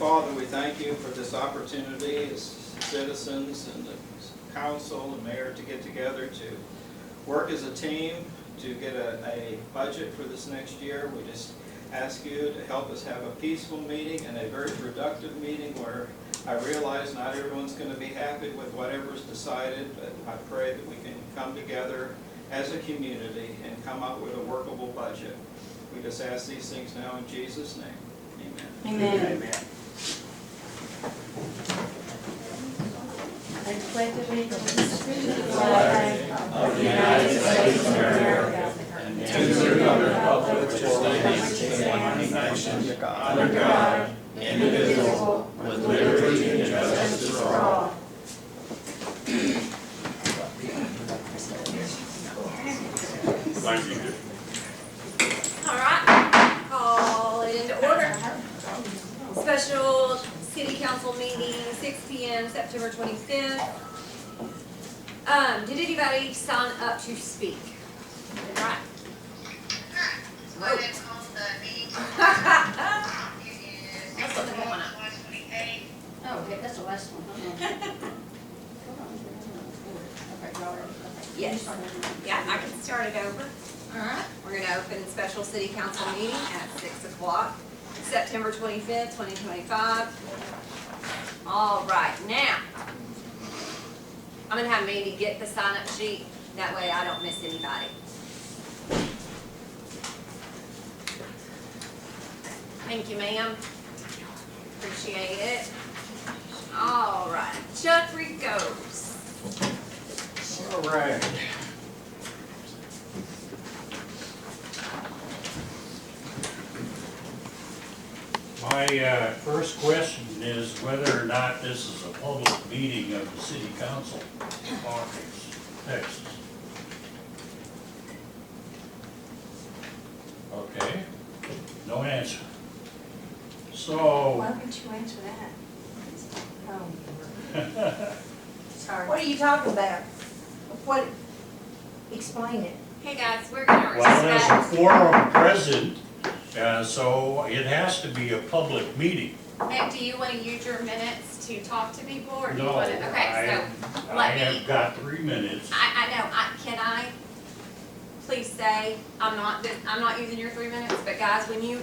Father, we thank you for this opportunity as citizens and the council and mayor to get together to work as a team to get a budget for this next year. We just ask you to help us have a peaceful meeting and a very productive meeting where I realize not everyone's going to be happy with whatever's decided, but I pray that we can come together as a community and come up with a workable budget. We just ask these things now in Jesus' name. Amen. Amen. Amen. I pledge allegiance to the flag of the United States of America and to the republic which stands one nation under God, indivisible, with liberty and justice for all. Thank you. All right, call it into order. Special City Council meeting, 6 p.m., September 25th. Did anybody sign up to speak? Right. Let's call the meeting. Let's look at that one up. Oh, okay, that's the last one. Hold on. Okay, y'all ready? Okay. Yes. Yeah, I can start it over. All right. We're going to open special City Council meeting at 6 o'clock, September 25th, 2025. All right, now, I'm going to have Mandy get the sign-up sheet. That way I don't miss anybody. Thank you, ma'am. Appreciate it. All right, Chuck Ricos. All right. My first question is whether or not this is a public meeting of the City Council of Hawkins, Texas. Okay, no answer. So, Why would you answer that? Oh, sorry. What are you talking about? What, explain it. Hey guys, we're gonna well, there's a respect. quorum present, so it has to be a public meeting. Nick, do you want to use your minutes to talk to people, or do you No, want to? Okay, so I let have me. got 3 minutes. I know. Can I please say I'm not using your 3 minutes, but guys, when you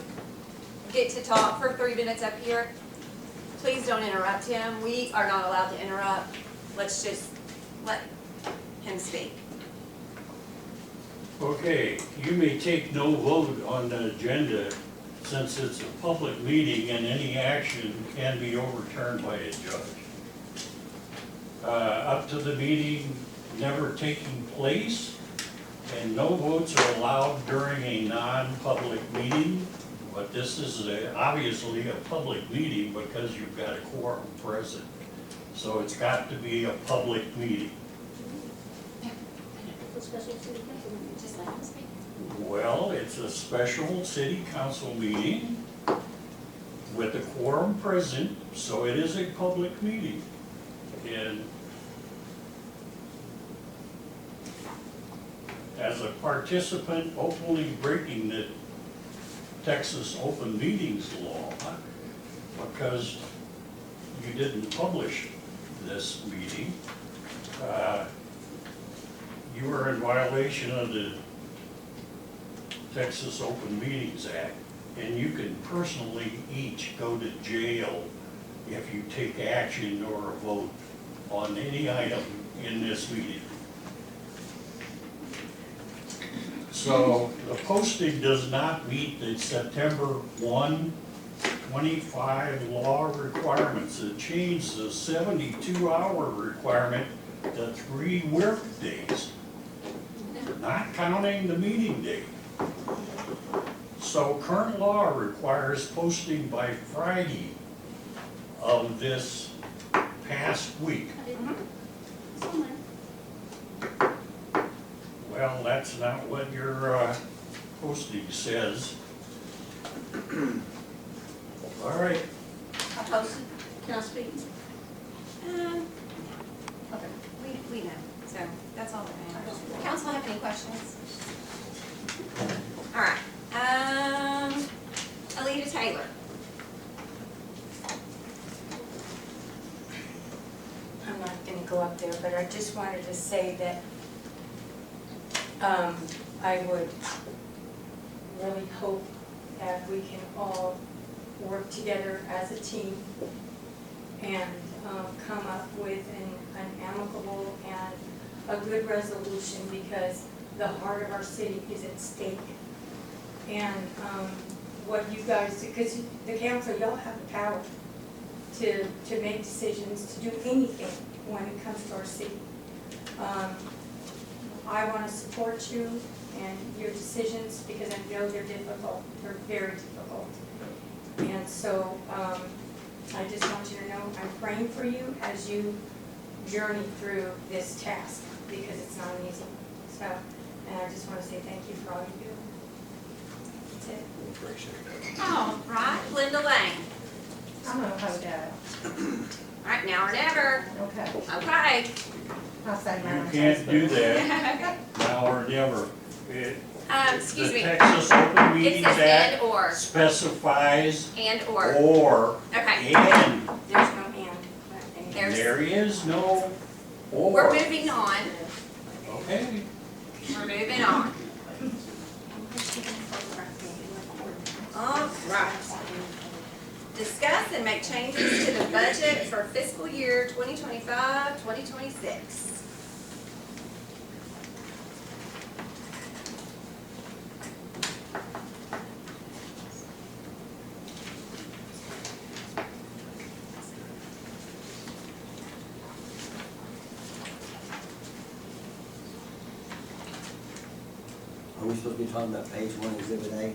get to talk for 3 minutes up here, please don't interrupt him. We are not allowed to interrupt. Let's just let him speak. Okay, you may take no vote on the agenda since it's a public meeting and any action can be overturned by a judge. Up to the meeting never taking place, and no votes are allowed during a non-public meeting, but this is obviously a public meeting because you've got a quorum present. So it's got to be a public meeting. Just let him speak. Well, it's a special city council meeting with a quorum present, so it is a public meeting. And as a participant openly breaking the Texas open meetings law, because you didn't publish this meeting, you are in violation of the Texas Open Meetings Act, and you can personally each go to jail if you take action or a vote on any item in this meeting. So the posting does not meet the September 1, 25 law requirements. It changed the 72-hour requirement to 3 work days, not counting the meeting date. So current law requires posting by Friday of this past week. Well, that's not what your posting says. All right. I posted. Can I speak? Okay. We know. So that's all that matters. Council have any questions? All right. Alita Taylor. go up there, but I just wanted to say that I would really hope that we can all work together as a team and come up with an amicable and a good resolution, because the heart of our city is at stake. And what you guys, because the council, y'all have the power to make decisions, to do anything when it comes to our city. I want to support you and your decisions, because I know they're difficult, they're very difficult. And so I just want you to know I'm praying for you as you journey through this task, because it's not easy. So, and I just want to say thank you for all you do. That's it. We appreciate it. All right, Linda Lane. I'm gonna hold out. All right, now or never. Okay. Okay. I'll say mine. You can't do that now or never. Excuse The me. Texas Open It Meetings says Act and or. specifies And or. Okay. and. There's no and. There's- There is no or. We're moving on. Okay. We're moving on. All right. Discuss and make changes to the budget for fiscal year 2025, 2026. Are we supposed to be talking about page 1, exhibit A?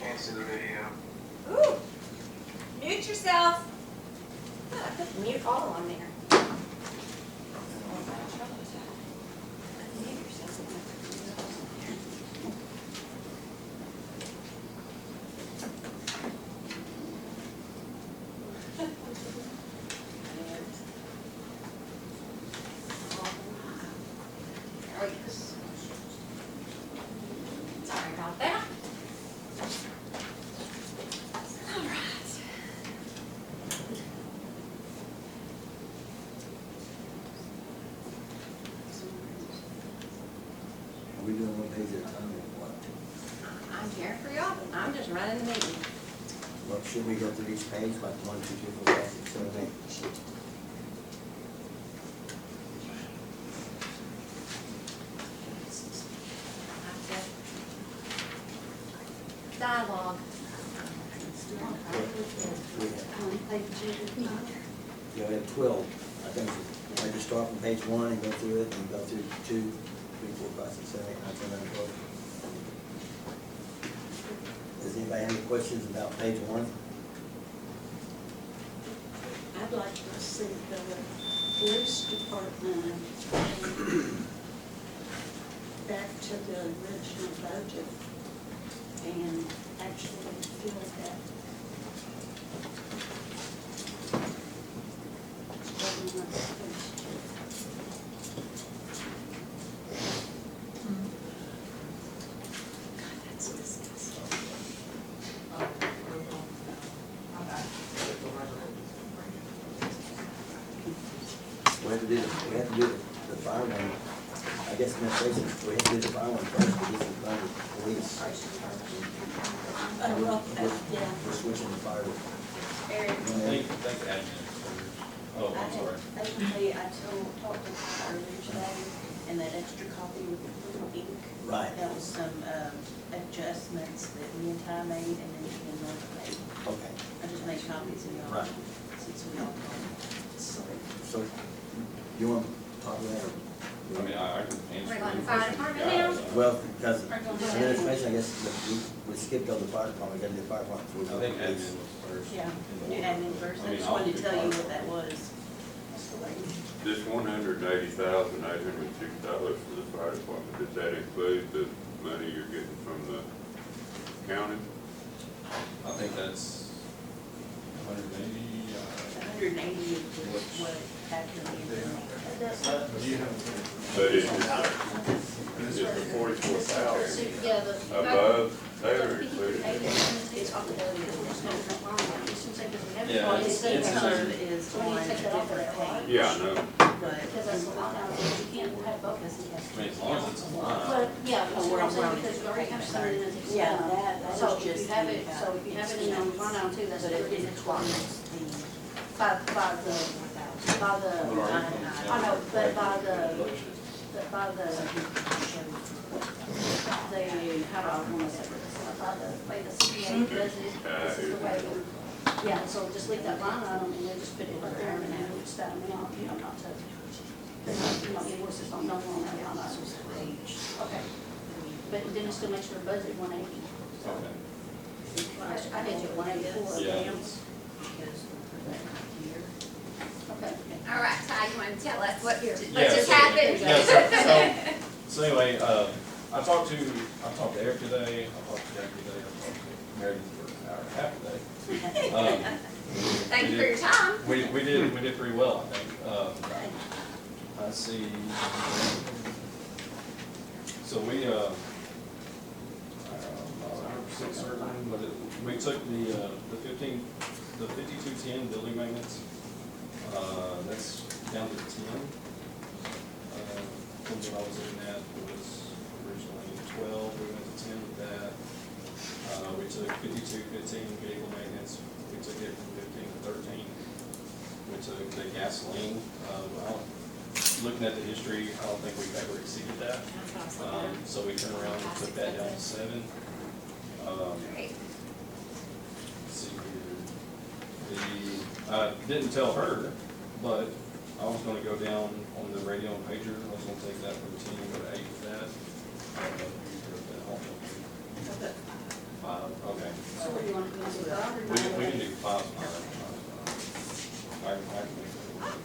Cancel the video. Ooh, mute yourself. Oh, I put mute all on there. Mute yourself. There we go. Sorry about that. All right. Are we doing one page at a time or what? I'm here for y'all. I'm just running the meeting. Well, should we go through each page, like 1, 2, 3, 4, 5, 6, 7, 8? Dialogue. Yeah, we have 12. I think I just start from page 1 and go through it, and go through 2, 3, 4, 5, 6, 7, 8, 9, 10, 11, 12. Does anybody have any questions about page 1? I'd like to see the police department back to the original budget and actually feel that. What we were supposed to. God, that's disgusting. We have to do the fire one. I guess administration, we have to do the fire one first, but this is under police. Oh, well, yeah. We're switching the fire. Eric. Think admin first. Oh, I'm sorry. Basically, I talked to her earlier today, and that extra copy with the little ink. Right. That was some adjustments that me and Ty made, and then me and North made. Okay. I just made copies of y'all. Right. Since we all talked. So, you want to talk about it? I mean, I can answer. We're going to any fire questions you department guys. now? Well, because administration, I guess, we skipped over the fire department, we gotta do fire department. before I we think go to police. admin was first. Yeah, do admin first, I I mean, just I'll wanted do to tell you fire. what that was. That's the way. This $180,806 for the fire department, does that include the money you're getting from the county? I think that's 180, 180 is what actually is. But it's the 44,000 Yeah, the. above, they are included. It's off the budget, there's no front line, it seems like we have. Yeah, Well, it's- state it's in reserve there. is When you on a take that off of different that line. page. Yeah, I know. But. Because that's the line item, you can't have both. I mean, as long as it's a line. But, yeah, Oh, that's we're what I'm on saying, round. because you already have something in it. Yeah, that So is if you just have the, it, so if you have it in on line item two, that's But pretty it much includes the. by the, What are you I know, but by the, how do I want to separate this, by the way the CPA does it, this is the way, yeah, so just leave that line item and then just put it right there and then it's that amount, you know, not to, invoices don't know on that line item. Okay, but then it still makes your budget 180. Okay. I did you 184. Yeah. Okay. All right, Ty, you want to tell us what Yeah, just so- happened? Yeah, so anyway, I talked to Eric today, I talked to Jack today, I talked to Meredith for an hour and a half today. Thank you for your time. We did pretty well, I think. I see. So we, I'm not 100% certain, but we took the 5210 building maintenance, that's down to 10. Something I was looking at was originally 12, we went to 10 with that. We took 5215 vehicle maintenance, we took it from 15 to 13. We took the gasoline, looking at the history, I don't think we've ever exceeded that. So we turned around and took that down to 7. Great. Let's see here. I didn't tell her, but I was gonna go down on the radio and pager, I was gonna take that from 10 and go to 8 with that. I don't know if you heard that also. 5, okay. So what do you want to do, 5 or We can 9? do 5. I can make that work.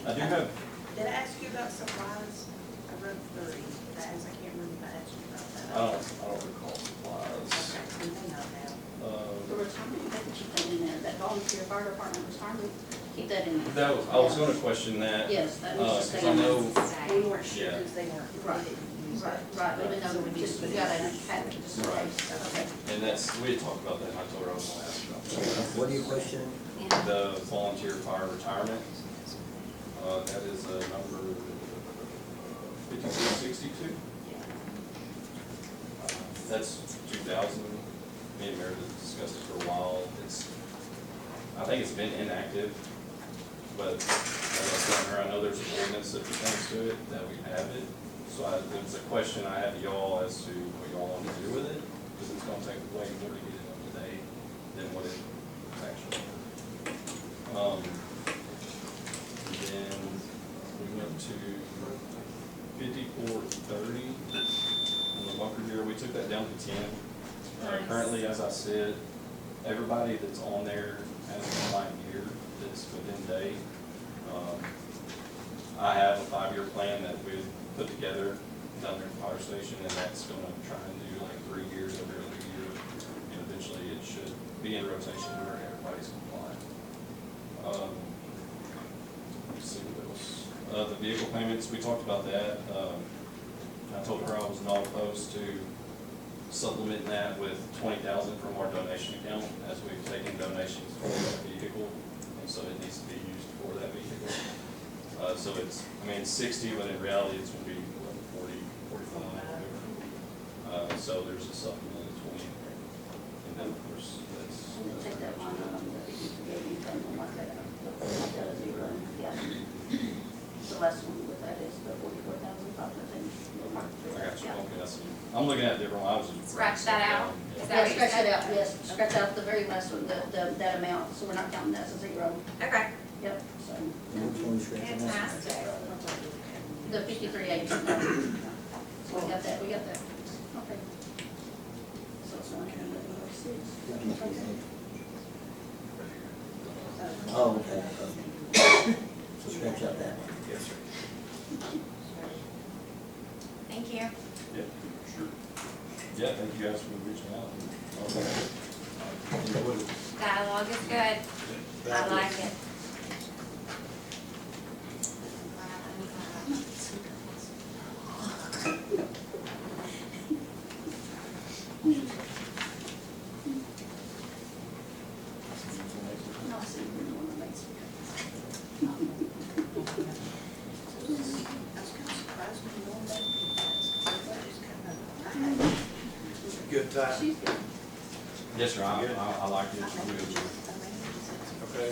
I do have, Did I ask you about supplies? I wrote 3, I can't remember if I asked you about that. I don't recall supplies. Okay, we may not have. The retirement, you have to keep that in there, that volunteer fire department retirement, keep that in there. That was, I was gonna question that. Yes, that needs to Cause stay I in there. know, We weren't sure Yeah. because they weren't, Right. we didn't use Right, it. right, even So though we we just, put we it gotta in. have it, just in Right. case, okay. and that's, we had talked about that, and I told her I was gonna ask about that. What are you questioning? The volunteer fire retirement, that is number 5262. That's 2000, me and Meredith discussed it for a while, I think it's been inactive, but as I was telling her, I know there's an ordinance that pertains to it, that we have it. So there was a question I had to y'all as to what y'all want to do with it, because it's gonna take way more to get it up to date than what it actually. Then we went to 5430 on the bunker gear, we took that down to 10. Nice. Currently, as I said, everybody that's on there has a client gear that's within date. I have a 5-year plan that we put together down there at the fire station, and that's gonna try and do like 3 years every other year. And eventually it should be in rotation where everybody's compliant. Let's see what else. The vehicle payments, we talked about that. I told her I was not opposed to supplementing that with 20,000 from our donation account, as we've taken donations for that vehicle, and so it needs to be used for that vehicle. So it's, I mean, it's 60, but in reality, it's gonna be, what, 40, 45, whatever. So there's a supplement of 20 in there. And then, of course, that's. And then take that line item that you gave me from the market, yeah. The last one with that is the 44,500. I got you, okay, that's, I'm looking at different, I was just. Scratch that out. Yeah. Is that Yeah, what you scratch said? it out, yes, scratch out the very last one, that amount, so we're not counting that as a 0. Okay. Yep, so. Which one is scratching out? Fantastic. The 5380. So we got that, Okay. So it's 11106. Oh, okay. So scratch out that one. Yes, sir. Thank you. Yeah, sure. Yeah, thank you guys for reaching out. Dialogue is good. I like it. No, I see, we're the one that makes it. I was kind of surprised when you know that. Good time. She's good. Yes, sir, I like it. It's really good. Okay,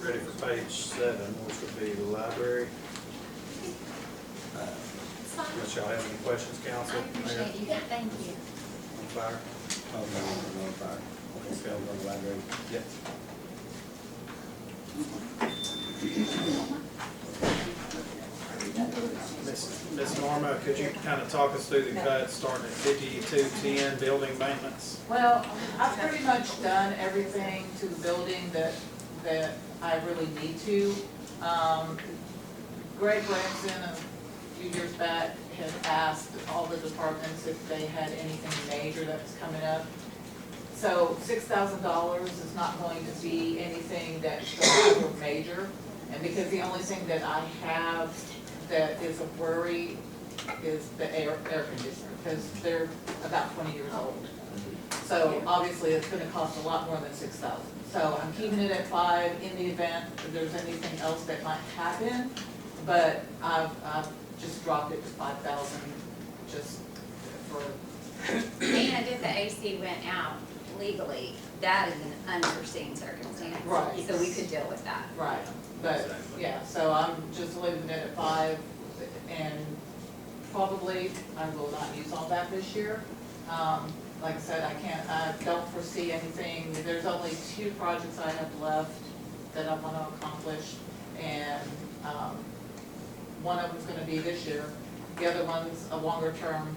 ready for page 7, which would be the library. It's fine. Unless y'all have any questions, council? I appreciate you. Thank you. On fire? Oh, no, fire. Okay, so we'll go to the library. Yep. Miss Norma, could you kind of talk us through the cuts, starting at 5210, building maintenance? Well, I've pretty much done everything to the building that I really need to. Greg Branson, a few years back, had asked all the departments if they had anything major that was coming up. So $6,000 is not going to be anything that's super major. And because the only thing that I have that is a worry is the air conditioner, because they're about 20 years old. So obviously it's gonna cost a lot more than $6,000. So I'm keeping it at 5 in the event that there's anything else that might happen, but I've just dropped it to 5,000 just for. And if the AC went out legally, that is an unforeseen circumstance. Right. So we could deal with that. Right, but, Exactly. yeah, so I'm just leaving it at 5, and probably I will not use all that this year. Like I said, I don't foresee anything, there's only 2 projects I have left that I wanna accomplish, and, one of them's gonna be this year, the other one's a longer term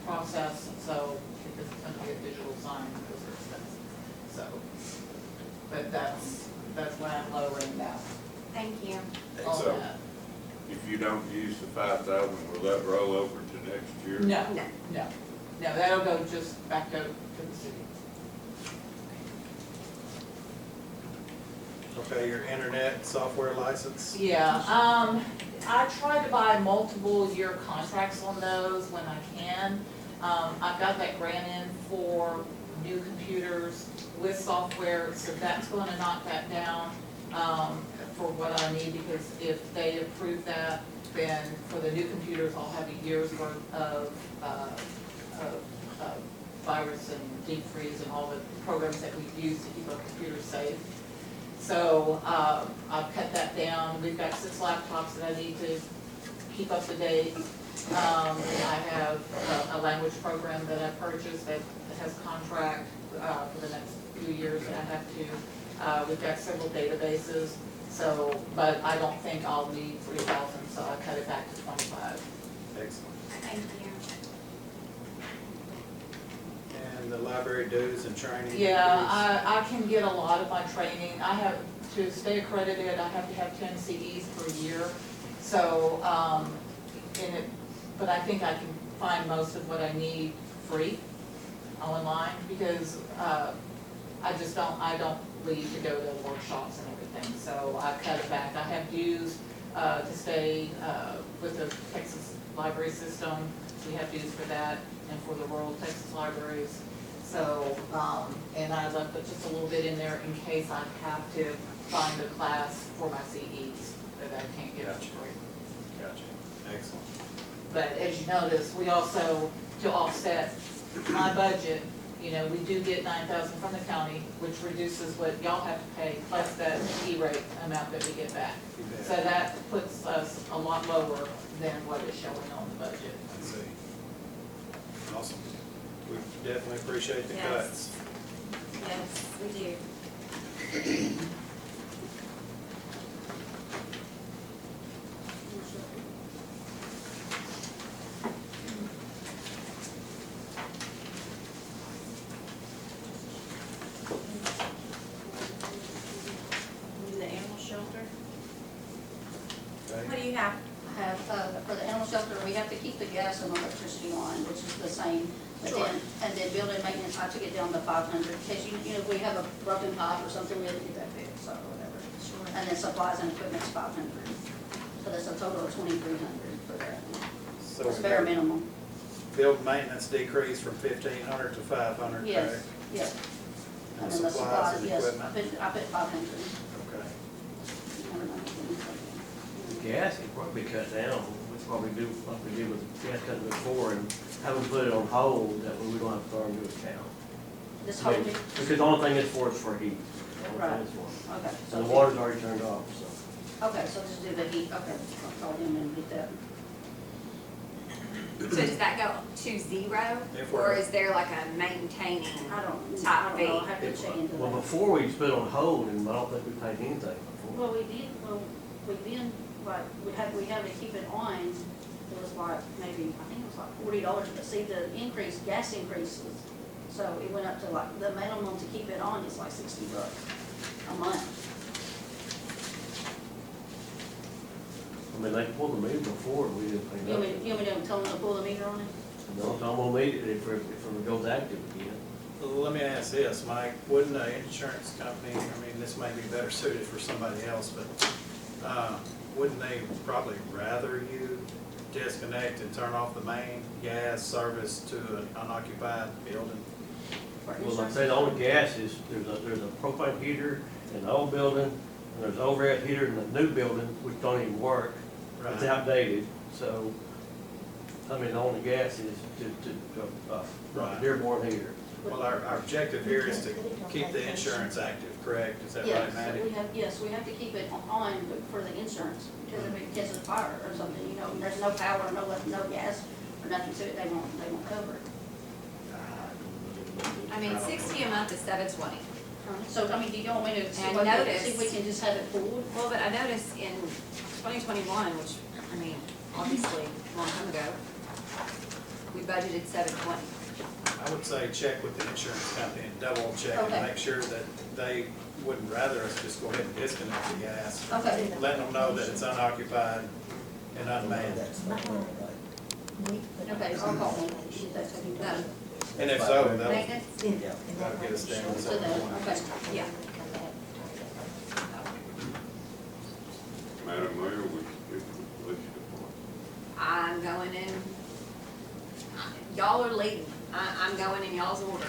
process, so it's gonna be a digital sign, because they're expensive, so. But that's why I'm lowering that, Thank you. all So, that. if you don't use the 5,000, will that roll over to next year? No, No. no, no, that'll go just back to the city. Okay, your internet software license? Yeah, I try to buy multiple year contracts on those when I can. I've got that grant in for new computers with software, so that's gonna knock that down, for what I need, because if they approve that, then for the new computers, I'll have a year's worth of virus and deep freeze and all the programs that we use to keep our computers safe. So, I've cut that down. We've got 6 laptops that I need to keep up to date. I have a language program that I purchased that has contract, for the next few years that I have to. We've got several databases, so, but I don't think I'll need 3,000, so I cut it back to 25. Excellent. Thank you. And the library dues and training? Yeah, I can get a lot of my training. I have, to stay accredited, I have to have 10 CEs per year. So, but I think I can find most of what I need free online, because I don't leave to go to workshops and everything. So I cut it back. I have dues to stay with the Texas library system. We have dues for that, and for the rural Texas libraries. So, and I left just a little bit in there in case I have to find a class for my CEs that I can't get for Gotcha. free. Gotcha, excellent. But as you notice, we also, to offset my budget, you know, we do get 9,000 from the county, which reduces what y'all have to pay, plus that E-rate amount that we get back. So that puts us a lot lower than what is showing on the budget. Let's see. Awesome. We definitely appreciate the Yes. cuts. Yes, we do. which is the same. But then, and then building maintenance, I took it down to 500, in case if we have a broken pipe or something, we have to get that fixed, or whatever. And then supplies and equipment's 500. So that's a total of 2,300 for that. So It's bare minimum. build maintenance decreased from 1,500 to 500, correct? Yes, yes. And then the supplies and yes, equipment? I put 500. Okay. Never done anything. Gas could probably be cut down, we probably do like we did with gas cutting before and have them put it on hold, that way we don't have to throw a new account. This I whole, mean, because the only thing it's for is for heat. The only thing it's for. okay. So the water's already turned off, so. Okay, so just do the heat, okay, I'll call him and get that. So does that go to zero, If or we're- is there like a maintaining? I don't know, I have to check into Well, that. before we just put it on hold, and I don't think we paid anything before. Well, we've been, like, we had to keep it on, it was like, maybe, I think it was like $40, but see, the gas increases, so it went up to like, the minimum to keep it on is like $60 a month. I mean, they pulled the meter before, we didn't pay You want nothing. me to tell them to pull the meter on it? No, I'm gonna meet it if it goes active again. Let me ask this, Mike, wouldn't an insurance company, I mean, this may be better suited for somebody else, but wouldn't they probably rather you disconnect and turn off the main gas service to an unoccupied building? Well, like I say, the only gas is, there's a propane heater in the old building, and there's an overhead heater in the new building, which don't even work. It's Right. outdated, so, I mean, the only gas is Right. Dearborn heater. Well, our objective here is to keep the insurance active, correct? Is that right, Maddie? Yes, we have to keep it on for the insurance, because if it gets a fire or something, and there's no power, no gas, or nothing to it, they won't cover it. I mean, 60 a month is $720. So, I mean, do you want me to see And what, notice- see if we can just have it pulled? Well, but I noticed in 2021, which, I mean, obviously, a long time ago, we budgeted $720. I would say check with the insurance company and double check Okay. and make sure that they wouldn't rather us just go ahead and disconnect the gas. Okay. Letting them know that it's unoccupied and unmanned. Okay, I'll call them, get that taken care of. And if so, that'll Maintenance? get us down to So then, 720. okay. Yeah. Madam Mayor, we speak to the police department. I'm going in, y'all are leading. I'm going in y'all's order.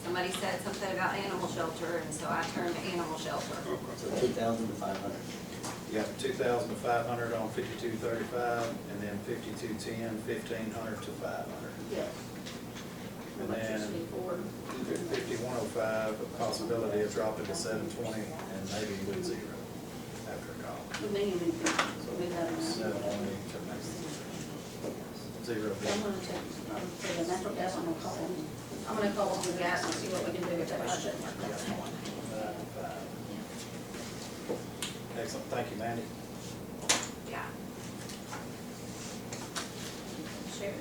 Somebody said something about animal shelter, and so I turned to animal shelter. Okay. So 2,500. Yeah, 2,500 on 5235, and then 5210, 1,500 to 500. Yeah. And then Electricity for, 5105, a possibility of dropping to 720 and maybe with zero after a call. the minimum, so we have. 720 to maybe zero. I'm gonna take, for the natural gas, I'm gonna call them. I'm gonna call them the gas and see what we can do with that budget. Excellent, thank you, Mandy. Yeah. Sheriff.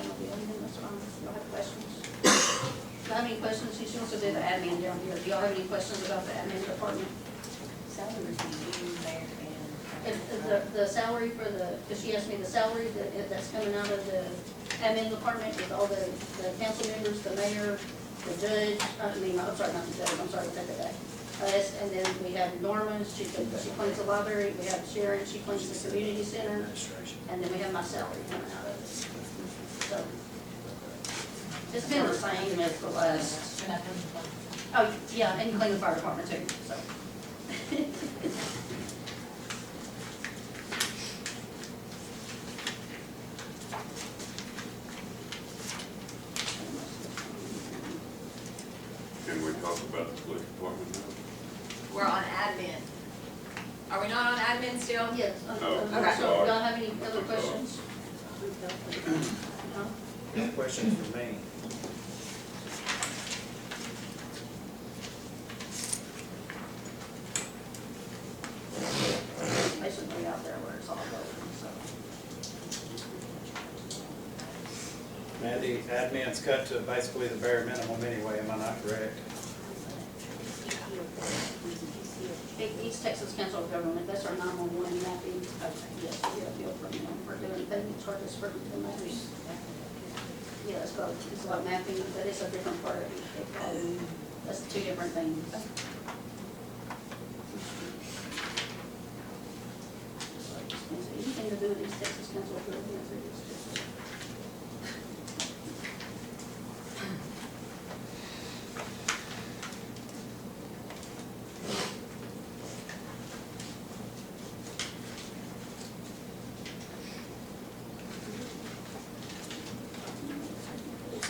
Y'all have questions? Do you have any questions? She wants to do the admin down here. Do y'all have any questions about the admin department? Salaries between mayor The salary for the, because she asked me the salary that's coming out of the admin department with all the council members, the mayor, the judge, I'm sorry, not the judge, I'm sorry, take that back. And then we have Norma, she cleans the library, we have Sharon, she cleans the community center, Administration. and then we have my salary coming out of it. So, it's been the same as the last, oh, yeah, and you clean the fire department too, so. Can we talk about the police department now? We're on admin. Are we not on admin still? Yes, Oh, okay. so, y'all have any other questions? No? No questions for me? Basically out there where it's all going, so. Mandy, admin's cut to basically the bare minimum anyway, am I not correct? East Texas Council of Government, yes, we get a bill from them for doing, they charge us for the matters. Yeah, it's called mapping, but it's a different part of it. That's two different things. Anything to do with these Texas Council of Buildings, it's just.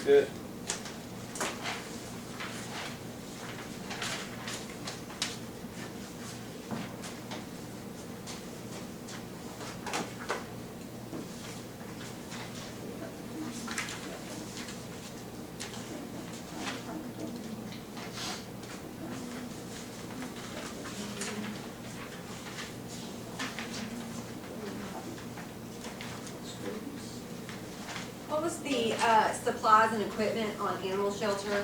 Good. What was the, supplies and equipment on animal shelter?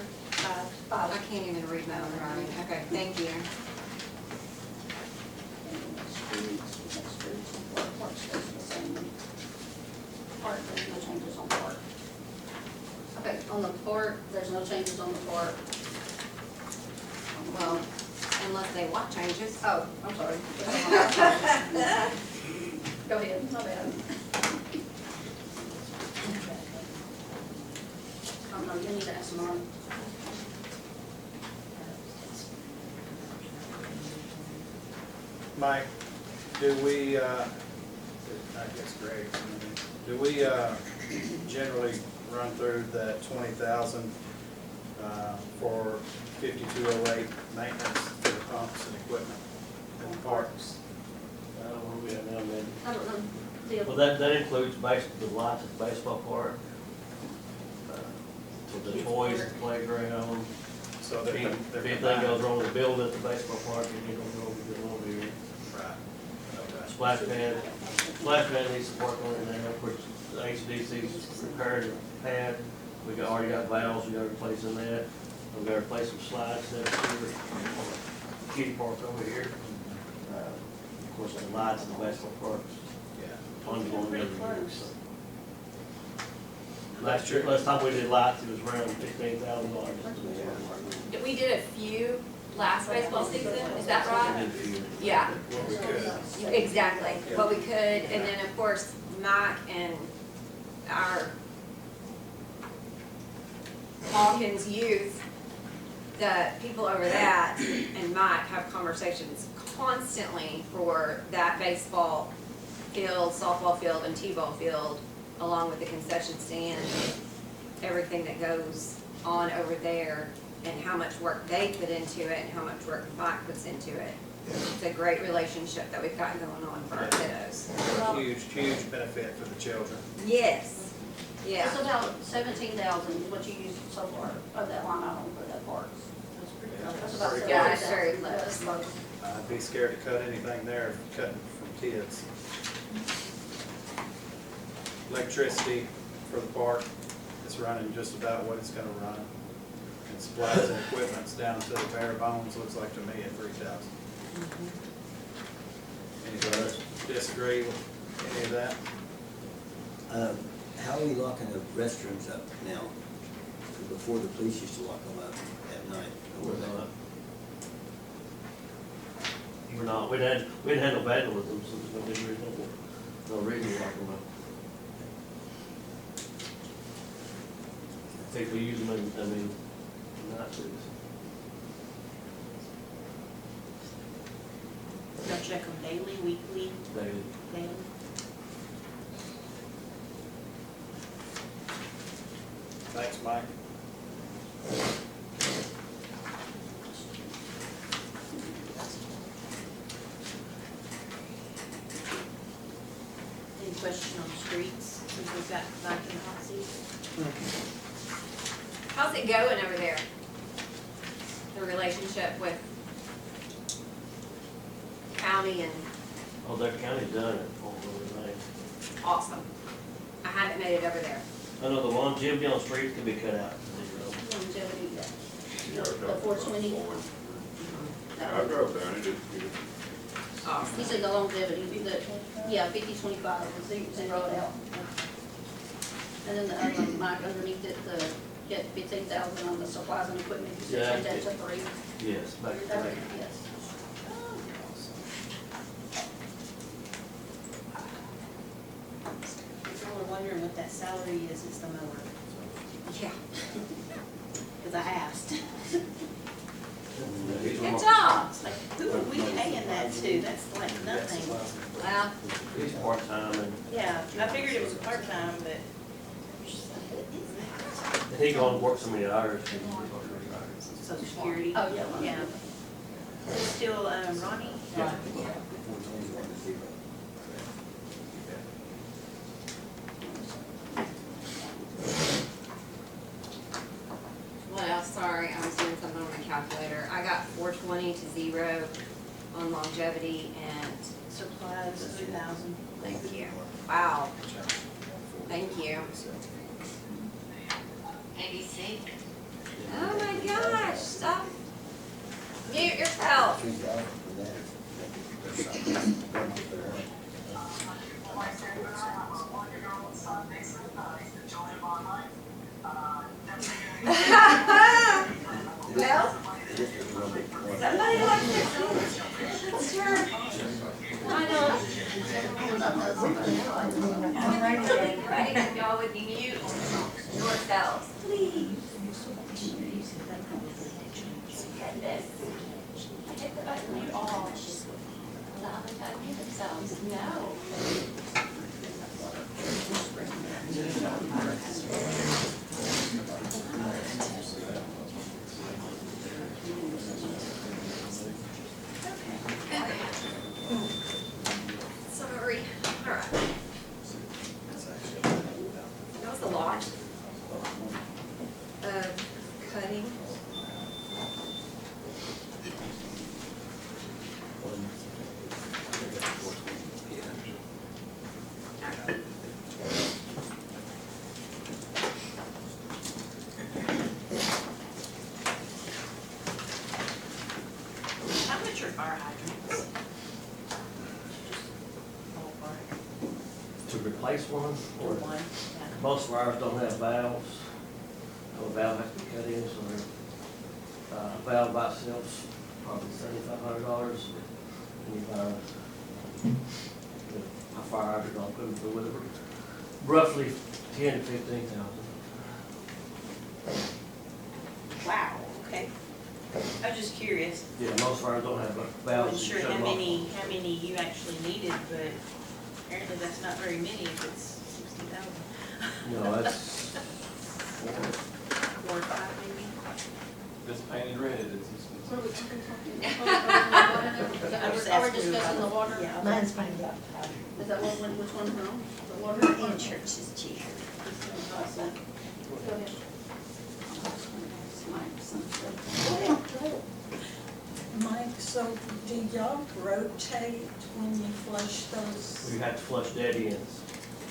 I can't even read my own writing. Okay, thank you. Streets, park stays the same. Park, there's no changes on park. Okay, on the park, there's no changes on the park. Well, unless they want changes. Oh, I'm sorry. Go ahead, my bad. Oh, no, you need to ask Mark. Mike, do we, I guess Greg, do we, generally run through that 20,000, for 5208 maintenance for the pumps and equipment in the parks? I don't know where we are now, man. I don't know. Well, that includes basically the lights at the baseball park, with the toys at the playground. So If they're anything goes wrong with the building at the baseball park, you don't go over here. Right, okay. Splash pad needs some work on it now, of course, the HDC's repaired the pad, already got valves, we gotta replace in that. We gotta replace some slides next year, kitty park over here. Of course, the lights in the baseball parks, Yeah. ongoing every year, close. so. Last time we did lights, it was around $15,000. We did a few last baseball season, is that right? Yeah, What we could. exactly, what we could, and then of course, Mike and our Hawkins youth, the people over that, and Mike have conversations constantly for that baseball field, softball field, and t-ball field, along with the concession stand, everything that goes on over there, and how much work they put into it, and how much work Mike puts into it. It's a great relationship that we've got going on for our kiddos. Huge, huge benefit for the children. Yes, yeah. It's about 17,000 is what you used so far of that line item for that parks. That's about Pretty 17,000. Yeah, it's very close. That's close. I'd be scared to cut anything there, cutting from kids. Electricity for the park, it's running just about what it's gonna run. And supplies and equipment's down to the bare bones, looks like to me, at 3,000. Anybody disagree with any of that? How are we locking the restrooms up now? Before the police used to lock them up at night. We're not, we didn't have no vandalism, so there's no reason to lock them up. People use them in, not to. They'll check them daily, weekly, daily. Thanks, Mike. Any question on streets, since we've got back in the hot seat? How's it going over there? The relationship with county and Oh, that county's done it, all over the awesome. I haven't made it over there. I know the longevity on streets can be cut out to zero. Longevity, yeah. Yeah, The 420. I drove down it, it's good. Awesome. He said the longevity, yeah, 50-25, zero it out. And then the other one, Mike, underneath it, you had 15,000 on the supplies and equipment, you said change that to 3. Yes, back to Okay, three. yes. If y'all are wondering what that salary is, it's the mower. Yeah. Because I asked. Good job. It's like, who are we paying that to? That's like nothing. Well, He's part-time and Yeah, I figured it was part-time, but. he gonna work so many hours. Social Security. Oh, yeah. Yeah. Is it still, Ronnie? Yeah. 421 to 0. well, sorry, I was doing something on my calculator. I got 420 to 0 on longevity and Supplies, 2,000. thank you. Wow. Thank you. ABC. Oh my gosh, stop. Mute yourself. 3,000 for that. Well, This is a little bit more. somebody likes it. Sure. I know. I'm ready, Dave. Ready, if y'all would mute yourselves, please. Get this. Hit the button, you all. The other guy mute themselves. No. Sorry. All right. That was a lot of cutting. How much are fire hydrants? To replace one, Or or one? most of ours don't have valves. So a valve has to be cut in, so they're, valve by itself's probably $7,500. And you buy a fire hydrant, I'll put them for whatever, roughly 10 to 15,000. Wow, okay. I was just curious. Yeah, most of ours don't have I valves. wasn't you sure shut how them off. many you actually needed, but apparently that's not very many if it's 60,000. No, that's, 4 or 5 maybe. It's painted red, it's. What are we talking I'm just about? Are we asking discussing the about- water? Yeah. Mine's painted up. Is that one, which one's wrong? The water? The insurance is cheaper. Go ahead. Mike, so do y'all rotate when you flush those? we have to flush dead ends.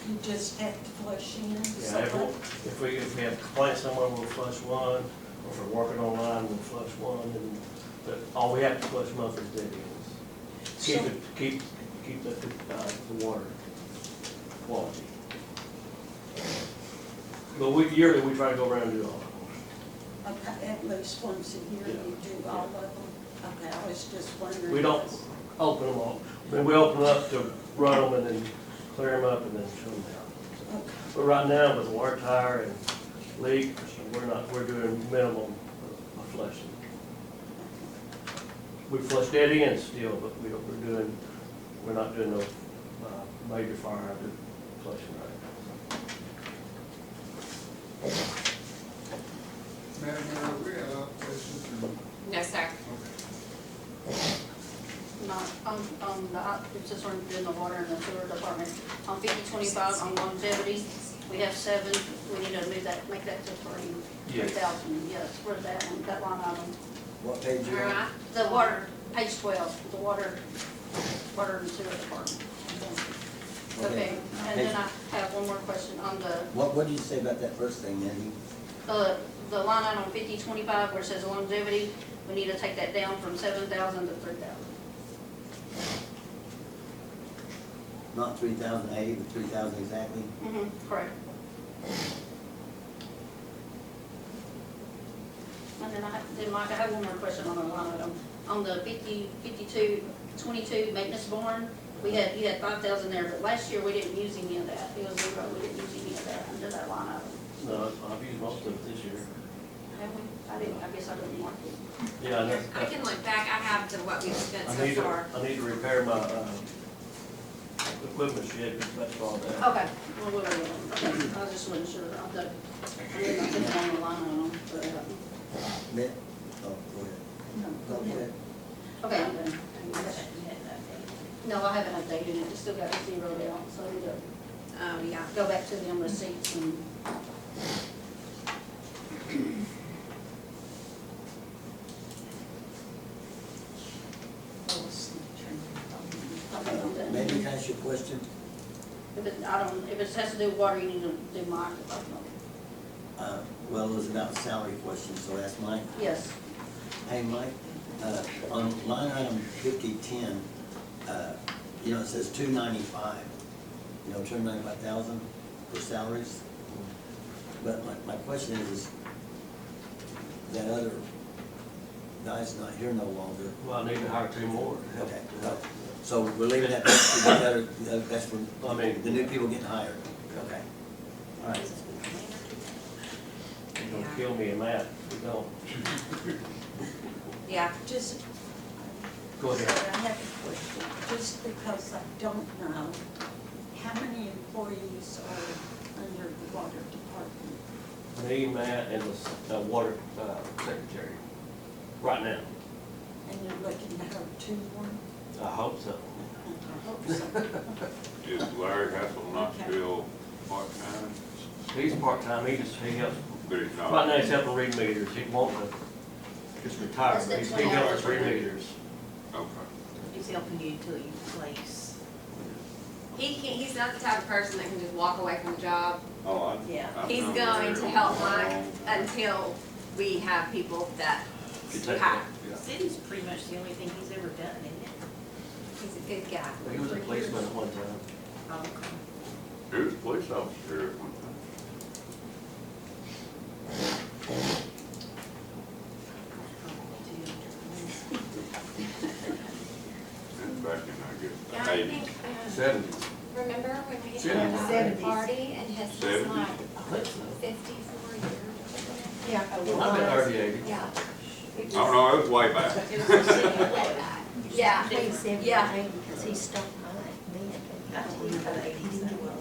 You just have to flush in? Yeah, if we have complaints somewhere, we'll flush one, or if we're working online, we'll flush one, and, but all we have to flush most is dead ends. Keep the water quality. But yearly, we try to go around and do all of them. Okay, at least once a year you do all of them? Okay, I was just wondering. We don't open them all, then we open up to run them and then clear them up and then shut them down. Okay. But right now, with water tower and leak, we're doing minimum of flushing. We flush dead ends still, but we're not doing no major fire hydrant flushing right now. Madam Mayor, we have a question from. No, sir. Not, on the, it's just on doing the water and the sewer department. On 50-25, on longevity, we have 7, we need to move that, make that to 3,000, yes, where's that one, that line item? What page you All on? right. The water, page 12, the water and sewer department. Okay, and then I have one more question on the, What did you say about that first thing, Andy? the line item on 50-25 where it says longevity, we need to take that down from 7,000 to 3,000. not 3,080, but 3,000 exactly? Correct. And then Mike, I have one more question on the line item. On the 52 maintenance barn, you had 5,000 there, but last year we didn't use any of that. It was zero, we didn't use any of that under that line item. No, I've used most of it this year. Have we? I guess I didn't mark it. Yeah, I know. I can look back, I have to what we've spent I so far. need to repair my, equipment shed, because that's all that. Okay, well, okay, I was just wasn't sure. I didn't put it on the line item, but, Mitt? Oh, go ahead. Go ahead. okay, I'm done. No, I haven't updated it, it's still got the zeroed out, so I need to Oh, yeah. go back to the receipts and. Okay, I'm done. Maybe can I ask you a question? If it has to do with water, you need to do Mike. Well, it was about salary questions, so that's Mike. Yes, Hey, Mike, on line item 5010, you know, it says 295, you know, 295,000 for salaries. But my question is that other guy's not here no longer. Well, I need to hire 2 more. Okay, so we're leaving that, that's for, I mean, the new people getting hired. Okay. All right. you're gonna kill me in that, we don't. Yeah. Just, Go ahead. I have a question, just because I don't know, how many employees are under the water department? Me, Matt, and the water secretary, right now. And you're looking to have 2 more? I hope so. I hope so. Is Larry Hassel not Okay. still part-time? He's part-time, he helps, But he's not. right now he's helping read meters, he won't just retire, but he helps us read meters. Okay. He's helping you until you place. He's not the type of person that can just walk away from the job. Oh, Yeah. He's going to help Mike until we have people that You we take hire. that, City's pretty much the only thing he's ever done, isn't it? He's a good guy. yeah. He was a policeman at one time. Oh, He was a police officer at one time. That's back in, I guess, Yeah, the I eighties. think, 70s. remember when we had Seventies. that party and his was 70s. like I think so. 54 years? Yeah. I've been 30, 80. Yeah. Oh, no, it was way back. Yeah, yeah. Because he stopped by me and Got to leave by the 80s, that well.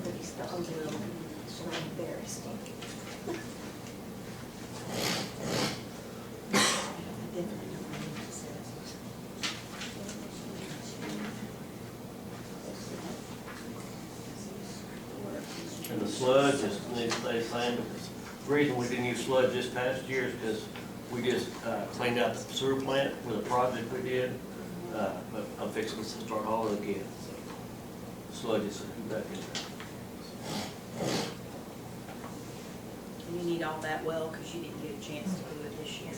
but he stopped me, so I embarrassed him. And the sludge is, they stay the same, because the reason we didn't use sludge this past year is because we just cleaned out the sewer plant with a project we did, but I'm fixing to start hauling again, so sludge is back in there. And you need all that well, because you didn't get a chance to do it this year.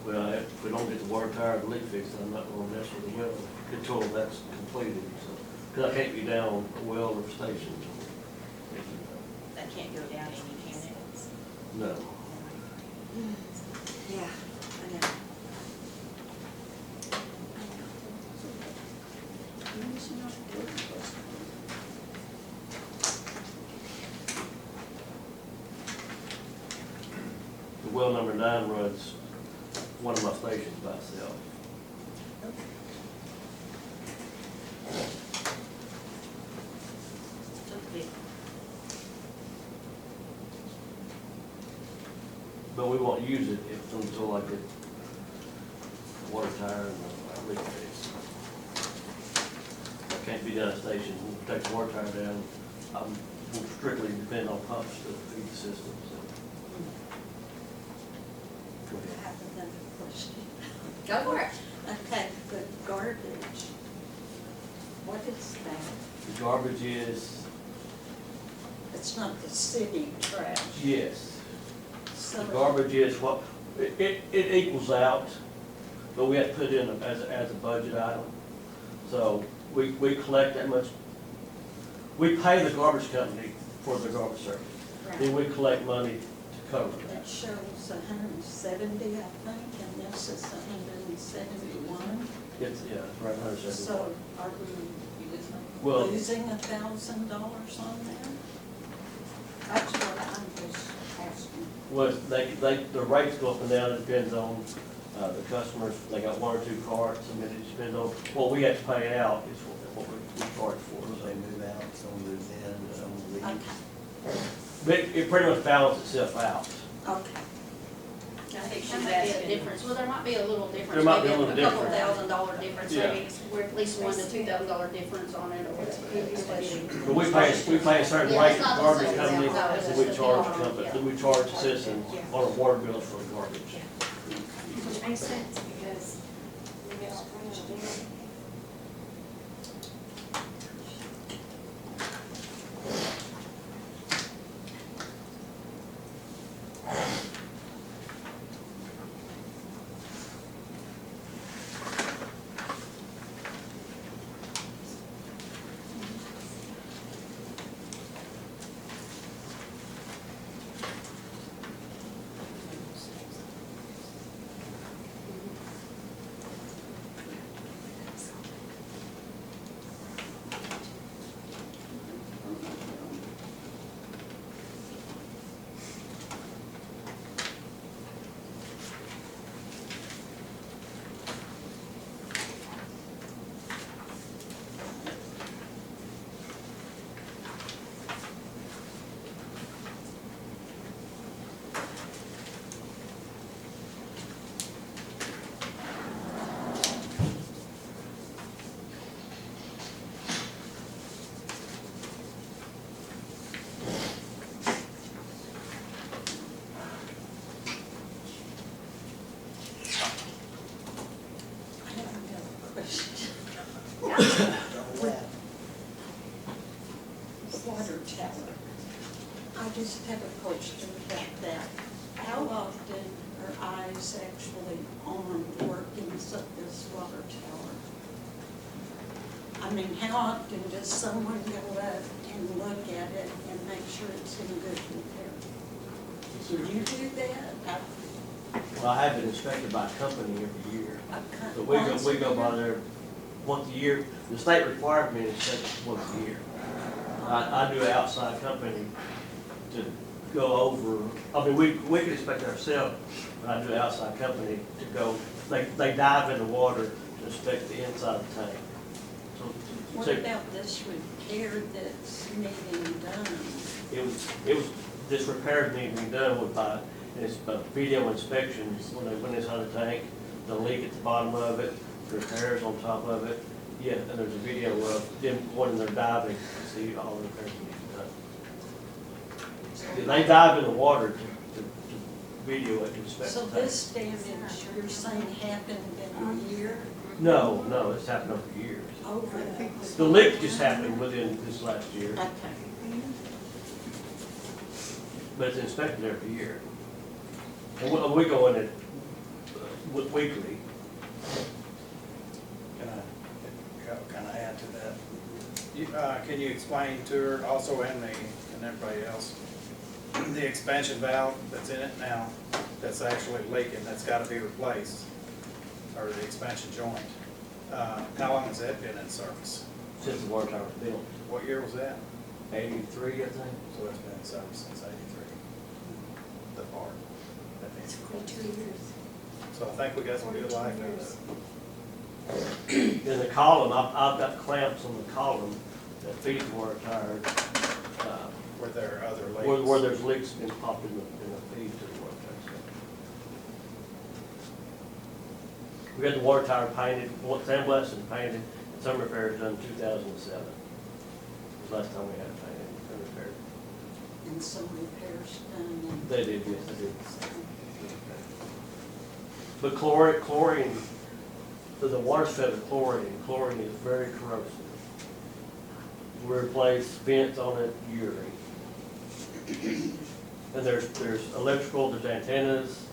Well, if we don't get the water tower and leak fixed, I'm not gonna mess with the well until that's completed, so, because I can't be down a well or station. That can't go down any, can it? No. Yeah, I know. The well number 9 runs one of my stations by itself. Okay. But we won't use it until I get the water tower and the leak fixed. I can't be down a station, we'll take the water tower down, we'll strictly depend on pumps to feed the system, so. Go I ahead. have another question. Go for it. Okay, the garbage, what is that? The garbage is, It's not the city trash. yes, So the garbage is what, it equals out, but we have to put it in as a budget item. So we collect that much. We pay the garbage company for the garbage service. Then we collect money to cover It that. shows 170, I think, and this is 171. It's, yeah, it's right 170. So are Well, we losing $1,000 on that? That's what I'm just asking. well, the rates go up and down, it depends on, the customers, they got one or two carts, I mean, it depends on what we have to pay out, is what we charge for. They move out, some moves in, some leave. Okay, But it pretty much balances itself out. okay. I think there might be a difference, well, there might be a little difference. There might be a maybe little couple difference. $1,000 difference, Yeah. maybe it's worth at least $1,000 to $2,000 difference on it, or whatever. But we pay a certain Yeah, rate it's to not the garbage same. company, No, it's and just we a charge fee. company, Yeah. then we charge citizens on our water bills for the garbage. Which makes sense because we get all kinds of things. I have another question. Don't laugh. Water tower. I just have a question about that. How often are eyes actually on workings of this water tower? I mean, how often does someone go up and look at it and make sure it's in good repair? Do you do that? Well, I have it inspected by a company every year. So Once we go a by year? there once a year. The state required me to inspect it once a year. I do an outside company to go over, I mean, we can inspect it ourselves, but I do an outside company to go, they dive in the water to inspect the inside of the tank. So, What about this repair that's needing done? it was, this repair needing to be done with by, it's a video inspections, when it's on the tank, the leak at the bottom of it, the repairs on top of it. Yeah, and there's a video of them when they're diving, to see all the repairs that need to be done. They dive in the water to video it, to inspect the So tank. this damage, you're saying happened in a year? No, it's happened over years. Over. The leak just happened within this last year, Okay. but it's inspected every year. And we go in it weekly. Can I add to that? Can you explain to her also and me and everybody else, the expansion valve that's in it now, that's actually leaking, that's gotta be replaced, or the expansion joint? How long has that been in service? Since the water tower was built, What year was that? 83, I think. So it's been in service since '83, the part. that needs to be replaced. 2 years. So I think we got some good life out of it. In the column, I've got clamps on the column that feed the water tower, Were there other leaks? where there's leaks been popped in the feed to the water tower. We got the water tower painted, sandblasted painted, and some repairs done in 2007. Was the last time we had it painted and repaired. And some repairs done. They did, yes, they did. But chlorine, the water's fed with chlorine. Chlorine is very corrosive. We replace vents on it yearly. And there's electrical, there's antennas,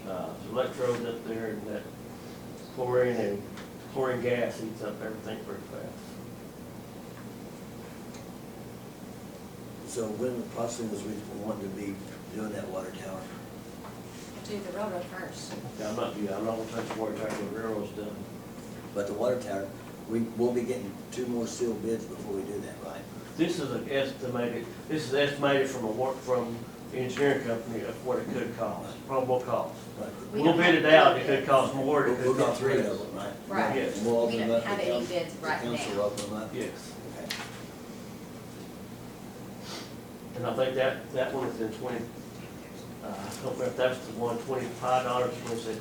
there's electrodes up there, and that chlorine and chlorine gas eats up everything pretty fast. So when possibly was we wanting to be doing that water tower? Do the railroad first. Yeah, I'm not gonna touch the water tower till the railroad's done. But the water tower, we'll be getting 2 more sealed bids before we do that, right? This is estimated from the engineering company of what it could cost, probable cost. Right. We'll bid it out, it could cost more, it We'll could get cost 3 less. of them, right? Right. Yes. And we'll open We them don't up. have the any council- bids right The council now. will open them up? Yes. Okay. And I think that one is in I don't remember if that's the one, $25, $26.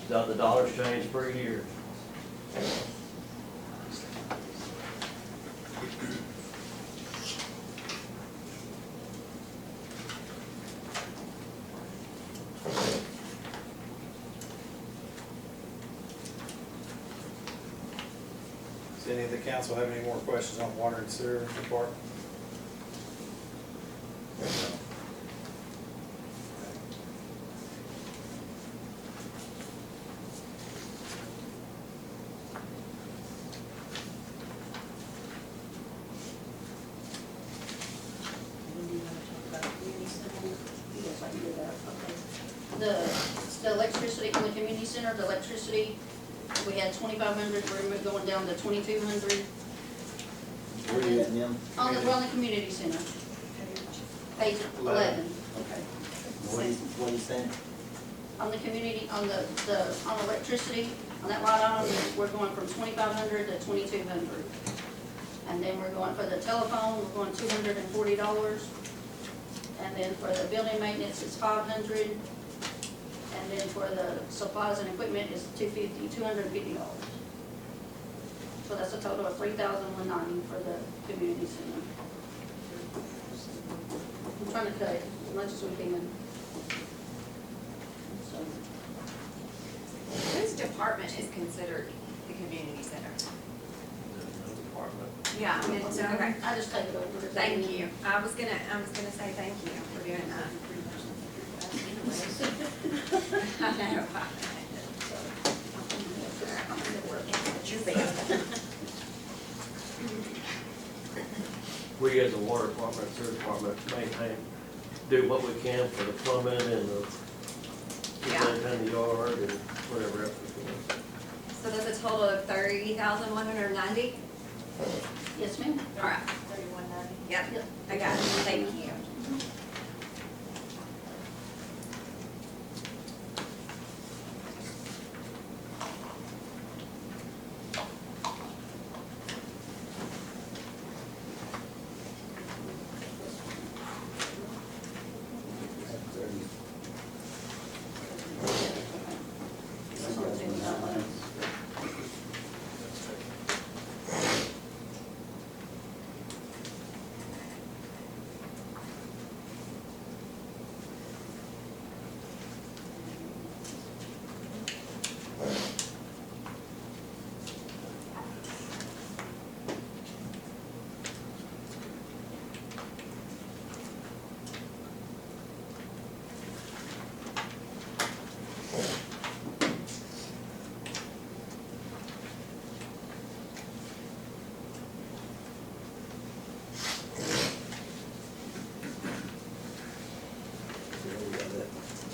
The dollars change per year. Does any of the council have any more questions on water and sewer department? When do you want to talk about the community center? Yes, I can do that, okay. The electricity in the community center, the electricity, we had 2,500, we're going down to 2,200. Where are you at, Jim? On the community center. Page 11. Okay. What are you saying? On the community, on on electricity, on that line item, we're going from 2,500 to 2,200. And then we're going for the telephone, we're going $240. And then for the building maintenance, it's 500. And then for the supplies and equipment, it's $250. So that's a total of $3,190 for the community center. I'm trying to cut it as much as we can. So, Whose department is considered the community center? Department. Yeah, okay. I just take it over. Thank you. I was gonna say thank you for doing that. I know. You're best. We as a water department, sewer department, do what we can for the plumbing and the, Yeah. maintain the yard and whatever else we can. So that's a total of 30,190? Yes, ma'am. All right. 3190. Yep, Yep. I got it. Thank you.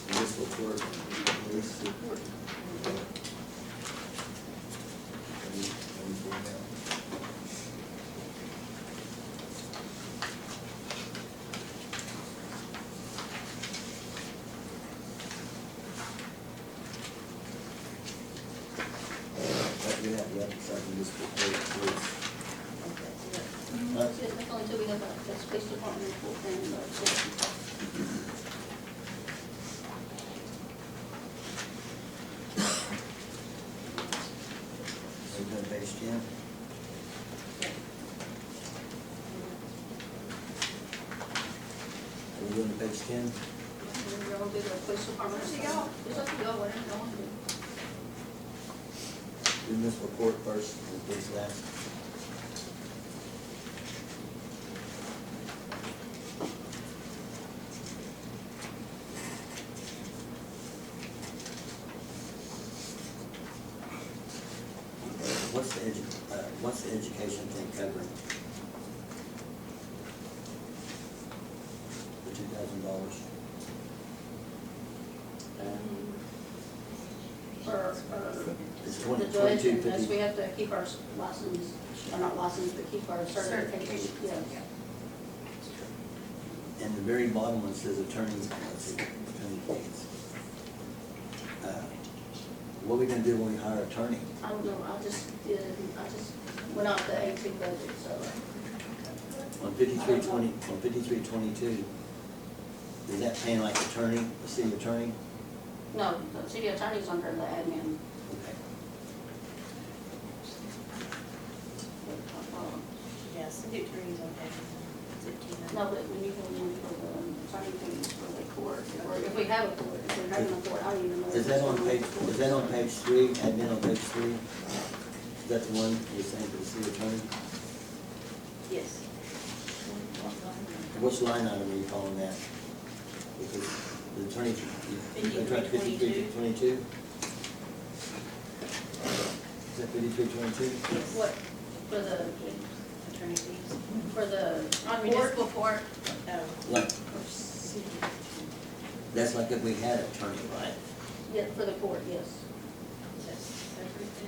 Municipal court, police report. You have the other side, municipal court, police. That's only two we have, that's police department report and, Are you doing page 10? Are we doing page 10? we're gonna do the police department. Where's he go? Just let you go, whatever you want to do. Do municipal court first, and police last. what's the education thing covering? The $2,000? For, It's the 20, judge, 22, and 50. we have to keep our license, or not license, but keep our certification, yeah. And the very bottom one says attorney, let's see, attorney fees. What are we gonna do when we hire an attorney? I don't know, I just went off the 18 budget, so. On 5322, is that paying like attorney, the city attorney? No, the city attorney's under the admin. Okay. Yes, the attorney's on page 15. No, but when you go in for the attorney fees for the court, or if we have a court, if we're having a court, I don't even know. Is that on page 3, admin on page 3? Is that the one you're saying for the city attorney? Yes. Which line item are you calling that? Because the attorney, they're trying 5322? Is that 5322? What, for the, Attorney fees. for the On court? municipal court, Like, that's like if we had an attorney, right? Yeah, for the court, yes.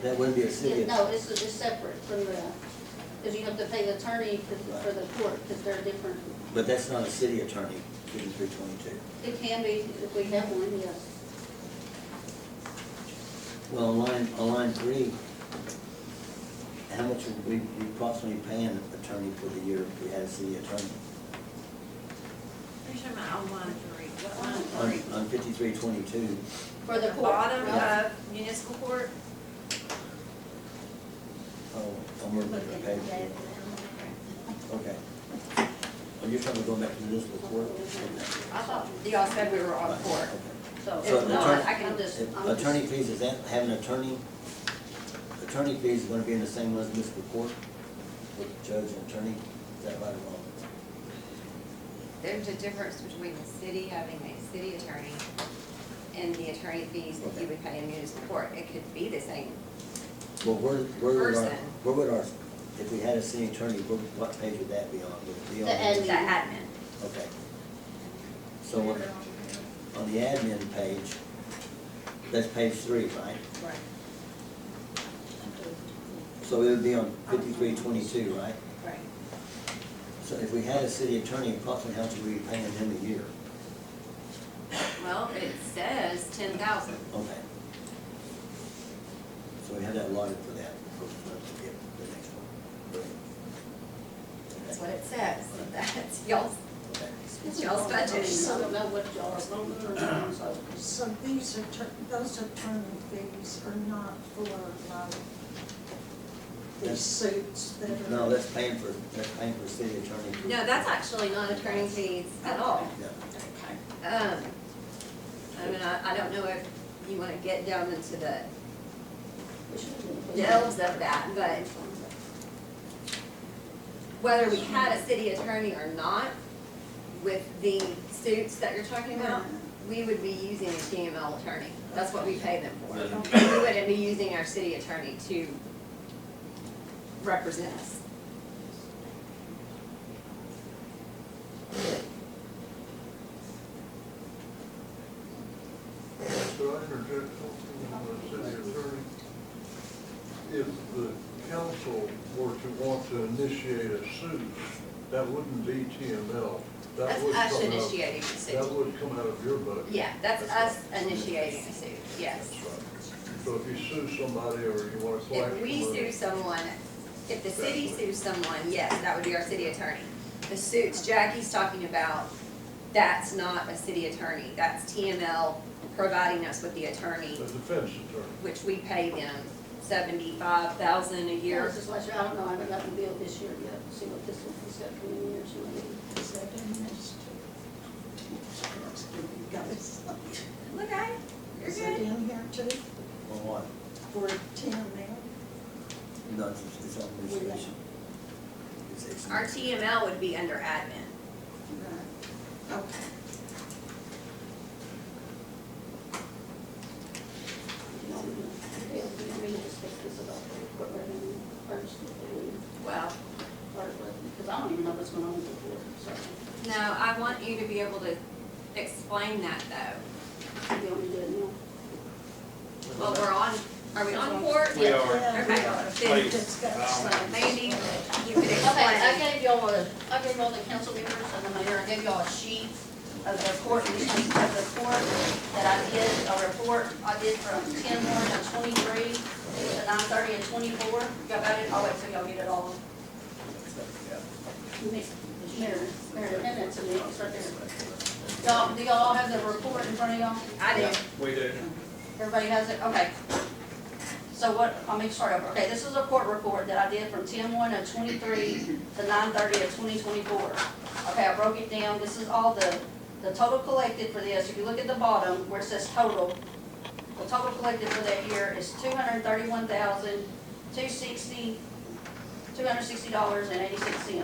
That wouldn't be a city. Yeah, no, it's separate from the, because you have to pay the attorney for the court, because they're different. But that's not a city attorney, 5322. It can be if we have one, yes. Well, on line 3, how much would we be approximately paying an attorney for the year if we had a city attorney? Are you talking about on line 3? What On, line 3? on 5322, For the The court. bottom right? of municipal court? oh, I'm looking at the page. Okay. Oh, you're talking about going back to municipal court? Okay. I thought y'all said we were on Right, court. okay. So, So if not, attorney- I can just. Attorney fees, is that having an attorney? Attorney fees is gonna be in the same one as municipal court? With judge and attorney? Is that right or wrong? There's a difference between the city having a city attorney and the attorney fees that you would pay in municipal court. It could be the same. Well, where Person. would our, if we had a city attorney, what page would that be on? Would it be on? The admin. The admin. Okay. So on the admin page, that's page 3, right? Right. So it would be on 5322, right? Right. So if we had a city attorney, approximately how much would we be paying him a year? Well, it says 10,000. Okay. So we have that allotted for that, let's get the next one. That's what it says. That's y'all's, Okay. it's y'all's budget. I don't know what y'all are voting or doing, so. So these those attorney fees are not for like these suits that are. No, that's paying for city attorney. No, that's actually not attorney fees at all. No. I mean, I don't know if you want to get down into the We should have been- delves of that, but whether we had a city attorney or not, with the suits that you're talking about, we would be using a TML attorney. That's what we pay them for. We wouldn't be using our city attorney to represent us. So I interject something on the city attorney? If the council were to want to initiate a suit, that wouldn't be TML. That That's would us come out- initiating the suit. That would come out of your budget. Yeah, that's us initiating a suit, yes. That's right. So if you sue somebody or you want to collect If we money- sue someone, if the city sues someone, yes, that would be our city attorney. The suits Jackie's talking about, that's not a city attorney, that's TML providing us with the attorney, A defense attorney. which we pay them $75,000 a Yeah, year. it's just last year, I don't know, I haven't gotten the bill this year yet, see what this is got coming in here, so maybe. Is that in this too? Let's give you guys something. Look at it, you're Is that good. in here too, On what? for TML? No, it's on administration. It's Our TML would be under admin. Right, okay. You know, we just take this about the court revenue. went on before, so. No, I want you to be able to explain that though. You want me to do it now? Well, are we on court? We are. Yeah, Okay. Please. Discuss. Mandy, you could Okay, explain. I gave all the council members and the mayor, I gave y'all a sheet of the court, of the court that I did, a report I did from 10/1/23 to 9/30 of 24. Y'all got it? I'll wait till y'all get it all. Mayor, minutes and it's right there. Y'all, do y'all all have the report in front of y'all? I do. We do. Everybody has it? Okay. So what, I'll make sure, okay, this is a court report that I did from 10/1/23 to 9/30 of 2024. Okay, I broke it down. This is all the total collected for this. If you look at the bottom where it says total, the total collected for that year is $260.86.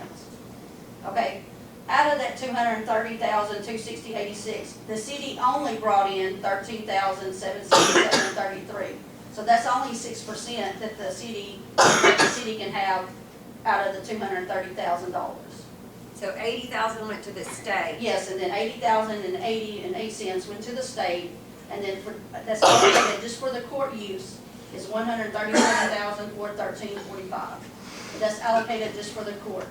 Okay, out of that $230,260.86, the city only brought in $13,767.33. So that's only 6% that the city can have out of the $230,000. So 80,000 went to the state. Yes, and then 80,080.08 went to the state, and then that's allocated just for the court use is 137,413.45. That's allocated just for the court.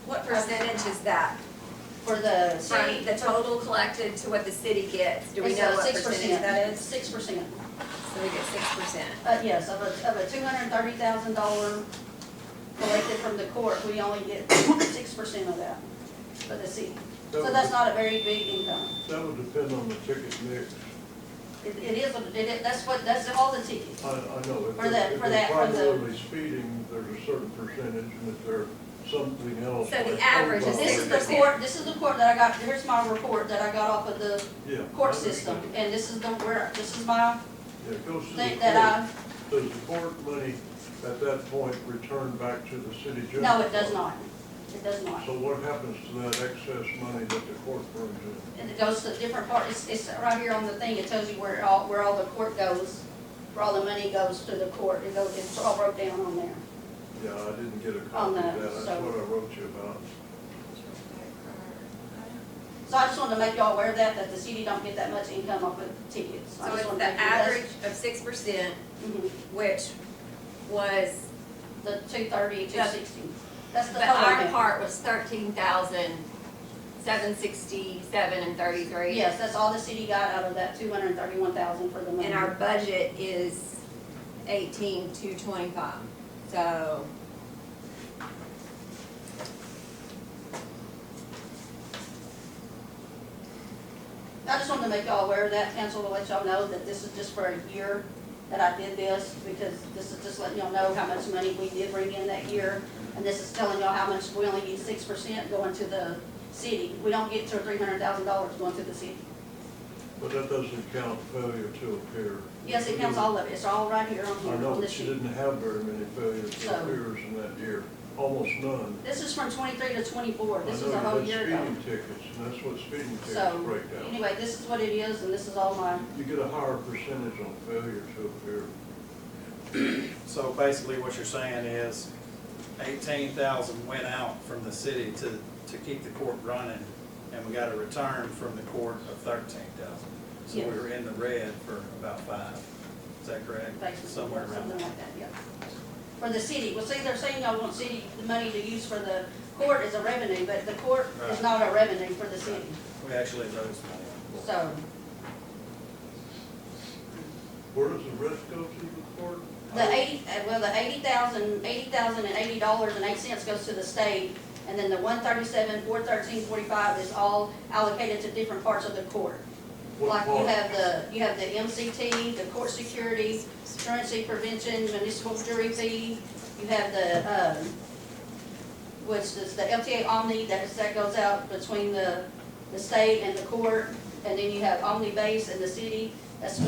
What percentage is that? For the From city, the total collected to what the city gets? Do we it's know a what 6%. percentage that is? 6%. So we get 6%. Yes, of a $230,000 collected from the court, we only get 6% of that for the city. So that's not a very big income. That would depend on the ticket mix. That's all the tickets. I know, if For that- they're for that- for the- primarily speeding, there's a certain percentage, and if they're something else. So the like average is This is the 6%. court, this is the court that I got, here's my report that I got off of the Yeah, I court understand. system, and this is my Yeah, it goes to the thing that court. Does the court money at that point return back to the city general? No, it does not. It does not. So what happens to that excess money that the court brings in? And it goes to different parts, it's right here on the thing, it tells you where all the court goes, where all the money goes to the court, it's all broke down on there. Yeah, I didn't get a On copy of that, that, that's so- what I wrote you about. So I just wanted to make y'all aware of that the city don't get that much income off of tickets. I So just it's wanted the to make you guys- average of 6%, Mhm. which was, The 230, 260. That's the but total our amount. part was 13,767.33. Yes, that's all the city got out of that 231,000 for the money. And our budget is 18,225. So I just wanted to make y'all aware of that, council, to let y'all know that this is just for a year that I did this, because this is just letting y'all know how much money we did bring in that year. And this is telling y'all how much, we only get 6% going to the city. We don't get to $300,000 going to the city. But that doesn't count failure to appear. Yes, it counts all of it, it's all right here on I here, know, on but this she sheet. didn't have very many failures to So- appears in that year, almost none. This is from 23 to 24, this I is know a whole you year had ago. speeding tickets, and that's what speeding tickets So, break down. anyway, this is what it is, and this is all my, You get a higher percentage on failure to appear. So basically what you're saying is 18,000 went out from the city to keep the court running, and we got a return from the court of 13,000. So we Yes. were in the red for about 5. Is that correct? basically, Somewhere around something there. like that, yeah. For the city, well, see, they're saying y'all want city, the money to use for the court is a revenue, but the court is Right. not a revenue for the city, We actually raised money. so. Where does the rest go to the court? The $80,080.08 goes to the state, and then the 137,413.45 is all allocated to different parts of the court. What Like part? you have the MCT, the court security, truancy prevention, municipal jury fee, you have the, which is the LTA Omni, that goes out between the state and the court, and then you have Omni base and the city, that's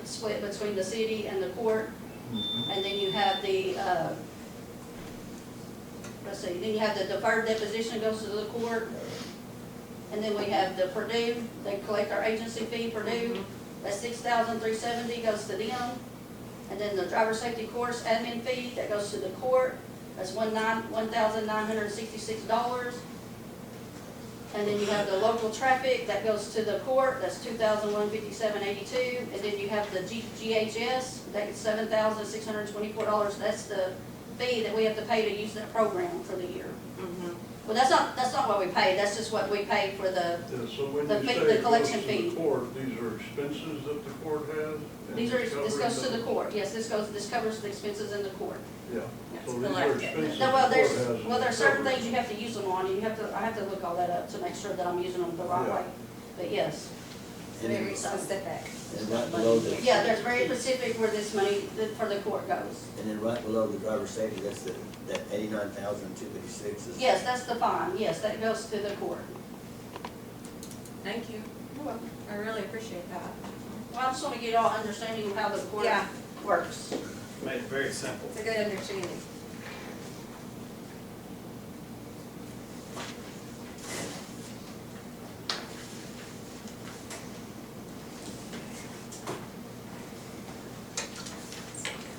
split between the city and the court. Mhm. And then you have the, then you have the deferred deposition goes to the court. And then we have the Purdue, they collect our agency fee, Purdue, that's $6,370 goes to them. And then the driver safety course admin fee, that goes to the court. that's $1,966. And then you have the local traffic, that goes to the court, that's $2,157.82. And then you have the GHS, that's $7,624. That's the fee that we have to pay to use that program for the year. Well, that's not what we pay, that's just what we pay for the, Yeah, so when the you fee- say the it collection goes to fee. the court, these are expenses that the court has? and these are, it's this covered goes to in the court, yes, this covers the expenses in the court. Yeah, Yes, so these are collected. expenses the No, court well, has. there's certain covered. things you have to use them on, I have to look all that up to make sure that I'm using them the right Yeah. way, but yes. And then, Very specific. and right below the, Yeah, there's very specific where this money for the court goes. and then right below the driver's safety, that's that 89,256 is. Yes, that's the fine, yes, that goes to the court. Thank you. You're welcome. I really appreciate that. Well, I just want to get y'all understanding of how the court Yeah. works. Made it very simple. It's a good understanding.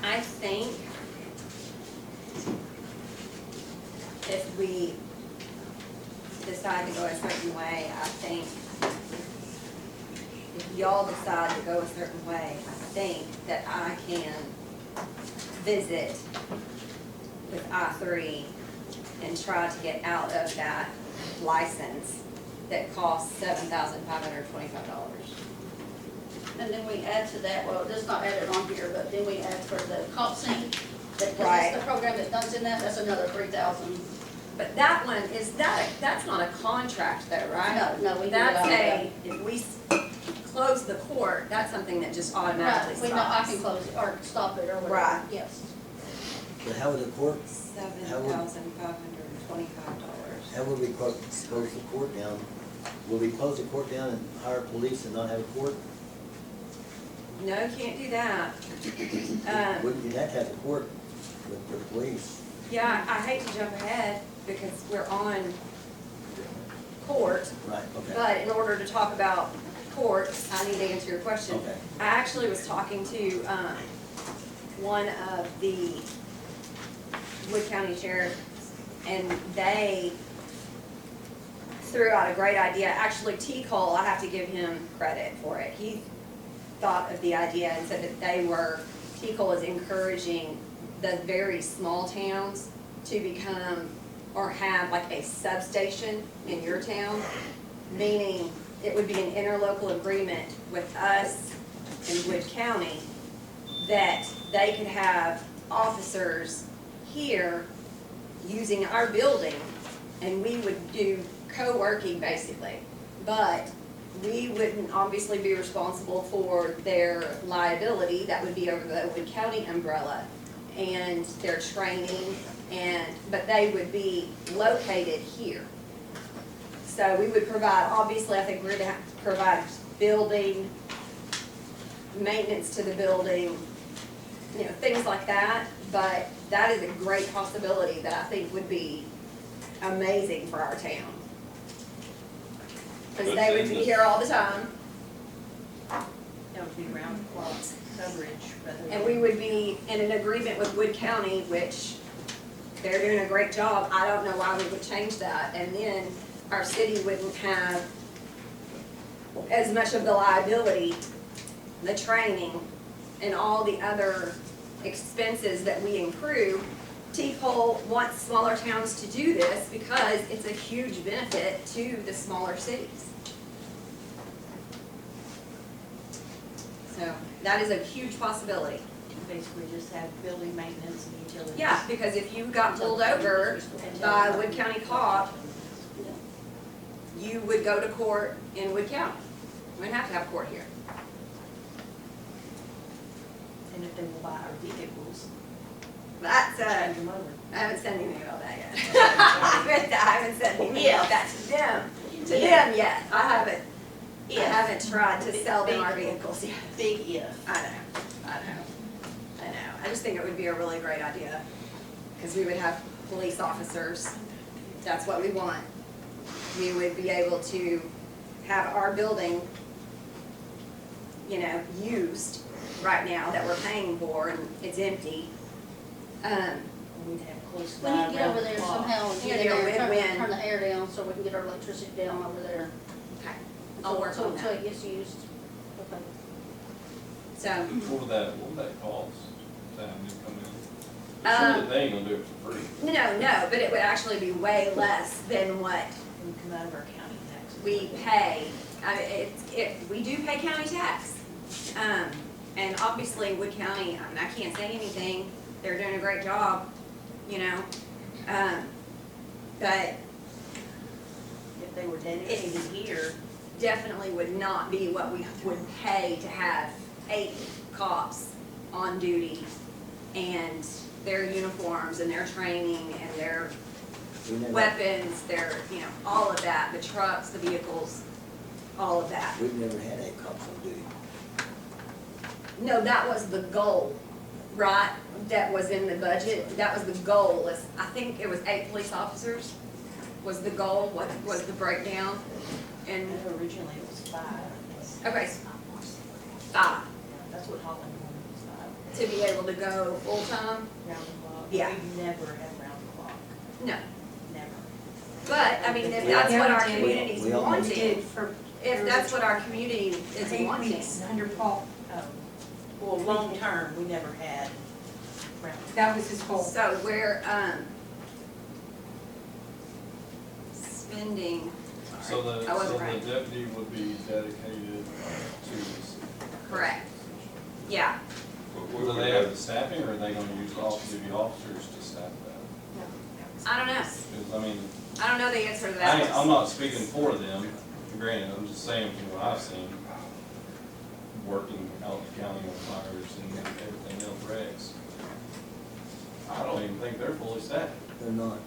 I think if we decide to go a certain way, I think if y'all decide to go a certain way, I think that I can visit with I-3 and try to get out of that license that costs $7,525. And then we add to that, well, this is not added on here, but then we add for the cop sync, that, Right. that's the program that duns in that, that's another 3,000. But that one, that's not a contract though, right? No, we do it That's all if we close the court, that's something that just automatically Right, we know, I stops. can close it, or stop it, or whatever. Right. Yes. But how would the court, $7,525. how would we close the court down? Will we close the court down and hire police and not have a court? No, you can't do that. Wouldn't you have to have a court with the police? Yeah, I hate to jump ahead because we're on court, Right, okay. but in order to talk about courts, I need to answer your question. Okay. I actually was talking to one of the Wood County sheriffs, and they threw out a great idea. Actually, T. Cole, I have to give him credit for it. He thought of the idea and said that T. Cole is encouraging the very small towns to become or have like a substation in your town, meaning it would be an interlocal agreement with us in Wood County that they could have officers here using our building, and we would do co-working basically. But we wouldn't obviously be responsible for their liability, that would be over the Wood County umbrella, and their training, but they would be located here. So we would provide, obviously, I think we're gonna have to provide building, maintenance to the building, things like that, but that is a great possibility that I think would be amazing for our town. Because they would be here all the time, That would be round the clock coverage rather than. and we would be in an agreement with Wood County, which they're doing a great job. I don't know why we would change that, and then our city wouldn't have as much of the liability, the training, and all the other expenses that we accrue. T-Pole wants smaller towns to do this because it's a huge benefit to the smaller cities. So that is a huge possibility. Basically just have building maintenance and utilities. Yeah, because if you got pulled over by Wood County cop, you would go to court in Wood County. You wouldn't have to have court here. And if they will buy our vehicles, That's, change them over. I haven't sent any email that yet. I haven't sent any email that to them, yet. I haven't tried to sell them our vehicles yet. Big if. I know. I just think it would be a really great idea, because we would have police officers. That's what we want. We would be able to have our building, used right now that we're paying for, and it's empty. We'd have close to We need to get over around there the clock. somehow and Yeah, get in do a there, win-win. turn the air down so we can get our electricity down over there. Okay, I'll work on Until that. it gets used. Okay. So, What would that cost to have them come in? Um, Sure that they ain't gonna do it for free. no, but it would actually be way less than what We come out of our county taxes. we pay. We do pay county tax. And obviously Wood County, I can't say anything, they're doing a great job, you know. But If they were dedicated here, definitely would not be what we would pay to have 8 cops on duty and their uniforms and their training and their We never, weapons, their, you know, all of that, the trucks, the vehicles, all of that. we've never had 8 cops on duty. No, that was the goal, right? That was in the budget, that was the goal, is, I think it was 8 police officers was the goal, what was the breakdown? And, originally it was 5. okay, 5, That's what Holland wanted, was 5. to be able to go full-time? Round the clock. Yeah. We never have round the clock, No, never. but, I mean, if that's what our Yeah, we did. community's We almost We did wanting, for. if that's what our community is 8 wanting. weeks under Paul. Well, long term, we never had round. That was his goal. So we're, spending, So sorry, the, I so wasn't the right, deputy would be dedicated to this. correct, yeah. But we Do would they have have, the staffing, or are they gonna use duty officers to staff that? I don't know, Because, I mean, I don't know the answer to I'm that. not speaking for them, granted, I'm just saying from what I've seen, working out in the county on fires and everything else wrecks. I don't even think they're fully staffed. They're not,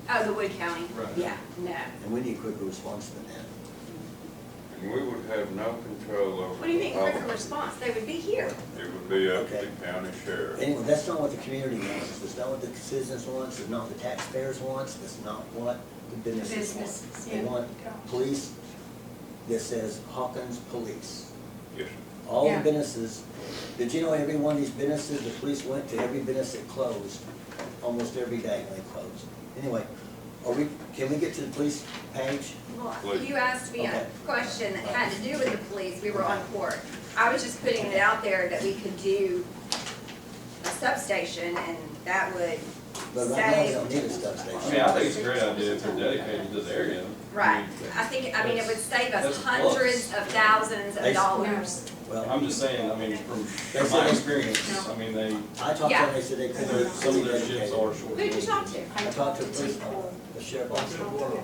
Oh, the Wood County, Right. yeah, no. and we need quicker response than that. and we would have no control over. What do you mean the quicker public. response? They would be here. It would be up to Okay. the county sheriff. Anyway, that's not what the community wants, that's not what the citizens wants, it's not what the taxpayers wants, that's not what the businesses want. Businesses, They yeah. want police that says Hawkins Police. Yes, All the Yeah. businesses, did you know every one of these businesses, the police went to every business that closed, almost every day when they closed. Anyway, can we get to the police page? Well, Please. you asked me a Okay. question that had to do with the police, we were on court. I was just putting it out there that we could do a substation and that would But right now, we save, don't need a substation. I mean, I think it's a great idea if they're dedicated to this area. right. I think, I mean, it would save That's us a hundreds of thousands of They- dollars. Well, I'm just saying, I mean, from That's my it. experience, I mean, they, I talked to Yeah. them, they said they some couldn't. of their ships are short. Who'd you talk to? I talked to the police, the sheriff I officer, did want to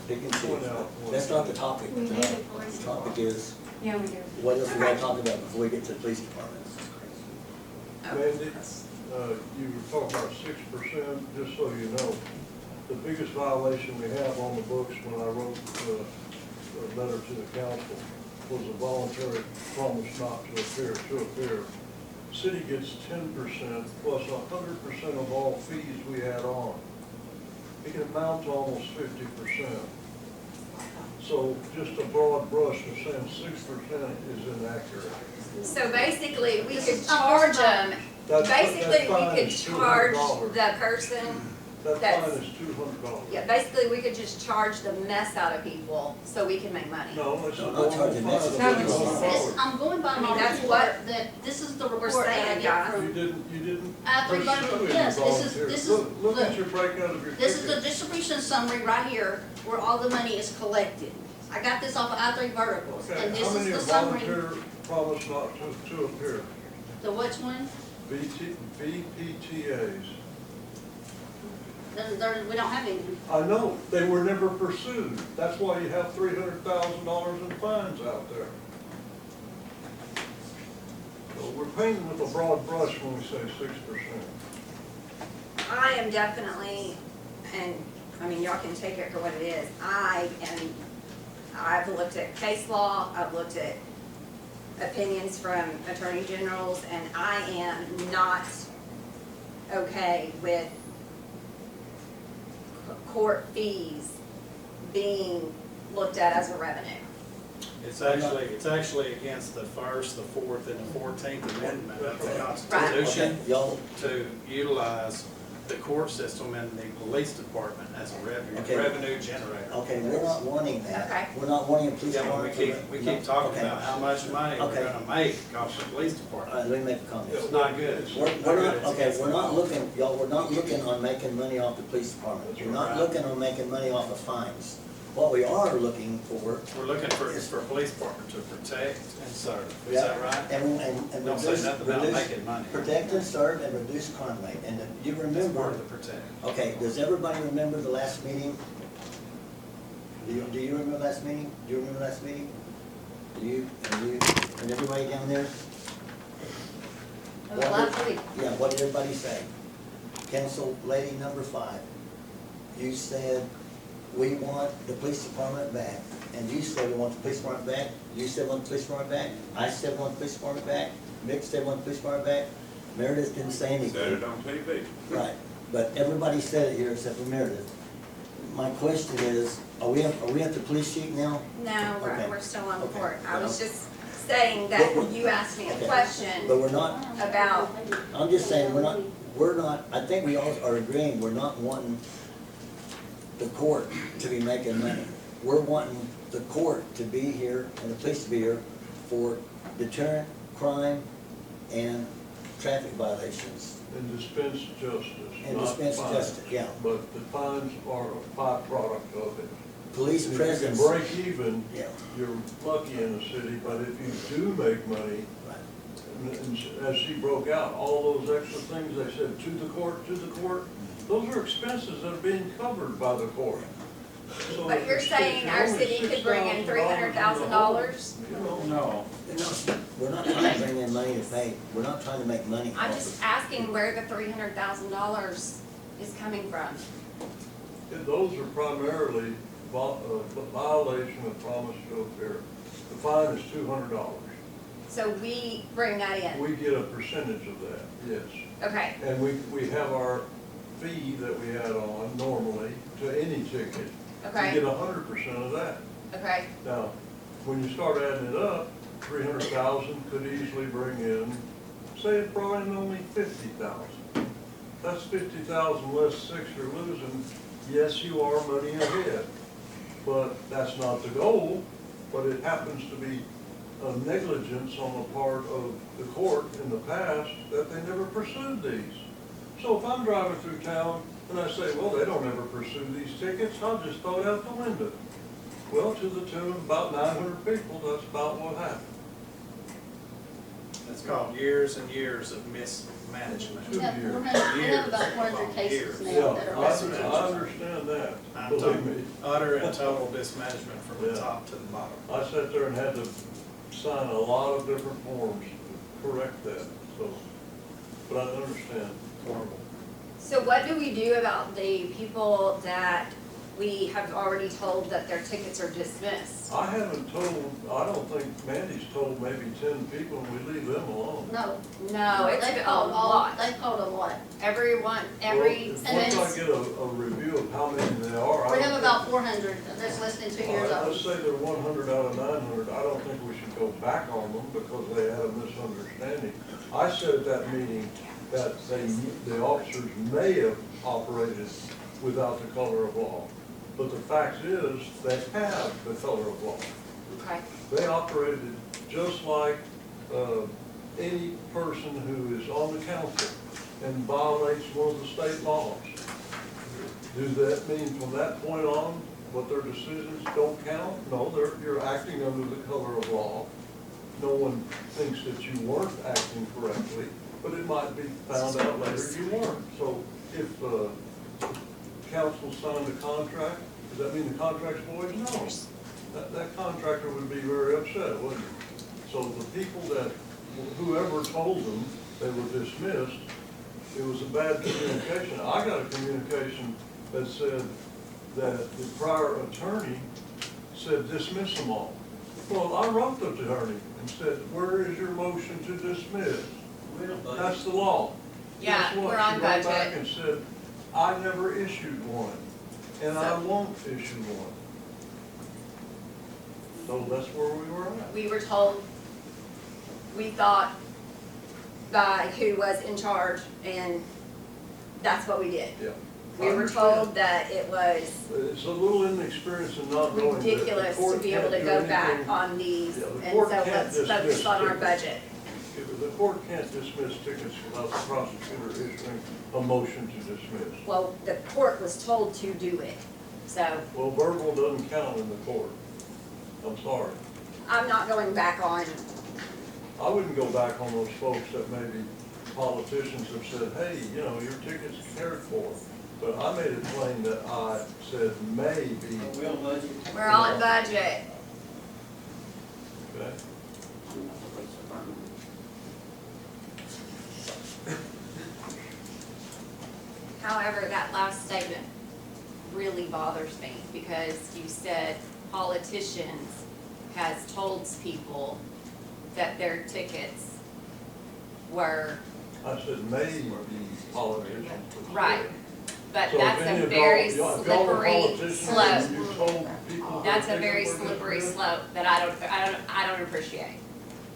pick and choose. point out one. That's not the topic We need tonight. a police The topic is, Yeah, we do. what else we gotta talk about before we get to the police department? Mandy, you were talking about 6%, just so you know. The biggest violation we have on the books when I wrote the letter to the council was a voluntary promise not to appear. City gets 10% plus 100% of all fees we add on. It can amount to almost 50%. So just a broad brush of saying 6% is inaccurate. So basically, we could charge them, basically, we could charge the person, That That's- fine is $200. yeah, basically, we could just charge the mess out of people so we can make money. No, it's a No, normal not charging fine that. of No, $200. I'm going by I mean, my that's report, what that this is the we're report that I saying, get guys. You from didn't I3 pursue Bundle. any Yes, volunteers. this is, Look at look, your breakout of your this is the ticket. distribution summary right here, where all the money is collected. I got this off of I3 Verticals, and Okay, this how many is are the summary. volunteer promise not to appear? The which one? VPTAs. We don't have any. I know, they were never pursued. That's why you have $300,000 in fines out there. So we're painting with a broad brush when we say 6%. I am definitely, and, I mean, y'all can take it for what it is, I've looked at case law, I've looked at opinions from attorney generals, and I am not okay with court fees being looked at as a revenue. It's actually against the First, the Fourth, and the 14th Amendment of the Right. Constitution Y'all, to utilize the court system and the police department as a Okay. revenue generator. Okay, we're not wanting that. Okay. We're not wanting a police Yeah, but department. we keep talking Okay. about how much money we're Okay. gonna make off the police All department. right, let me make a comment. It's not good. We're not, okay, we're not looking, y'all, we're not looking on making money off the police department. We're not Right. looking on making money off of fines. What we are looking for, We're looking for police department to protect and serve. Is yeah, that right? and Don't say reduce, nothing about reduce, making money. protect and serve and reduce crime rate. And you That's part remember, of the protect. okay, does everybody remember the last meeting? Do you remember last meeting? Do you remember last meeting? You, and everybody down there? It was last week. Yeah, what did everybody say? Council lady number 5, you said, we want the police department back. And you said we want the police department back, you said we want the police department back, I said we want the police department back, Mick said we want the police department back, Meredith didn't say anything. Said it on TV. Right, but everybody said it here except for Meredith. My question is, are we at the police chief now? No, Okay. we're still on Okay. court. I was just saying that you asked me a Okay. question But we're not, about, I'm just saying, we're not, I think we all are agreeing, we're not wanting the court to be making money. We're wanting the court to be here and the police to be here for deterrent crime and traffic violations. And dispense justice, And not dispense fines. justice, yeah. But the fines are a byproduct of it. Police And presence. if you can break even, Yeah, you're lucky in the city, but if you do make money, right. and as she broke out, all those extra things they said, to the court, those are expenses that are being covered by the court. So but you're if saying our only city could bring in $300,000? you know, No. We're not trying to bring in money to pay, we're not trying to make money. I'm off just of- asking where the $300,000 is coming from. Those are primarily violation of promise to appear. The fine is $200. So we bring that in. We get a percentage of that, yes. Okay, And we have our fee that we add on normally to any ticket. We okay, get 100% of that. okay. Now, when you start adding it up, 300,000 could easily bring in, say it brought in only 50,000. That's 50,000 less 6 you're losing. Yes, you are money ahead, but that's not the goal. But it happens to be a negligence on the part of the court in the past that they never pursued these. So if I'm driving through town and I say, well, they don't ever pursue these tickets, I'll just throw it out the window. Well, to the tune of about 900 people, that's about what happened. It's called years and years of mismanagement. Two We have, years. we have about 400 cases Yeah, now that are I residential. understand that, I'm believe talking me. utter and total mismanagement from the Yeah. top to the bottom. I sat there and had to sign a lot of different forms to correct that, so, but I understand. Horrible. So what do we do about the people that we have already told that their tickets are dismissed? I haven't told, I don't think Mandy's told maybe 10 people and we leave them alone. No. No, it's They've a called all, lot. they've called a lot. Everyone, Well, every, Once and I it's- get a review of how many there are. I We don't have think- about 400 that's less than 2 years Let's old. say they're 100 out of 900, I don't think we should go back on them because they had a misunderstanding. I said at that meeting that the officers may have operated without the color of law. But the fact is, they have the color of law. okay, They operated just like any person who is on the council and violates one of the state laws. Does that mean from that point on, what their decisions don't count? No, you're acting under the color of law. No one thinks that you weren't acting correctly, but it might be found out later you weren't. So if council signed a contract, does that mean the contract's void? No. That contractor would be very upset, wouldn't he? So the people that, whoever told them they were dismissed, it was a bad communication. I got a communication that said that the prior attorney said dismiss them all. Well, I wrote the attorney and said, where is your motion to dismiss? That's the law. yeah, Guess what? we're on She wrote back budget. and said, I never issued one, and I won't issue one. So that's where we were at. We were told, we thought by who was in charge, and That's what we did. Yeah. We I were understand. told that it was It's a little inexperience in not knowing that the ridiculous to court be able to can't do go back anything. on these, Yeah, the and court so can't let's dismiss focus on our tickets. budget. The court can't dismiss tickets without the prosecutor issuing a motion to dismiss. Well, the court was told to do it, so Well, verbal doesn't count in the court. I'm sorry. I'm not going back on, I wouldn't go back on those folks that maybe politicians have said, hey, you know, your ticket's cared for. But I made it plain that I said maybe, We'll budget. we're on budget. okay? However, that last statement really bothers me because you said politicians has told people that their tickets were, I said maybe politicians. right, but So if that's any a of very y'all- if y'all were slippery politicians slope. and you told people That's their a very tickets were slippery dismissed, slope that I don't appreciate.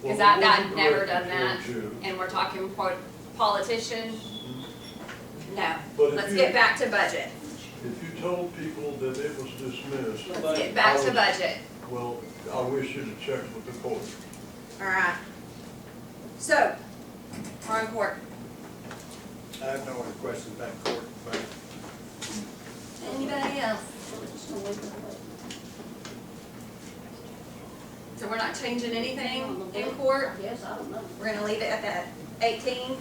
well, Cause it I've wasn't never directed done that, towards you. and we're talking politician, no. But if Let's you- get back to budget. If you told people that it was dismissed, Let's get back to budget. well, I wish you'd have checked with the court. All right. So, we're on court. I have no other questions about court, but Anybody else? So we're not changing anything in court? Yes, I don't know. We're gonna leave it at that 18?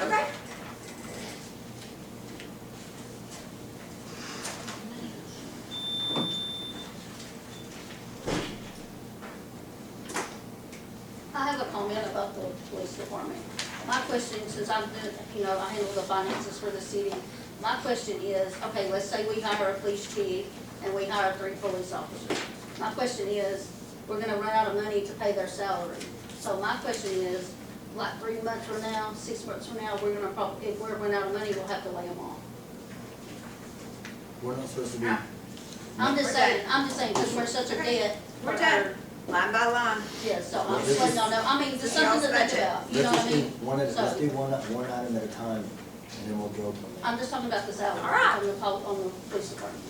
Okay. I have a comment about the police department. My question, since I'm doing, you know, I handle the finances for the city, my question is, okay, let's say we hire a police chief and we hire 3 police officers. My question is, we're gonna run out of money to pay their salary. So my question is, like 3 months from now, 6 months from now, we're gonna probably, if we're running out of money, we'll have to lay them off. We're not supposed to be, I'm just saying, because we're such a debt. We're done. Line by line. Yeah, so I'm just letting y'all know, I mean, just something to think about, you know let's what I just do mean? let's do one item at a time, and then we'll go from there. I'm just talking about the salary All right. on the police department.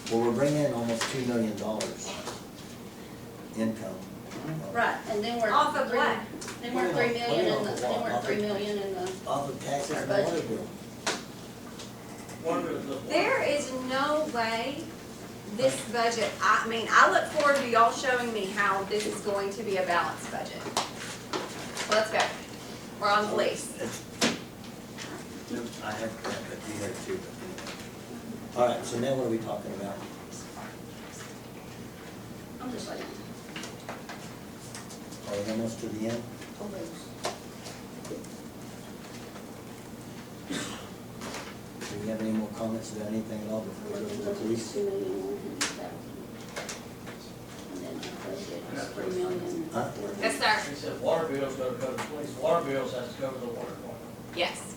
Well, we're bringing in almost $2 million income. Right, and then we're. Off of what? Then we're 3 million in the, then we're 3 million in the, Off of taxes Our and water budget. bill. There is no way this budget, I mean, I look forward to y'all showing me how this is going to be a balanced budget. Let's go. We're on police. I have that here too. All right, so now what are we talking about? I'm just like, Are we almost to the end? Do we have any more comments about anything at all before we go to the police? 2 million, 100,000. And then our budget is 3 million. Huh? Yes, sir. He said water bills go to cover the police, water bills has to cover the water department. Yes.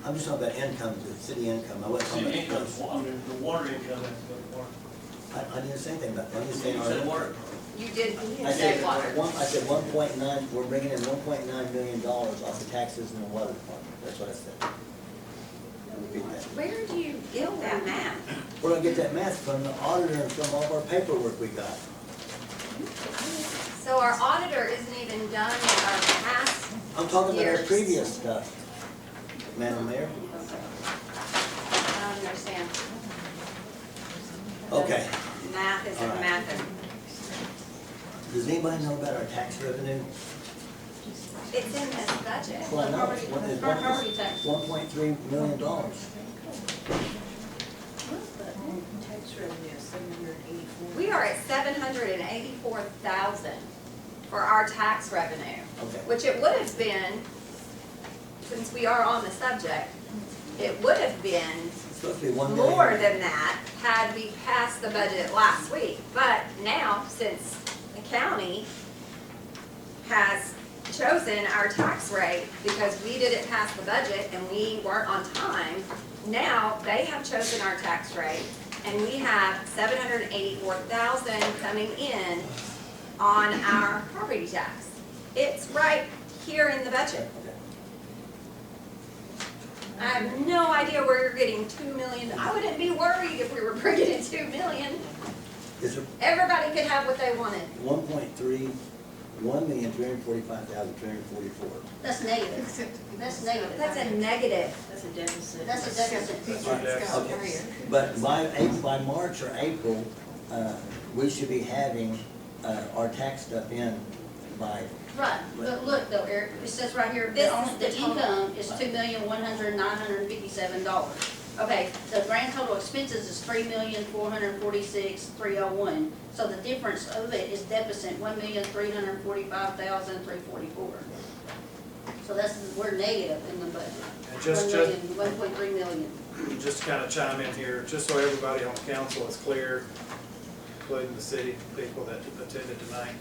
I'm just talking about income, the city income. I wasn't talking City about. income, I mean, the water income has to go to water. I didn't say anything about that. I'm just saying. You said water. You did I say said, water. I said 1.9, we're bringing in $1.9 million off the taxes in the water department. That's what I said. I'll repeat that. Where do you get that math? We're gonna get that math from the auditor and from all of our paperwork we got. So our auditor isn't even done with our past I'm talking about our years. previous stuff, Madam Mayor. I don't understand. Okay, Math isn't All right. mathing. does anybody know about our tax revenue? It's in this budget. Well, I know, it's one- it's one- Property tax. $1.3 million. Tax revenue is 784. We are at 784,000 for our tax revenue, Okay, which it would have been, since we are on the subject, it would have been it's supposed to be 1 million. more than that had we passed the budget last week. But now, since the county has chosen our tax rate because we didn't pass the budget and we weren't on time, now they have chosen our tax rate and we have 784,000 coming in on our property tax. It's right here in the budget. Okay. I have no idea where you're getting $2 million. I wouldn't be worried if we were bringing in $2 million. Is it Everybody could have what they wanted. 1,345,344. That's negative. That's negative. That's a negative. That's a deficit. That's a deficit. That's our deficit. Okay, but by March or April, we should be having, our tax stuff in by, Right, but look though, Eric, it says right here, This the is the total. income is $2,100,957. Okay, the grand total expenses is $3,446,301. So the difference of it is deficit $1,345,344. So we're negative in the budget. And just, 1.3 million. just kind of chime in here, just so everybody on council is clear, including the city people that attended tonight.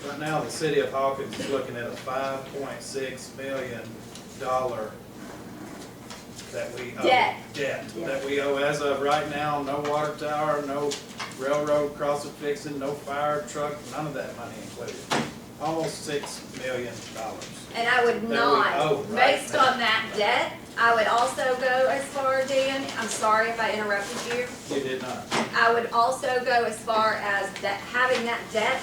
Right now, the city of Hawkins is looking at a $5.6 million that we owe. Debt. That we owe as of right now, no water tower, no railroad crossing fixing, no fire truck, none of that money included. Almost $6 million. And I would That we owe not, right based now. on that debt, I would also go as far, Dan, I'm sorry if I interrupted you. You did not. I would also go as far as that, having that debt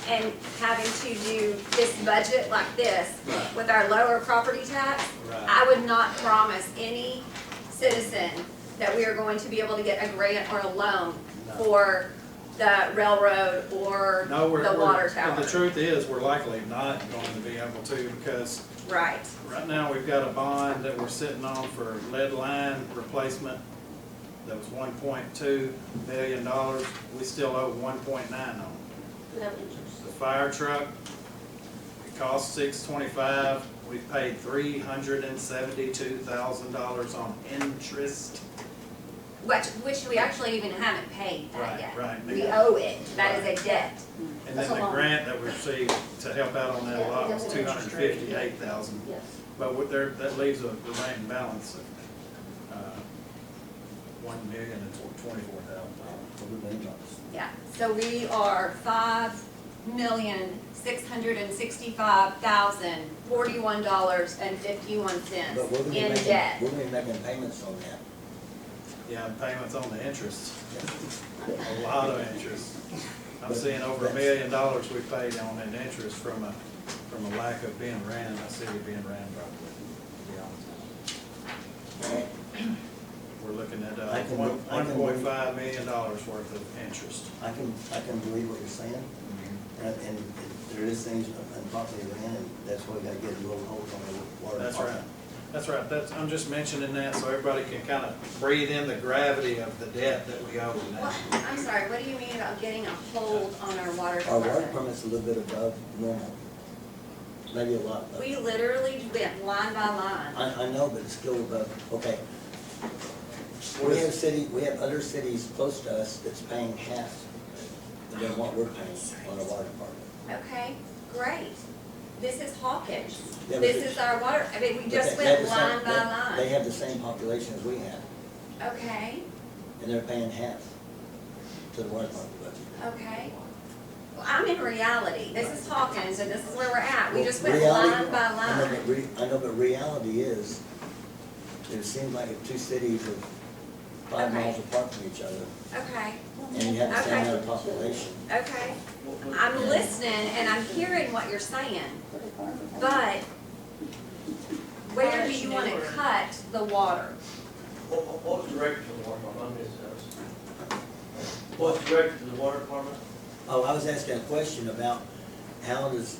and having to do this budget like this Right. with our lower property tax. Right. I would not promise any citizen that we are going to be able to get a grant or a loan No. for the railroad or No, the water and tower. the truth is, we're likely not going to be able to, because Right, right now, we've got a bond that we're sitting on for lead line replacement that was $1.2 million. We still owe 1.9 on it. We have interest. The fire truck, it cost $625. We paid $372,000 on interest. which we actually even haven't paid that Right, yet. right. We owe it, that is a debt. And That's then a the loan. grant that we received to help out on that Yeah, lot was that's an interest rate. $258,000. Yes. But that leaves a remaining balance of $1,024,000. Yeah, so we are $5,665,041.51 but we're gonna be in making, debt. we're gonna be making payments on that. Yeah, and payments on the interest, a lot of interest. I'm But seeing over $1 that's- million we paid on an interest from a lack of being ran, a city being ran properly, to be honest. We're looking at I can- $1.5 million worth of interest. I can believe what you're saying, and there is things improperly ran, and that's why we gotta get a little hold on the water That's right. department. That's right. I'm just mentioning that so everybody can kind of breathe in the gravity of the debt that we owe now. What, I'm sorry, what do you mean about getting a hold on our water Our water department? department's a little bit above normal, maybe a lot above. We literally went line by line. I know, but it's still above, okay. We have other cities close to us that's paying half than what we're paying on our water department. Okay, great. This is Hawkins. Yeah, but This it's- is our water, I mean, we But just they have went the same- line by They line. have the same population as we have, Okay, and they're paying half to the water department budget. okay. Well, I'm in reality. This is Hawkins and this is where we're at. We Well, just went reality- line by I know, line. I know, but reality is, it seems like if two cities are 5 Okay. miles apart from each other, Okay, and you have the same Okay. amount of population. okay. I'm listening and I'm hearing what you're saying, but where do you want to cut the water? What was directed to the water department? What's directed to the water department? Oh, I was asking a question about how does,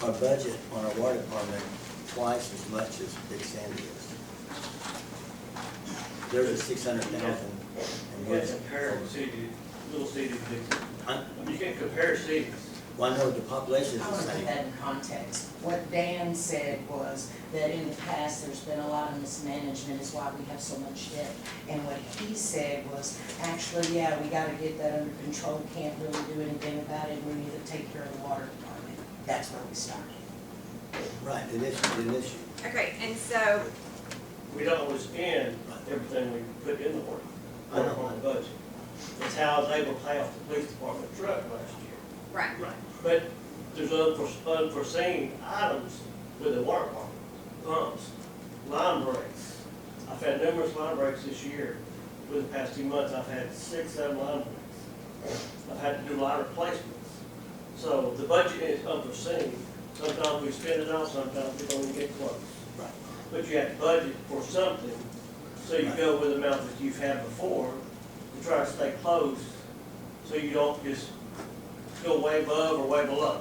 our budget on our water department twice as much as Big Sandy is? There's a 600,000, and You here's. can't compare city, little city to big city. I- You can't compare cities. Well, I know the population is I the want to put same. that in context. What Dan said was that in the past, there's been a lot of mismanagement is why we have so much debt. And what he said was, actually, yeah, we gotta get that under control, can't really do anything about it, we need to take care of the water department. That's where we started. Right, it is an issue. Okay, and so, We don't always spend everything we put in the water I know. department budget. That's how I was able to pay off the police department truck last year. right. But there's unforeseen items with the water department, pumps, line breaks. I've had numerous line breaks this year. For the past 2 months, I've had 6, 7 line breaks. I've had to do line replacements. So the budget is unforeseen. Sometimes we spend it all, sometimes we don't even get close. Right. But you have to budget for something, so you go with the amount that you've had before to try to stay close, so you don't just go way above or way below.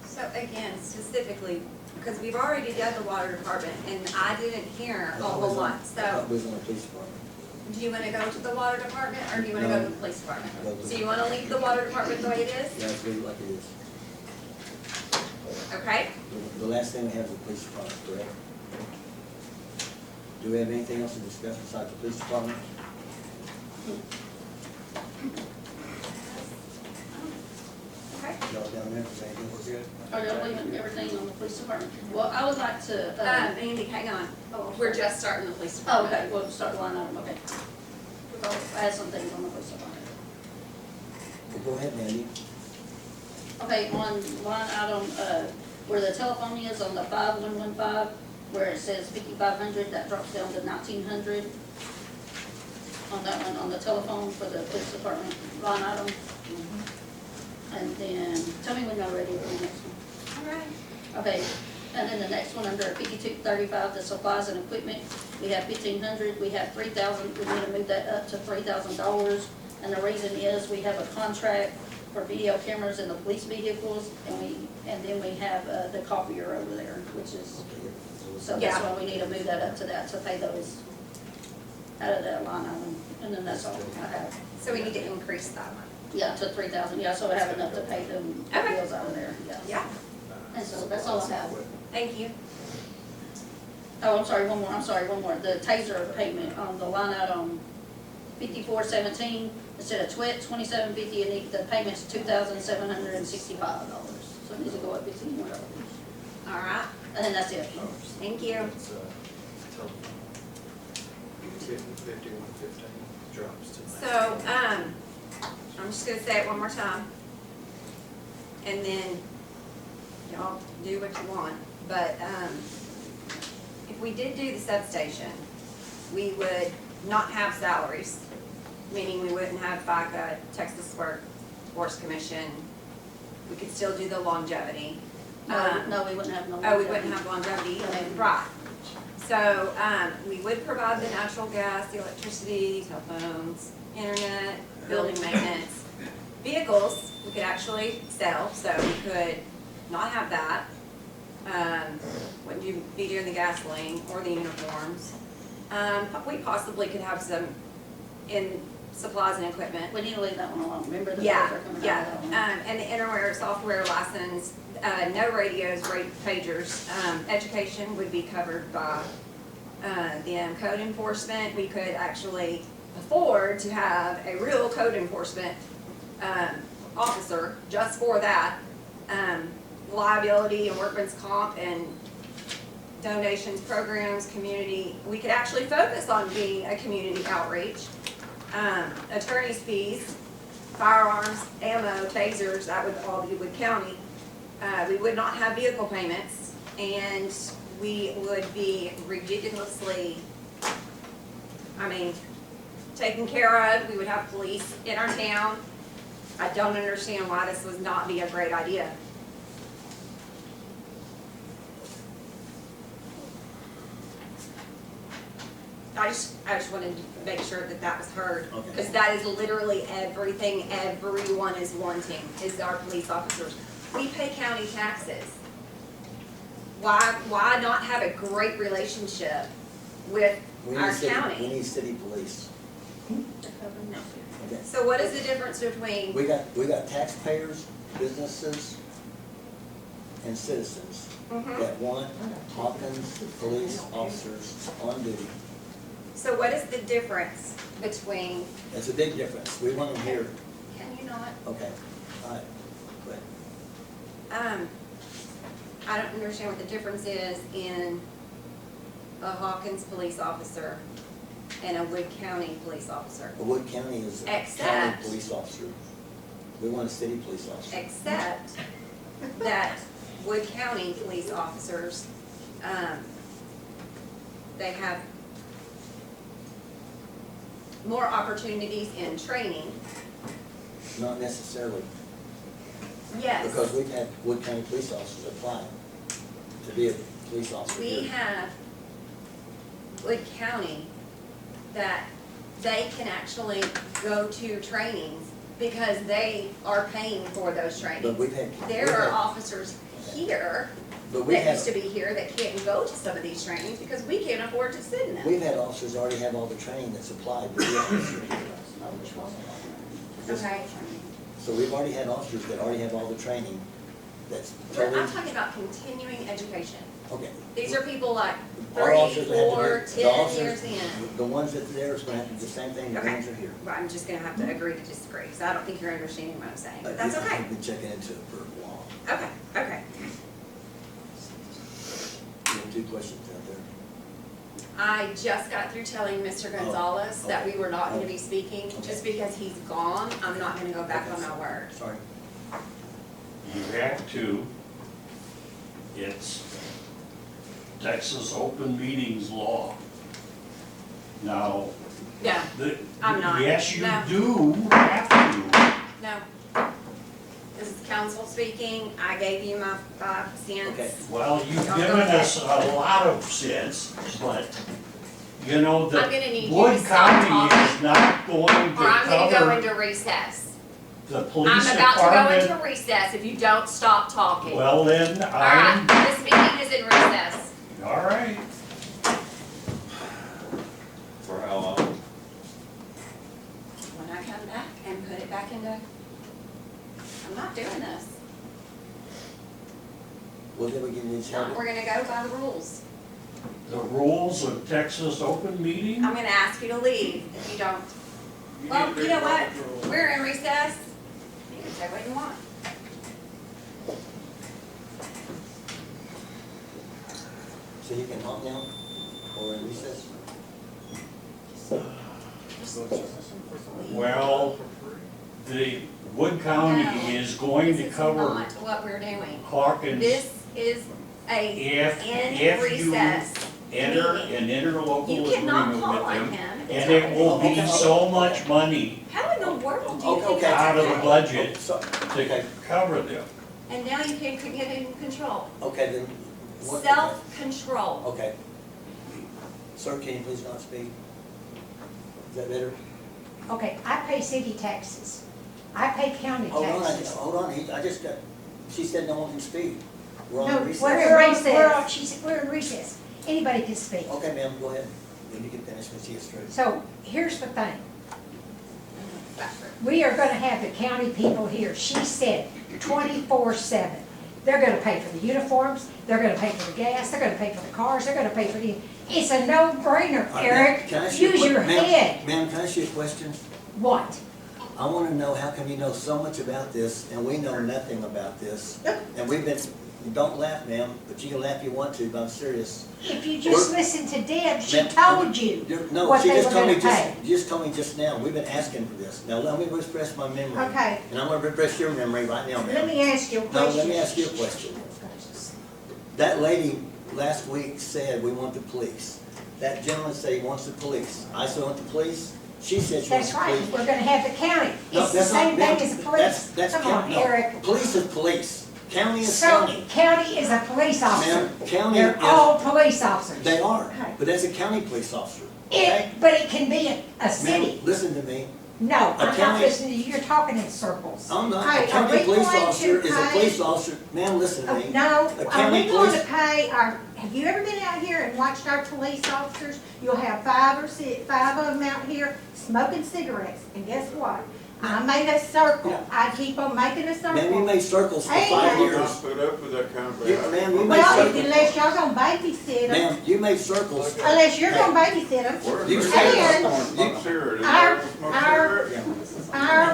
So again, specifically, because we've already done the water department, and I didn't hear a whole lot, I so thought we was on the police department. do you wanna go to the water department, or do you wanna go to the police department? Go to- So you wanna leave the water department the way it is? Yeah, let's leave it like it is. Okay, The last thing we have is the police department, correct? Do we have anything else to discuss besides the police department? okay. Y'all down there, is anything we're good? Are y'all leaving everything on the police department? Well, I would like to, Andy, hang on, oh, I'm we're sorry. just starting the police Oh, department. okay, we'll start the line item, okay. I had some things on the police department. Well, go ahead, Mandy. Okay, on line item, where the telephone is on the 5115, where it says 5,500, that drops down to 1,900. On that one, on the telephone for the police department line item. And then, tell me when y'all ready for the next one. All right. Okay, and then the next one, under 5235, the supplies and equipment, we have 1,500, we have 3,000, we need to move that up to $3,000. And the reason is, we have a contract for video cameras in the police vehicles, and then we have the copier over there, which is, so that's why we need to move that up to that, to pay those out of that line item, and then that's all I have. So we need to increase that one. Yeah, to 3,000, yeah, so I have enough to pay them the Okay. bills out of there, yeah. Yeah, And so that's all I have. thank you. Oh, I'm sorry, one more. The taser payment on the line item 5417, instead of 2750, the payment's $2,765. So it needs to go up $15 more. All right, And then that's it. thank you. It's, telephone. 5115 drops to 19. So, I'm just gonna say it one more time. And then y'all do what you want, but, if we did do the substation, we would not have salaries, meaning we wouldn't have FICA, Texas Workforce Commission. We could still do the longevity. No, we wouldn't have no. Oh, we wouldn't have longevity, right. So, we would provide the natural gas, the electricity, telephones, internet, building maintenance. Vehicles, we could actually sell, so we could not have that. Wouldn't you be doing the gasoline or the uniforms? We possibly could have some in supplies and equipment. We need to leave that one alone, remember the bills Yeah, are coming out yeah, of that one. and the interware software license, no radios, pagers. Education would be covered by, the code enforcement. We could actually afford to have a real code enforcement, officer just for that. Liability and workman's comp and donations, programs, community. We could actually focus on being a community outreach. Attorney's fees, firearms, ammo, tasers, that would all be Wood County. We would not have vehicle payments, and we would be ridiculously, taken care of. We would have police in our town. I don't understand why this would not be a great idea. I just wanted to make sure that that was heard, Okay. because that is literally everything everyone is wanting, is our police officers. We pay county taxes. Why not have a great relationship with our We county? need city police. Okay. So what is the difference between, We got taxpayers, businesses, and citizens Mhm. that want Hawkins police officers on duty. so what is the difference between, It's a big difference. We want them here. can you not? Okay, all right, go ahead. I don't understand what the difference is in a Hawkins police officer and a Wood County police officer. But Wood County is a county Except- police officer. We want a city police officer. Except that Wood County police officers, they have more opportunities in training. Not necessarily, Yes. because we've had Wood County police officers apply to be a police officer We here. have Wood County that they can actually go to trainings because they are paying for those But trainings. we've had. There are officers here But we that have, used to be here that can't go to some of these trainings because we can't afford to sit in them. we've had officers already have all the training that's applied to be officers. Okay, So we've already had officers that already have all the training that's I'm totally, talking about continuing education. okay. These are people like Our 3, officers have to 4, do- the 10 officers- years in. The ones that are there is gonna have to do the same thing the Okay. ones that are here. Well, I'm just gonna have to agree to disagree, because I don't think you're understanding what I'm saying, but that's I okay. think we've been checking into it for a while. Okay, okay. You have 2 questions out there. I just got through telling Mr. Gonzalez that we were not gonna be speaking. Okay. Just because he's gone, I'm not gonna go back on my word. Sorry. You have to. It's Texas open meetings law. Now, Yeah, the, I'm not. yes, you No. do have to. no. This is council speaking. I gave you my 5 cents. Okay. Well, you've Don't given go us a lot of sense, but, you know, I'm gonna the need you to Wood stop County talking, is not going to or I'm gonna go cover into recess. the I'm police about to go department. into recess if you don't stop talking. Well, then, All right, this meeting is in recess. all right. For how long? When I come back and put it back into, I'm not doing this. Well, then we can just have it. We're gonna go by the rules. The rules of Texas open meeting? I'm gonna ask you to leave if you don't. Well, you know what? We're in recess. You can say what you want. So you can talk now, or in recess? Well, the Wood County is going to This is cover not what we're doing. Hawkins. This is a If in you recess enter meeting. an interlocal You cannot agreement call with on them, him. and it will be so much money How in the world do you think Okay. that's out of the okay? budget So, to okay, cover them. And now you can't get in control. okay, then. what- Self-control. Okay. Sir, can you please not speak? Is that better? Okay, I pay city taxes. I pay county Hold on, taxes. hold on, I just got, she said no one can speak. We're No, on recess. we're in recess. She said, we're in recess. Anybody can speak. Okay, ma'am, go ahead. Then you can finish when she gets through. So here's the thing. We are gonna have the county people here. She said 24/7. They're gonna pay for the uniforms, they're gonna pay for the gas, they're gonna pay for the cars, they're gonna pay for the, it's a no-brainer, All right, Eric. can I ask you a Use your ma'am, head. Ma'am, can I ask you a question? What? I wanna know how come you know so much about this and we know nothing about this? And we've been, don't laugh, ma'am, but you can laugh if you want to, but I'm serious. If you just We're- listen to Deb, she Ma'am, told you No, what she they just were told me gonna pay. just told me just now, we've been asking for this. Now, let me refresh my memory. Okay. And I'm gonna refresh your memory right now, ma'am. Let me ask you a No, question. let me ask you a question. That lady last week said we want the police. That gentleman said he wants the police. I said, want the police? She said she wants That's the right, police. we're gonna have the county. No, It's the that's not- same ma'am, thing as police. That's Come on, county, no. Eric. Police is police. County is So, county. county is a police officer. Ma'am, county They're is, all police officers. they are, Okay. but that's a county police officer, okay? But it can be a Ma'am, city. listen to me. No, I'm not county- listening to you, you're talking in circles. I'm not. Hey, A county are we police going officer to is a pay- police officer. Ma'am, listen to me. No, A are county we going police- to pay our, have you ever been out here and watched our police officers? You'll have 5 of them out here smoking cigarettes, and guess what? I made a circle, I keep on making a circle. Ma'am, you made circles for Hey, 5 ma'am. years. Put up with that kind of You- behavior. ma'am, you made Well, circles. unless y'all gonna babysit them, Ma'am, you made circles. unless you're gonna babysit them. You And our,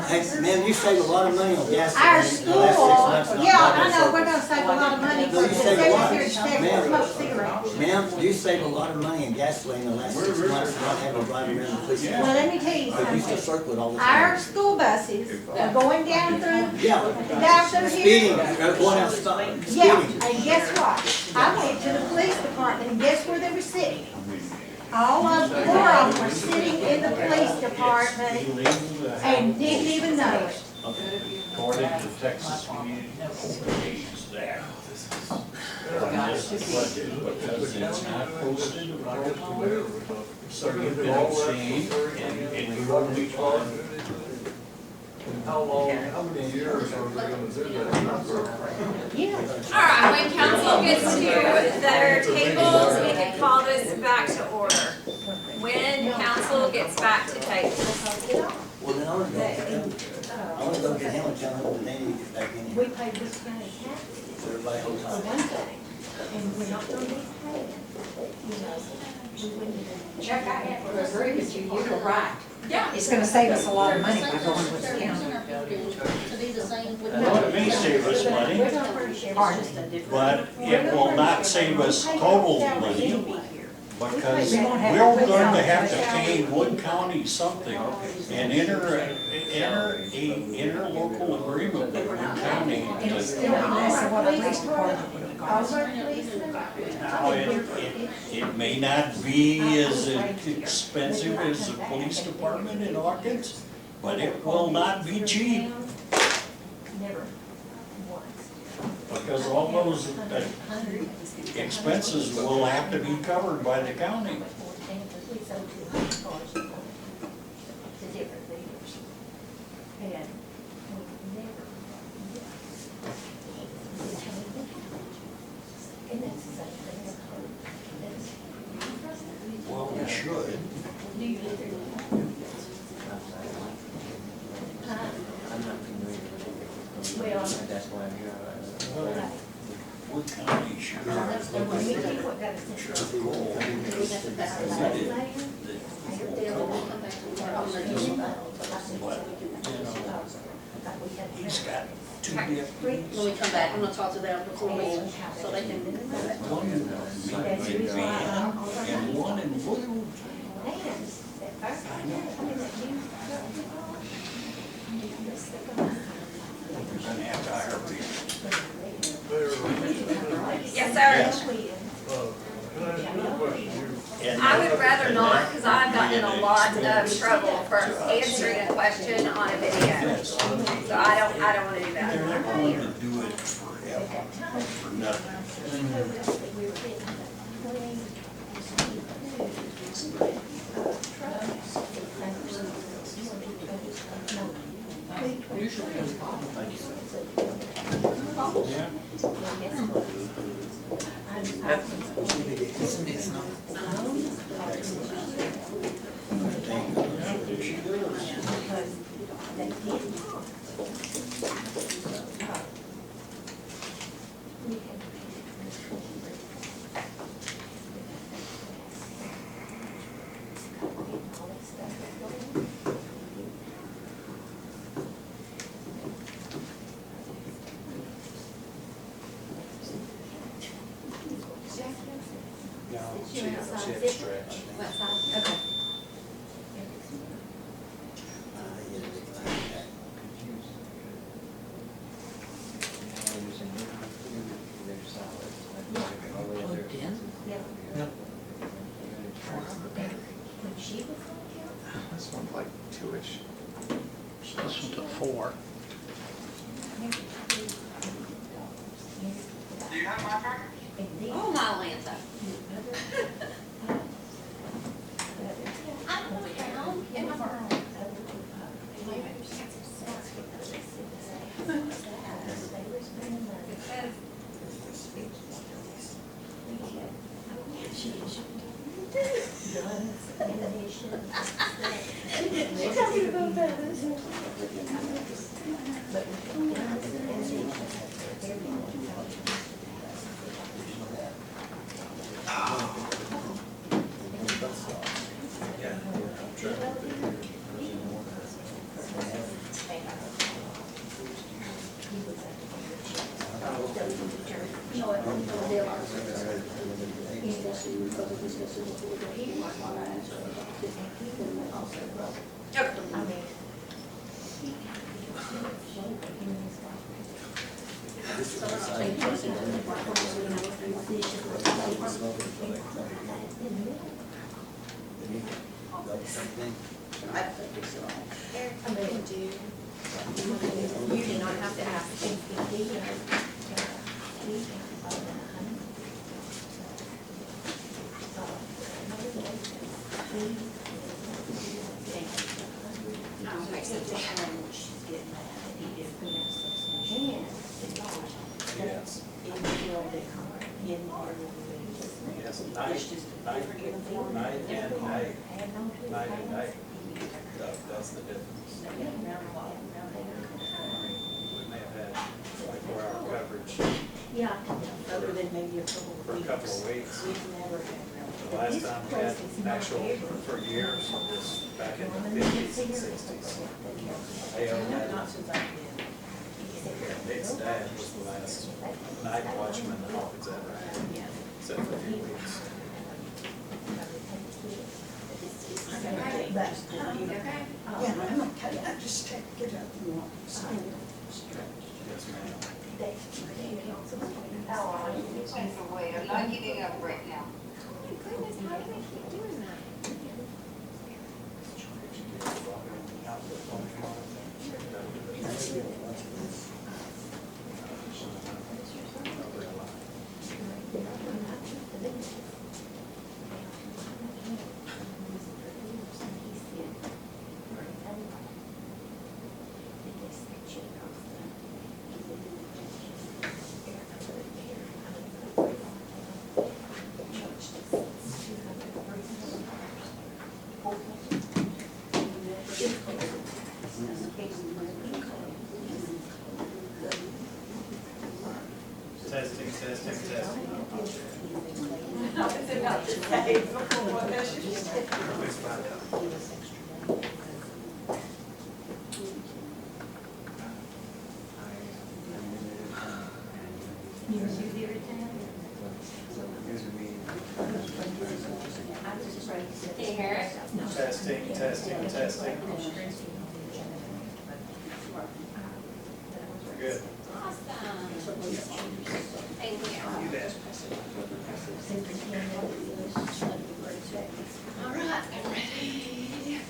Hey, ma'am, you saved a lot of money on gas our in the last 6 months. school, and I'm yeah, not I in know, we're circles. gonna save a lot of money No, for you the saved a lot. here to Ma'am. smoke cigarettes. Ma'am, you saved a lot of money in gasoline the last 6 months, not having to drive around the police Well, station. let me tell you But you used to something. circle it all the Our time. school buses are going down through, Yeah, down through here. speeding, going out stop, Yeah, speeding. and guess what? I went to the police department, and guess where they were sitting? All of, 4 of them were sitting in the police department and didn't even know it. According to Texas Communities Act. This is what, because it's not posted appropriately, so you can abstain and it will be fine. How long, how many years are they gonna do that? Yeah. All right, when council gets to their tables, we can call this back to order. When council gets back to tables. Well, then I want to go get him and tell him that they need to get back in here. We paid this kind of taxes So everybody holds for on. one thing, and we're not gonna be paying, you know. We wouldn't- Chuck, I have to agree with you, you were right. Yeah. It's gonna save us a lot of money by going with the county. To be the same with. Well, it may save us money, We're gonna appreciate it. but it will not save us total money. Because we're going to have to pay Wood County something and enter a interlocal agreement with Wood County. And it's still less than what the police department would have Now, cost. it may not be as expensive as the police department in Hawkins, but it will not be cheap, Never once. because all those expenses will have to be covered by the county. Well, we should. I'm not familiar with it. Well, That's why I'm here. Wood County should. He's got two deputies. When we come back, I'm gonna talk to them before we, so they can. One in Van and one in Blue. We're gonna have to hire people. Yes, sir. Can I ask you a question? I would rather not, because I've gotten in a lot of trouble for answering a question on a video. So I don't want to do They're that. not going to do it forever, for nothing. This one's like 2-ish. This one's a 4. Do you have my phone? Oh, my Atlanta. I'm over town in my car. You do not have to ask. Yes. Yes, night and day. That's the difference. We may have had 24-hour coverage Yeah, other than maybe a couple of for a weeks. couple of weeks. We've never had. The last time we had actual for years was back in the 50s and 60s. Not since I've been. Nick's dad was the last night watchman that Hawkins ever had, except for a few weeks. But, yeah, I'm okay, I just have to get up and walk. Yes, ma'am. I'm not getting up right now. Goodness, how do they keep doing that? Testing. Let's find out. Can you hear it? Testing. Good. Awesome. Thank you. You bet. All right, I'm ready.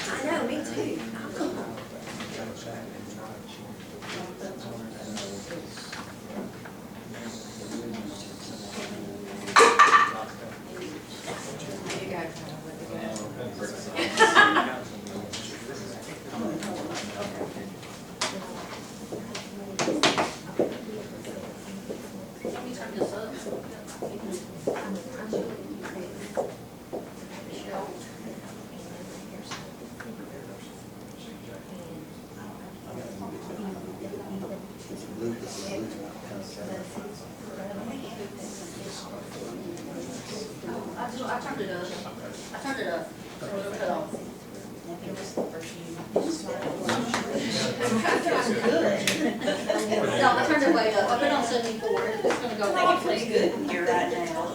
I know, me too. You guys Let me turn this up. I turned it up. So it'll cut off. No, I turned it way up. I put it on 74. It's gonna go off. Pretty good in here right now.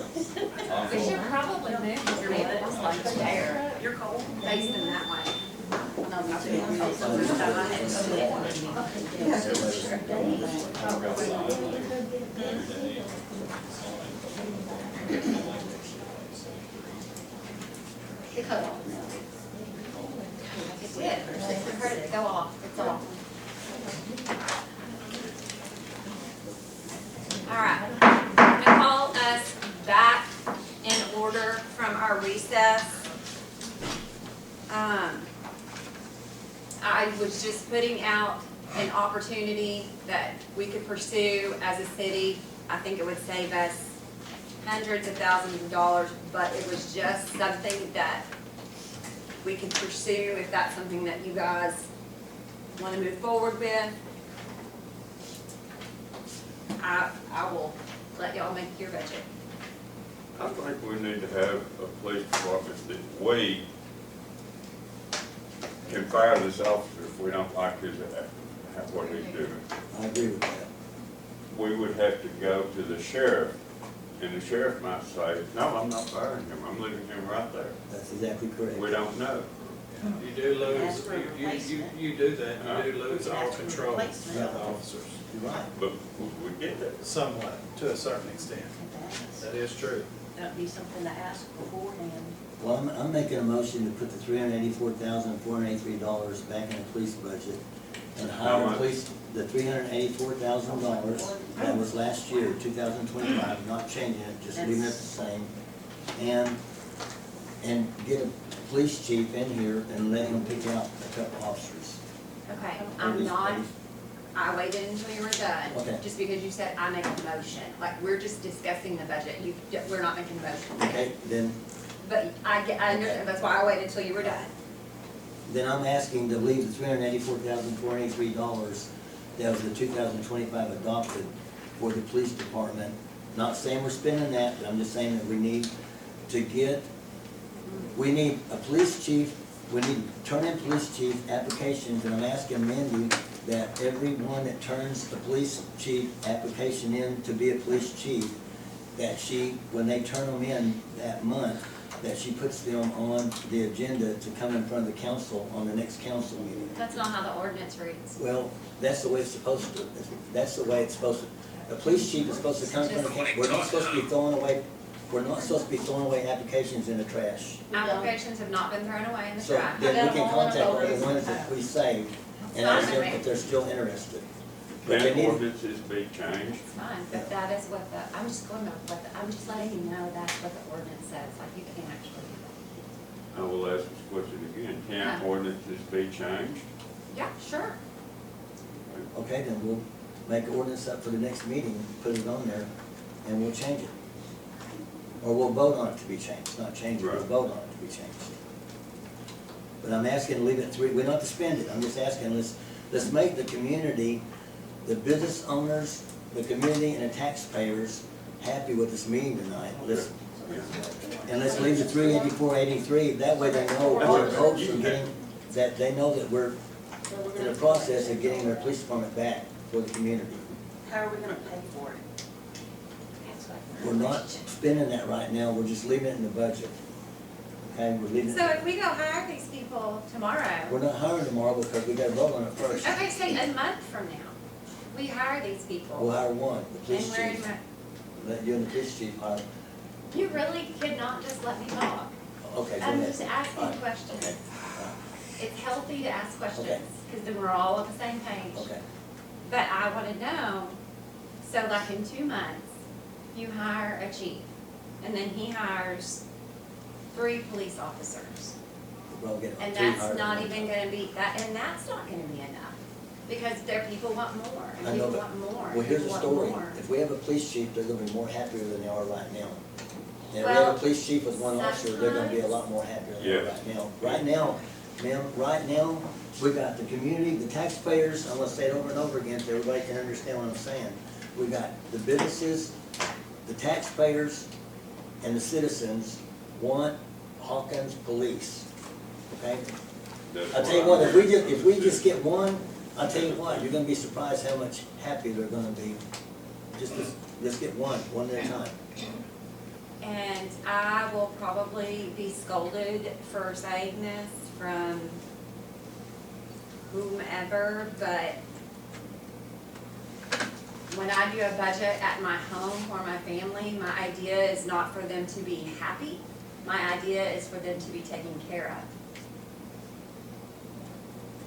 We should probably move your chair. You're cold. Facing that way. No, me too. This time I had it cut off now. It did. I heard it go off. It's off. All right. I'm gonna call us back in order from our recess. I was just putting out an opportunity that we could pursue as a city. I think it would save us hundreds of thousands of dollars, but it was just something that we could pursue if that's something that you guys want to move forward with. I will let y'all make your budget. I think we need to have a police department that we can fire this officer if we don't like his, what he's doing. I agree with that. We would have to go to the sheriff, and the sheriff might say, no, I'm not firing him, I'm leaving him right there. That's exactly correct. We don't know. You do lose, Ask for a replacement. you do that, you do lose all Ask for control of replacement. the officers, You're right. But we get that. somewhat, to a certain extent. That is true. That'd be something to ask beforehand. Well, I'm making a motion to put the $384,483 back in the police budget and How hire much? police, the $384,000 that was last year, 2025, not changing it, just leaving it the same. And get a police chief in here and let him pick out a couple officers. Okay, I'm not, I waited until you were done. Okay. Just because you said I make a motion, like, we're just discussing the budget, we're not making a motion. Okay, then But I understand, that's why I waited until you were done. I'm asking to leave the $384,483 that was the 2025 adopted for the police department. Not saying we're spending that, but I'm just saying that we need a police chief, we need to turn in police chief applications, and I'm asking Mindy that everyone that turns the police chief application in to be a police chief, that she, when they turn them in that month, that she puts them on the agenda to come in front of the council on the next council meeting. That's not how the ordinance reads. Well, that's the way it's supposed to, that's the way it's supposed to. A police chief is supposed to come from the council, we're not supposed to be throwing away applications in the trash. Applications have not been thrown away in the So trash. then we can contact all the ones that we saved and ask them if they're still interested. But they Can need, ordinances be changed? It's fine, but that is what I'm just going to, I'm just letting you know that's what the ordinance says, like, you can actually do I will ask this question again. Can Huh. ordinances be changed? that. Yeah, sure. okay, then we'll make an ordinance up for the next meeting, put it on there, and we'll change it. Or we'll vote on it to be changed, not change it, we'll Right. vote on it to be changed. But I'm asking to leave it at 3, we're not to spend it, I'm just asking, let's make the community, the business owners, the community, and the taxpayers happy with this meeting tonight. And let's leave the 384.83, that way they know we're in hopes of getting, that they know that we're in the process of getting their police department back for the community. How are we gonna pay for it? We're not spending that right now, we're just leaving it in the budget. Okay, we're leaving So it, if we go hire these people tomorrow, we're not hiring tomorrow because we gotta vote on it first. okay, say a month from now, we hire these people. We'll hire one, the And police we're in, chief, let you and the police chief hire, you really could not just let me talk. okay, go I'm ahead. just asking Alright, questions. okay, It's healthy to ask questions, Okay. because then we're all on the same page. okay. But I wanna know, so like in 2 months, you hire a chief, and then he hires 3 police officers. We'll get And three that's hired. not even gonna be, and that's not gonna be enough, because there, people want more, and I know, people but- want more, Well, and here's people the want story, more. if we have a police chief, they're gonna be more happier than they are right now. And if we have Well, a police chief with one officer, they're gonna be a lot more happier than they are Yes. right now. Right now, ma'am, right now, we got the community, the taxpayers, I'm gonna say it over and over again so everybody can understand what I'm saying. We got the businesses, the taxpayers, and the citizens want Hawkins police, okay? That's I'll tell you what, if we just get one, I'll tell you what, you're gonna be surprised how much happier they're gonna be. Let's get one at a time. And I will probably be scolded for saying this from whomever, but when I do a budget at my home for my family, my idea is not for them to be happy. My idea is for them to be taken care of.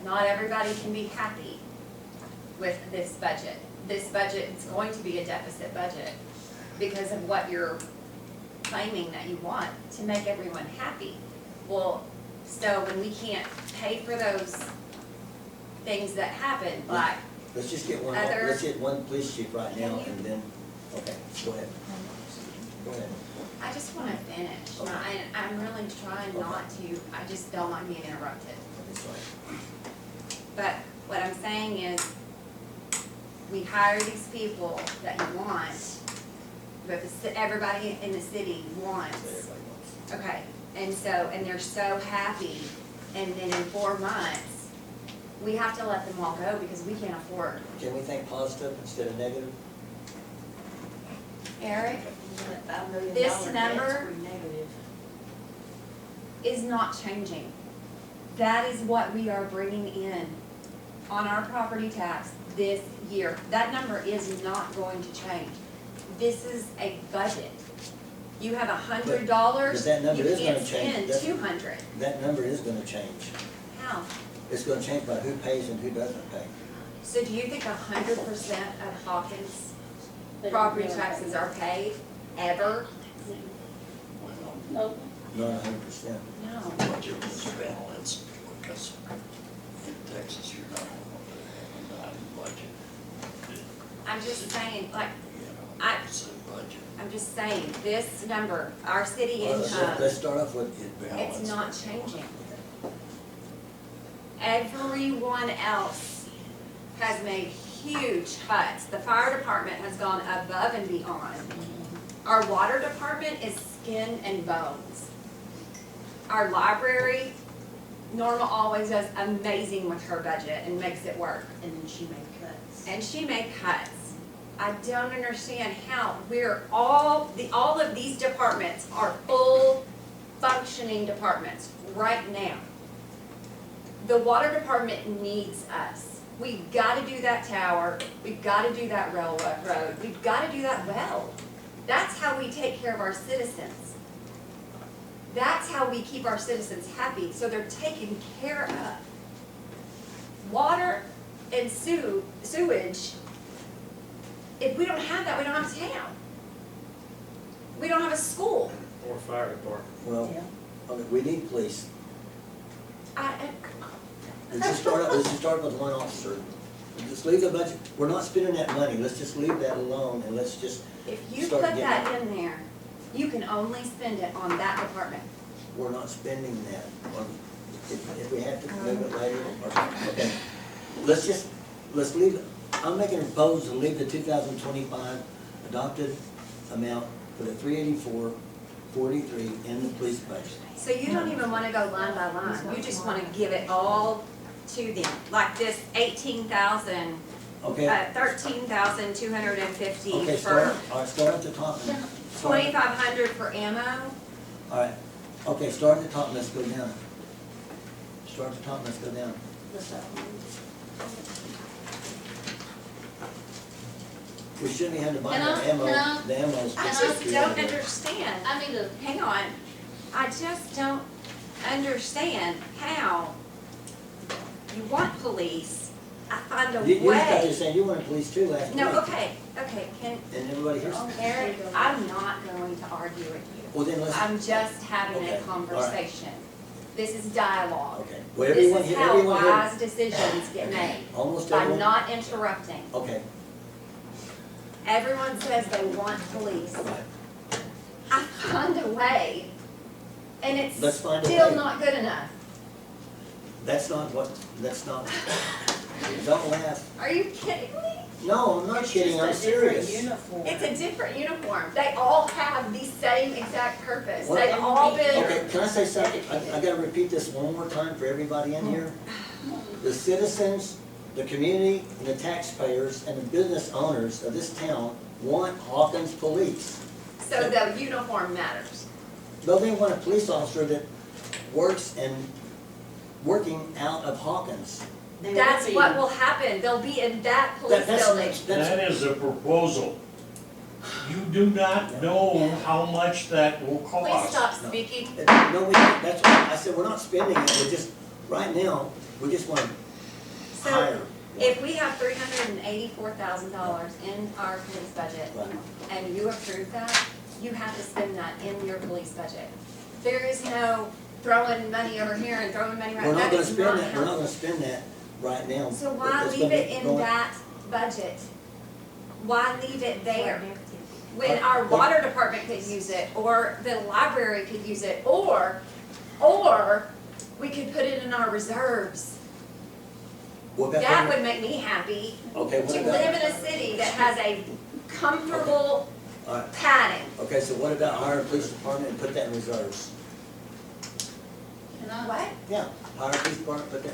Not everybody can be happy with this budget. This budget is going to be a deficit budget because of what you're claiming that you want to make everyone happy. Well, so when we can't pay for those things that happen, like Let's just get one, Other- let's get one police chief right now Can you- and then, okay, go ahead. Go ahead. I just wanna finish. I'm really trying not to, I just don't like being interrupted. That's right. But what I'm saying is, we hire these people that you want, but everybody in the city wants. That's what everybody wants. Okay, and so, and they're so happy and then in 4 months, we have to let them all go because we can't afford. Can we think positive instead of negative? Eric, $5 million This debt's number- pretty negative. is not changing. That is what we are bringing in on our property tax this year. That number is not going to change. This is a budget. You have $100, But that number you is gonna can't change. spend That's- 200. That number is gonna change. How? It's gonna change by who pays and who doesn't pay. So do you think 100% of Hawkins property taxes are paid ever? No, Not 100%. No. Budget was balanced because in Texas, you're not going to have a budget. I'm just saying, like, You know, I- it's a budget. I'm just saying, this number, our city Well, income, let's start off with, it's not changing. Everyone else has made huge cuts. The fire department has gone above and beyond. Our water department is skin and bones. Our library, Norma always does amazing with her budget and makes it work. And then she made cuts. And she made cuts. I don't understand how all of these departments are full functioning departments right now. The water department needs us. We've gotta do that tower, we've gotta do that railroad, we've gotta do that well. That's how we take care of our citizens. That's how we keep our citizens happy, so they're taken care of. Water and sewage, if we don't have that, we don't have a town. We don't have a school. Or fire department. well, okay, we need police. I- Let's just start with one officer. Just leave the budget, we're not spending that money, let's just leave that alone and let's just, If you Start put getting that in there, you can only spend it on that department. we're not spending that. If we have to move it later, or, okay. Let's leave, I'm making a proposal to leave the 2025 adopted amount for the 384.43 in the police budget. So you don't even wanna go line by line, you just wanna give it all to them, like this 18,000, Okay, 13,250 okay, for all right, start at the top. 2,500 for ammo. All right, okay, start at the top and let's go down. Start at the top and let's go down. We shouldn't be having to buy the ammo, the ammo's. I just don't understand. I need to, Hang on, I just don't understand how you want police, I find a You started way. saying you wanted police too last week. No, okay, can, And everybody here's, Eric, I'm not going to argue with you. well then let's, I'm just having Okay, a all right. conversation. This is dialogue. okay. Well, This everyone is here, how everyone here, wise decisions get made, almost by everyone. not interrupting. Okay, Everyone says they want police. right. I find a way, and it's Let's find a still way. not good enough. That's not, don't laugh. Are you kidding me? No, I'm not kidding, I'm serious. It's a different uniform. They all have the same exact purpose. What? They've all been, Okay, can I say something? I gotta repeat this one more time for everybody in here. The citizens, the community, and the taxpayers, and the business owners of this town want Hawkins police. so the uniform matters. Though they want a police officer that works and working out of Hawkins. That's what will happen. They'll be in that police building. That is a proposal. You do not know how much that will cost. Please stop speaking. No, that's why I said, we're not spending it, we're just, right now, we just want to So hire. if we have $384,000 in our police budget, Right. and you approve that, you have to spend that in your police budget. There is no throwing money over here and throwing money right We're there. not gonna spend that, we're not gonna spend that right now. So why It's leave gonna it be in going- that budget? Why leave it there? When our water department could use it, or the library could use it, or we could put it in our reserves. What about That the- would make me happy, Okay, to what live about, in a city that has a comfortable all right, padding. okay, so what about hire a police department and put that in reserves? Can I? What? Yeah, hire a police department, put that,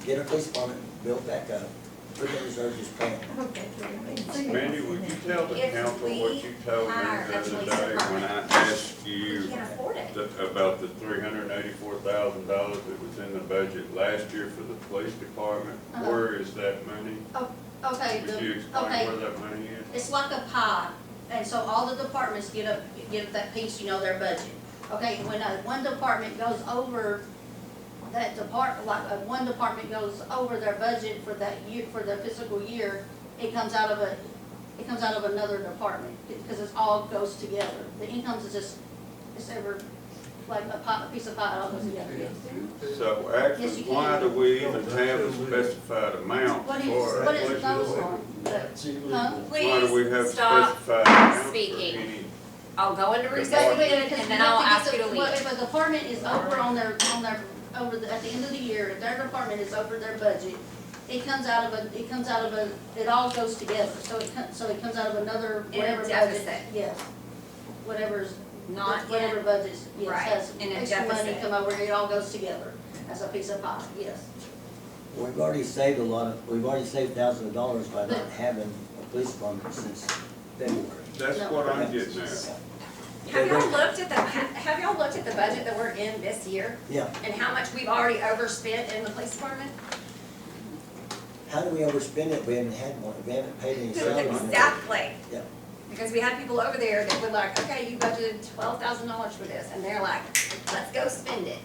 get a police department built back up, put that reserve just paying. Mandy, would you tell the If council we what you told me hire the a other police day when I department, asked We you can't afford it. about the $384,000 that was in the budget last year for the police department? Uh-huh. Where is that money? Okay, Would you the, explain okay, where that money is? it's like a pie, and so all the departments get that piece, their budget. Okay, when one department goes over that one department goes over their budget for that year, for their fiscal year, it comes out of another department, because it all goes together. The incomes is just, it's ever, like a piece of pie, it all goes together. So Yes, actually, you can. why do we even have a specified amount What is, for what it? is those for? Huh? Why do we have Please stop specified amount for speaking. any? I'll go into Because executive and then I'll ask you to leave. If a department is over at the end of the year, if their department is over their budget, it all goes together, so it comes out of another, In a whatever budget. deficit. Yes, whatever's, Not whatever in, budgets, yes, right, has in a extra money deficit. come over, it all goes together as a piece of pie, yes. We've already saved thousands of dollars by not having a police department since February. That's No. what I'm getting at. have y'all looked at have y'all looked at the budget that we're in this year? Yeah, And how much we've already overspent in the police department? how do we overspend it? We haven't had one, we haven't paid any salaries. Exactly. Yeah. Because we had people over there that were like, okay, you budgeted $12,000 for this, and they're like, let's go spend it.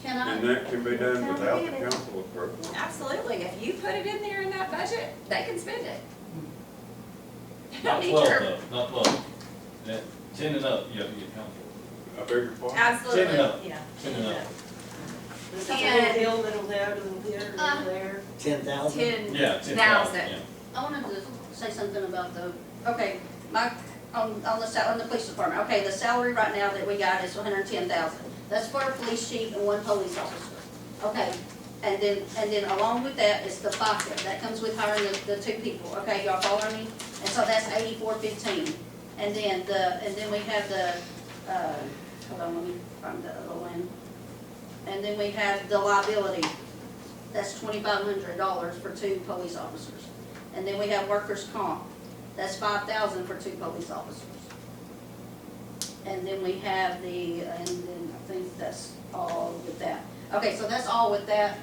Can I? And that can be done without the council approval. Absolutely, if you put it in there in that budget, they can spend it. Not Need 12 your- though, not 12. At 10 and up, you have to get council. I beg your pardon? absolutely. 10 and up, Yeah. 10 and up. There's a little here, little there, little here, little there. 10,000? 10,000. Yeah, 10,000, yeah. I wanted to say something about on the police department, okay, the salary right now that we got is 110,000. That's for a police chief and one police officer, okay? And then along with that is the FICA, that comes with hiring the two people, okay, y'all following me? And so that's 8415. And then we have the, hold on, let me find the other one. And then we have the liability, that's $2,500 for two police officers. And then we have workers' comp, that's 5,000 for two police officers. And then we have and then I think that's all with that. Okay, so that's all with that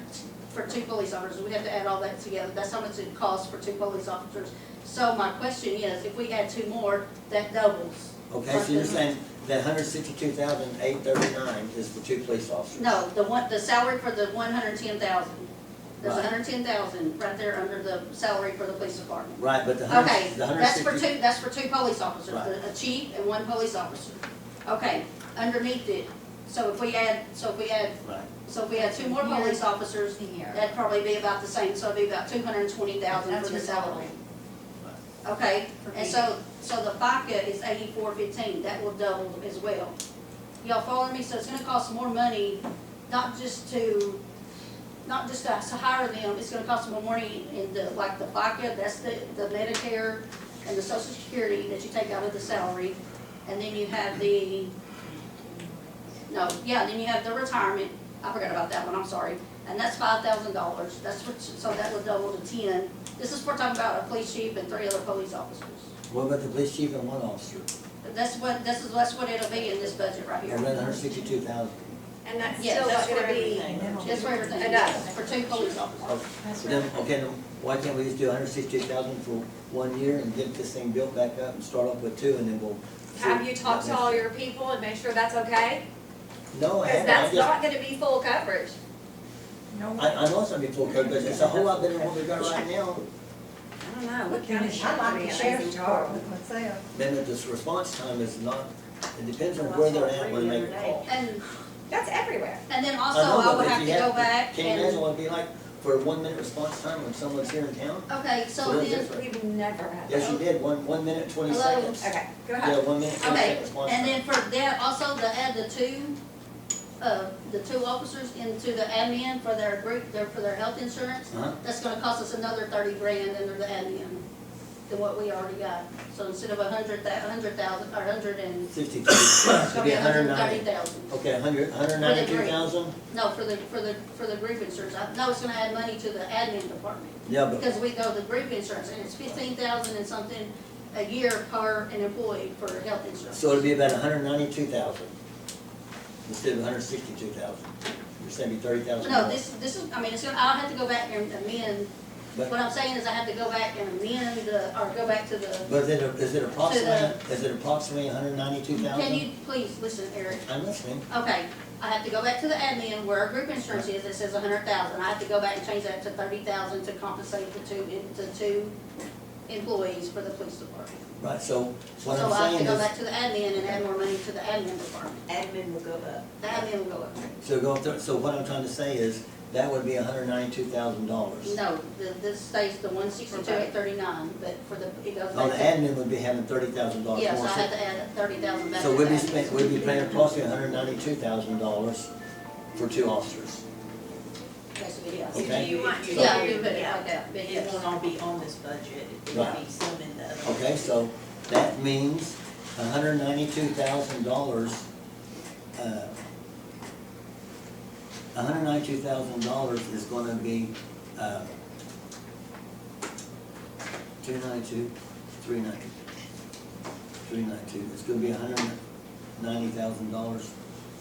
for two police officers. We have to add all that together. That's how much it costs for two police officers. So my question is, if we add two more, that doubles. Okay, so you're saying that 162,839 is for two police officers? No, the salary for the 110,000. There's Right. 110,000 right there under the salary for the police department. Right, but the Okay, 160. that's for two police officers, Right. a chief and one police officer. Okay, underneath it, so if we add Right. two more police officers, that'd probably be about the same, so it'd be about 220,000 That's for the your salary. salary. Okay, For and me. so the FICA is 8415, that will double as well. Y'all following me? So it's gonna cost more money, not just to hire them, it's gonna cost more money in the FICA, that's the Medicare and the Social Security that you take out of the salary. And then you have then you have the retirement, I forgot about that one, I'm sorry. And that's $5,000, so that would double to 10. This is, we're talking about a police chief and 3 other police officers. What about the police chief and one officer? That's what it'll be in this budget right here. Or about 162,000? And that's Yes, still that's not gonna be, That's for everything, Enough. for 2 police officers. Then why can't we just do 162,000 for 1 year and get this thing built back up and start off with 2 and then we'll. have you talked to all your people and make sure that's okay? No, I Because haven't, that's not gonna be full coverage. I know it's gonna be full coverage, but it's a whole lot better than what we got right now. I don't know, what county should I like be the an sheriff's amazing job? department myself. Then this response time is not, it depends on where they're at when they make a call. And That's everywhere. then also, I know, I but would if have you to go back Can you imagine and, what it'd be like for a 1 minute response time when someone's here in town? okay, so So then, that's We've never had that. Yes, you did, 1 minute, 20 Hello? seconds. Okay, go Yeah, ahead. 1 minute, 20 okay, second response and then time. for that, also to add the two officers into the admin for their group, for their health insurance, Uh-huh. that's gonna cost us another 30 grand under the admin. than what we already got. So instead of 100,000, or 62, it's it'd gonna be be 190. 130,000. Okay, 192,000? No, for the group insurance. No, it's gonna add money to the admin department. Yeah, but, Because we go to group insurance, and it's 15,000 and something a year per an employee for health insurance. so it'd be about 192,000 instead of 162,000. You're saying it'd be 30,000 No, more. this is, I mean, it's gonna, I'll have to go back and amend, But- what I'm saying is I have to go back and amend or go back to the, But is it approximately 192,000? can you please listen, Eric? I'm listening. Okay, I have to go back to the admin where our group insurance is, it says 100,000. I have to go back and change that to 30,000 to compensate the two employees for the police department. Right, so So what I I'm have to saying go is, back to the admin and add more money to the admin department. Admin will go up. The admin will go up. so what I'm trying to say is, that would be $192,000. No, this stays the 162,839, but for the, it goes Oh, the back to. admin would be having $30,000 more. Yes, I had to add 30,000 back to So the admin. we'd be paying approximately $192,000 for 2 officers. Basically, yes. Okay. Do you want to? Yeah, you put it like that, but It yes. won't all be on this budget, it will Right. be some in the other. Okay, so that means $192,000, $192,000 is gonna be, 292, 390, 392, it's gonna be $190,000.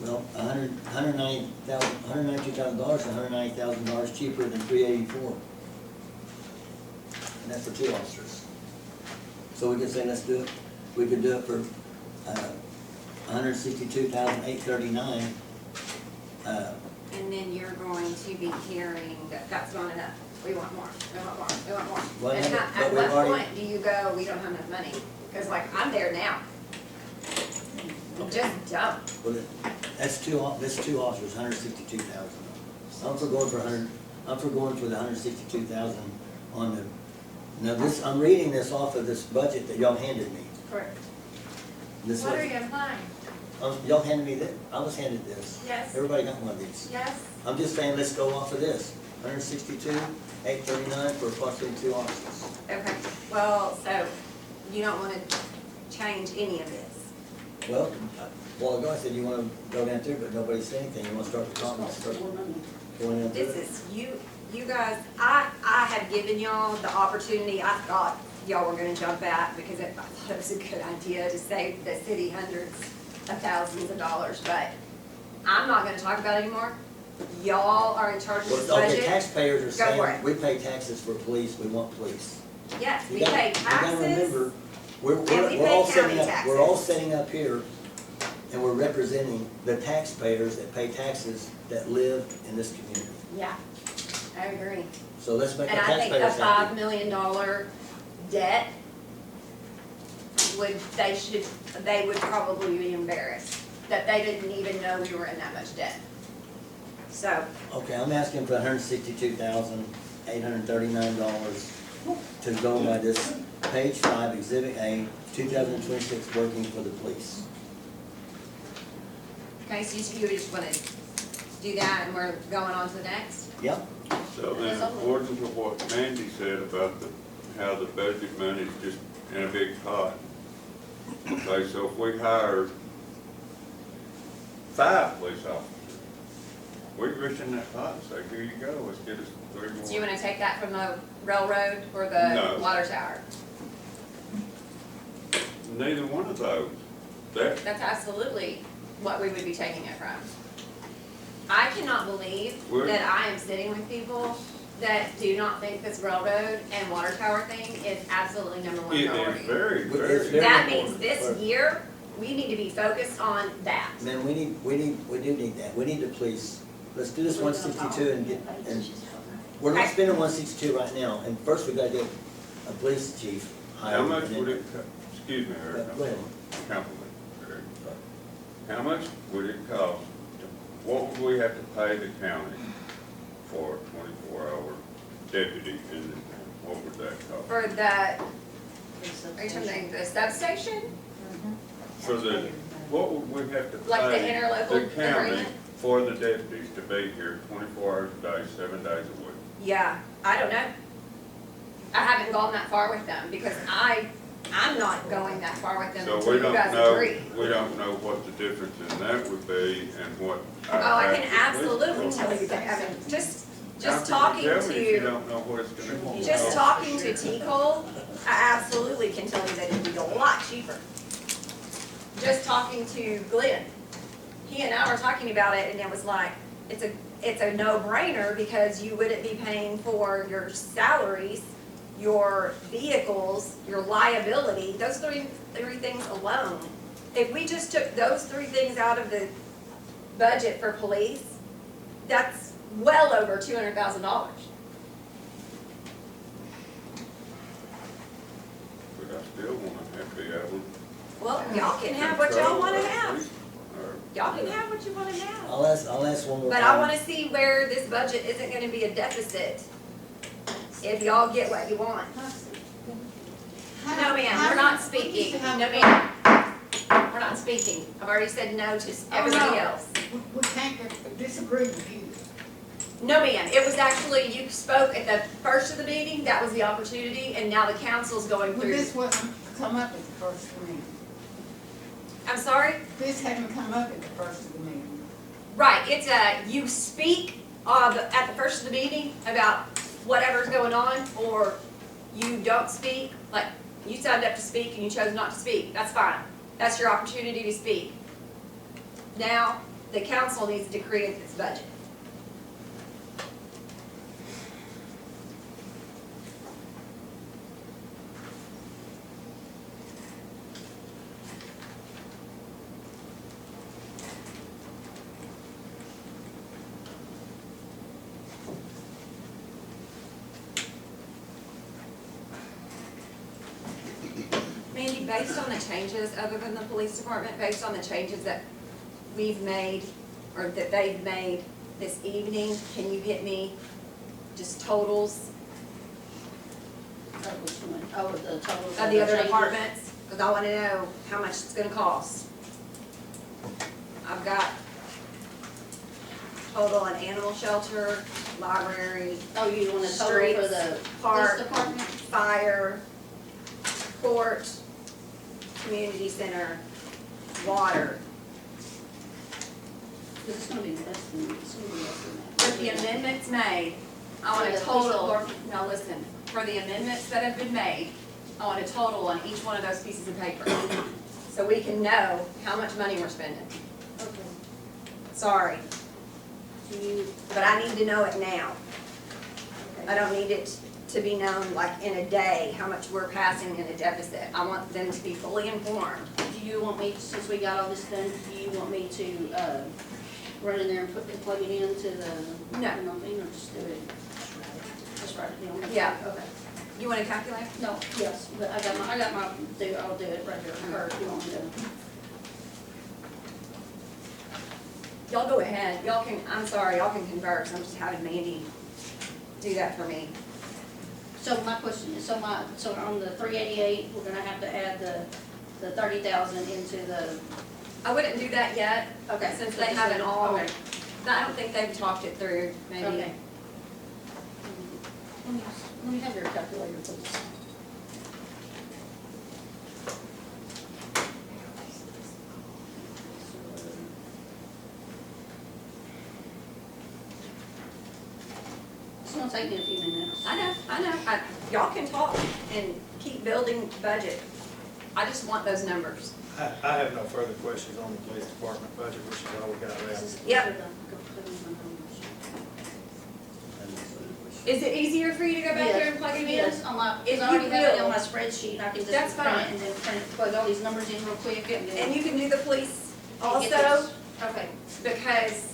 Well, $192,000, $190,000 cheaper than 384. And that's for 2 officers. So we could say, let's do it, we could do it for, 162,839. And then you're going to be hearing that that's not enough. We want more, we want more, we want more. Well, And but at we've what already- point do you go, we don't have enough money? Because like, I'm there now. Just dump. Well, that's 2 officers, 162,000. I'm for going for the 162,000 on the, now this, I'm reading this off of this budget that y'all handed me. Correct. This What was- are you implying? Y'all handed me this, I was handed this. Yes. Everybody got one of these. Yes? I'm just saying, let's go off of this, 162,839 for approximately 2 officers. Okay, well, so you don't want to change any of this? Well, a while ago I said you want to go down through, but nobody said anything. You want to start the comments, start going down through This it. is, you guys, I have given y'all the opportunity, I thought y'all were gonna jump at, because I thought it was a good idea to save the city hundreds of thousands of dollars, but I'm not gonna talk about it anymore. Y'all are in charge of this Well, okay, budget. taxpayers are Go for saying, it. we pay taxes for police, we want police. Yes, You we gotta- pay You gotta taxes, remember, we we're pay all county setting up, we're all taxes. setting up here, and we're representing the taxpayers that pay taxes that live in this community. Yeah, I agree. So let's make our And I think a taxpayers happy. $5 million debt they would probably be embarrassed that they didn't even know we were in that much debt. So, Okay, I'm asking for $162,839 to go by this page 5, Exhibit A, 2026 working for the police. okay, so you just wanna do that and we're going on to the next? Yep. So in accordance with what Mandy said about how the budget money is just in a big pot. Okay, so if we hired 5 police officers, we reach in that pot and say, here you go, let's get us 3 more. Do you wanna take that from the railroad or the No. water tower? Neither one of those. That, That's absolutely what we would be taking it from. I cannot believe We're- that I am sitting with people that do not think this railroad and water tower thing is absolutely number one it priority. is very, It's very. very That important. means this year, we need to be focused on that. Man, we do need that. We need the police. Let's do this 162 and we're not Okay. spending 162 right now. And first we gotta get a police chief hired. How much and then- would it, excuse me, Eric, Go ahead. compliment, Eric. How much would it cost, what would we have to pay the county for a 24-hour deputy in the town? What would that cost? For the, are you talking the substation? For the, what would we have to Like the pay interlocal the county agreement? for the deputies to be here 24 hours a day, 7 days a week? Yeah, I don't know. I haven't gone that far with them, because I'm not going that far with them So until we you don't guys know, agree. we don't know what the difference in that would be and what. Oh, I can absolutely tell you that, I mean, just talking How can you tell me if you to, don't know what it's gonna cost? just talking to T. Cole, I absolutely can tell you that it'd be a lot cheaper. Just talking to Glenn, he and I were talking about it, and it was like, it's a no-brainer, because you wouldn't be paying for your salaries, your vehicles, your liability, those three things alone. If we just took those three things out of the budget for police, that's well over $200,000. But I still wanna have the hour. Well, y'all can have what y'all wanna have. Or- Y'all can have what you wanna have. I'll ask one more But time. I wanna see where this budget isn't gonna be a deficit, if y'all get what you want. No, ma'am, we're not speaking. No, ma'am. We're not speaking. I've already said no to everybody else. We can't disagree with you. No, ma'am, it was actually, you spoke at the first of the meeting, that was the opportunity, and now the council's going Well, through. this wasn't come up at the first of the meeting. I'm sorry? This hadn't come up at the first of the meeting. Right, it's you speak at the first of the meeting about whatever's going on, or you don't speak, like, you signed up to speak and you chose not to speak, that's fine. That's your opportunity to speak. Now, the council needs to create this budget. Mandy, based on the changes, other than the police department, based on the changes that we've made, or that they've made this evening, can you get me just totals Oh, which one? Oh, the total. of the other changes. departments? Because I want to know how much it's gonna cost. I've got total on animal shelter, library, Oh, you want a total for streets, the park, police department? fire, court, community center, water. Because it's gonna be less than, it's gonna be less than that. With the amendments made, I want For a the police total, department? now listen, for the amendments that have been made, I want a total on each one of those pieces of paper. So we can know how much money we're spending. Okay. Sorry, Do you, but I need to know it now. I okay. don't need it to be known like in a day, how much we're passing in a deficit. I want them to be fully informed. Do you want me, since we got all this done, do you want me to, run in there and plug it into the, No. you know, thing, or just do it? Just write it down? Yeah. Okay. You wanna calculate? No, yes, but I got my, I'll do it right here, or if you want me to. Y'all go ahead, y'all can, I'm sorry, y'all can converse, I'm just having Mandy do that for me. So my question is, so on the 388, we're gonna have to add the 30,000 into the, I wouldn't do that yet, okay. since so they just haven't leave it. all, Okay. I don't think they've talked it through, maybe. Okay. Let me have your calculator, please. It's gonna take me a few minutes. I know, y'all can talk and keep building budget. I just want those numbers. I have no further questions on the police department budget, which is all we got left. Yep. Is it easier for you to go back there and plug them in? Yes, on my, If because I already you have it will. on my spreadsheet, I can just That's print fine. it and then plug all these numbers in real quick and then. And you can do the police and get also, this. Okay, because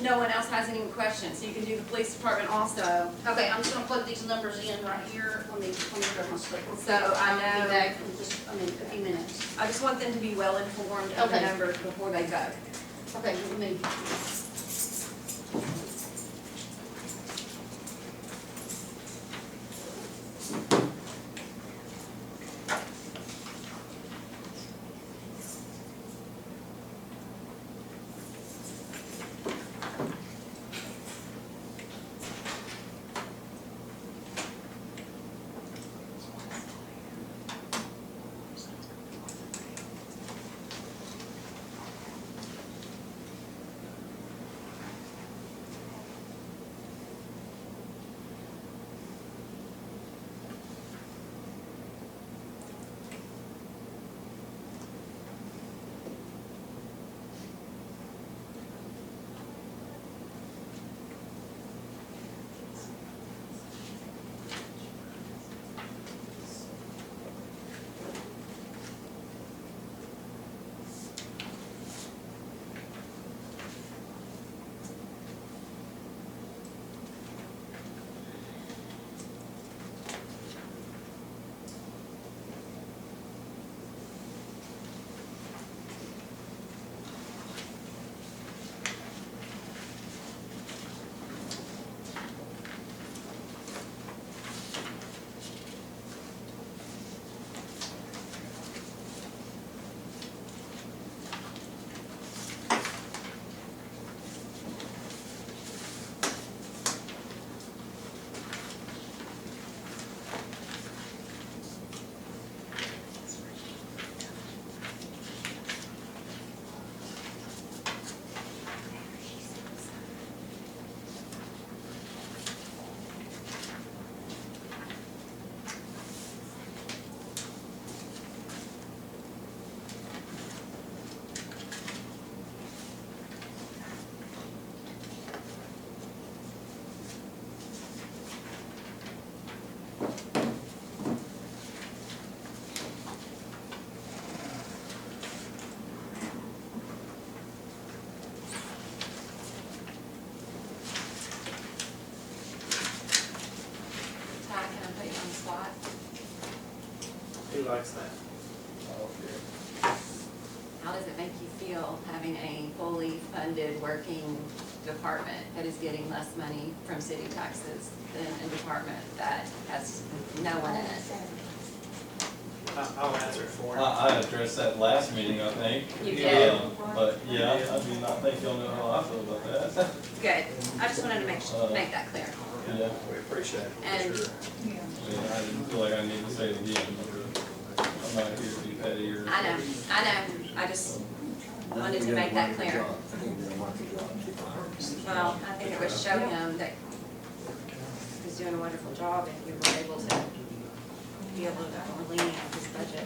no one else has any questions, so you can do the police department also. okay, I'm just gonna plug these numbers in right here, let me grab my stuff. So I I'll know- be back in just, a few minutes. I just want them to be well informed of the Okay. numbers before they vote. Okay, let me. you on the spot. He likes that. How does it make you feel having a fully funded working department that is getting less money from city taxes than a department that has no one in it? I'll answer it for him. I addressed that last meeting, I think. You did? But yeah, I mean, I think y'all know how I feel about that. Good. I just wanted to make that clear. Yeah, We appreciate it, And- for sure. I mean, I didn't feel like I need to say it again. I'm not here to be petty or. I know. I just wanted to make that clear. Well, I think it would show him that he's doing a wonderful job and you were able to be a little bit more lenient with his budget.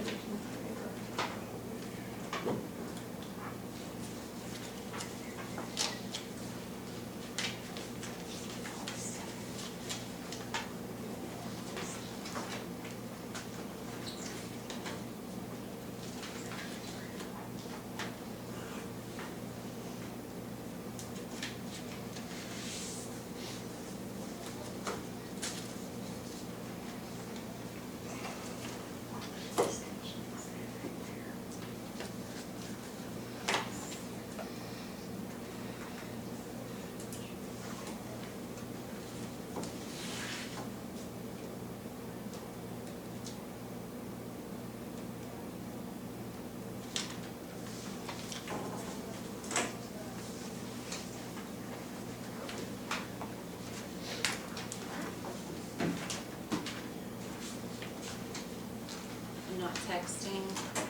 I'm not texting,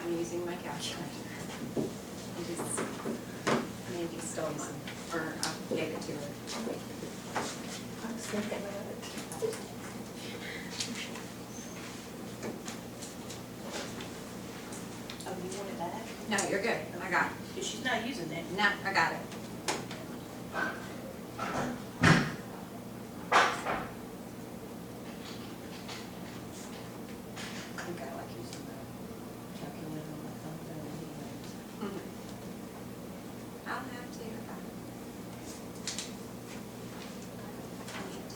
I'm using my calculator. I just, maybe stole mine, or I gave it to her. I was thinking about it. Oh, you want it back? No, you're good, I got it. But she's not using it. No, I got it. I think I like using the calculator on my phone anyways. I'll have to. I need to.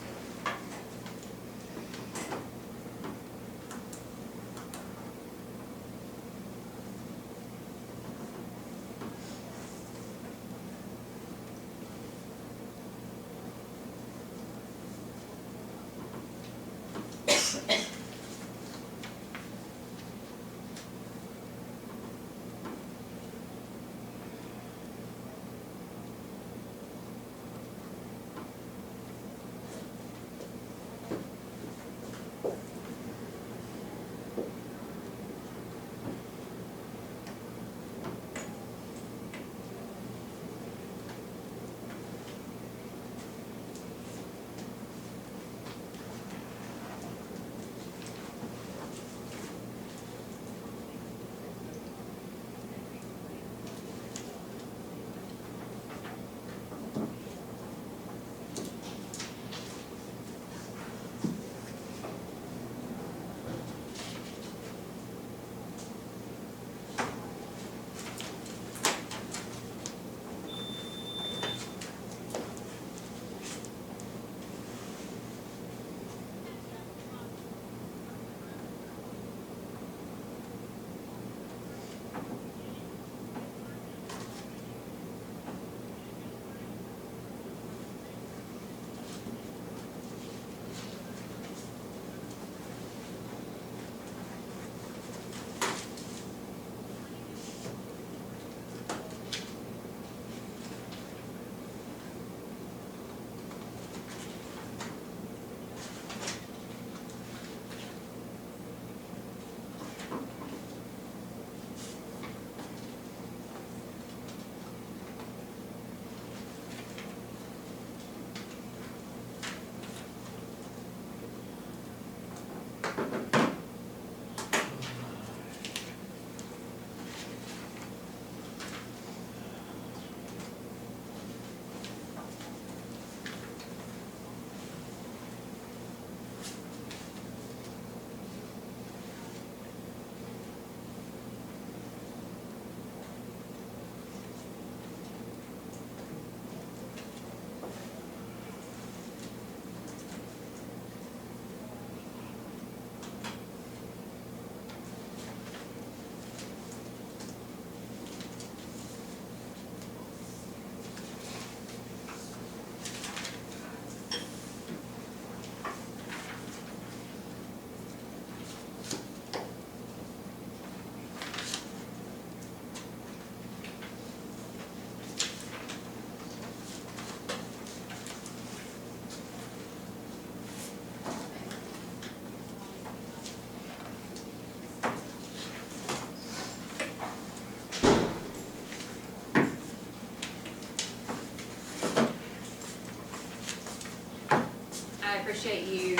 appreciate you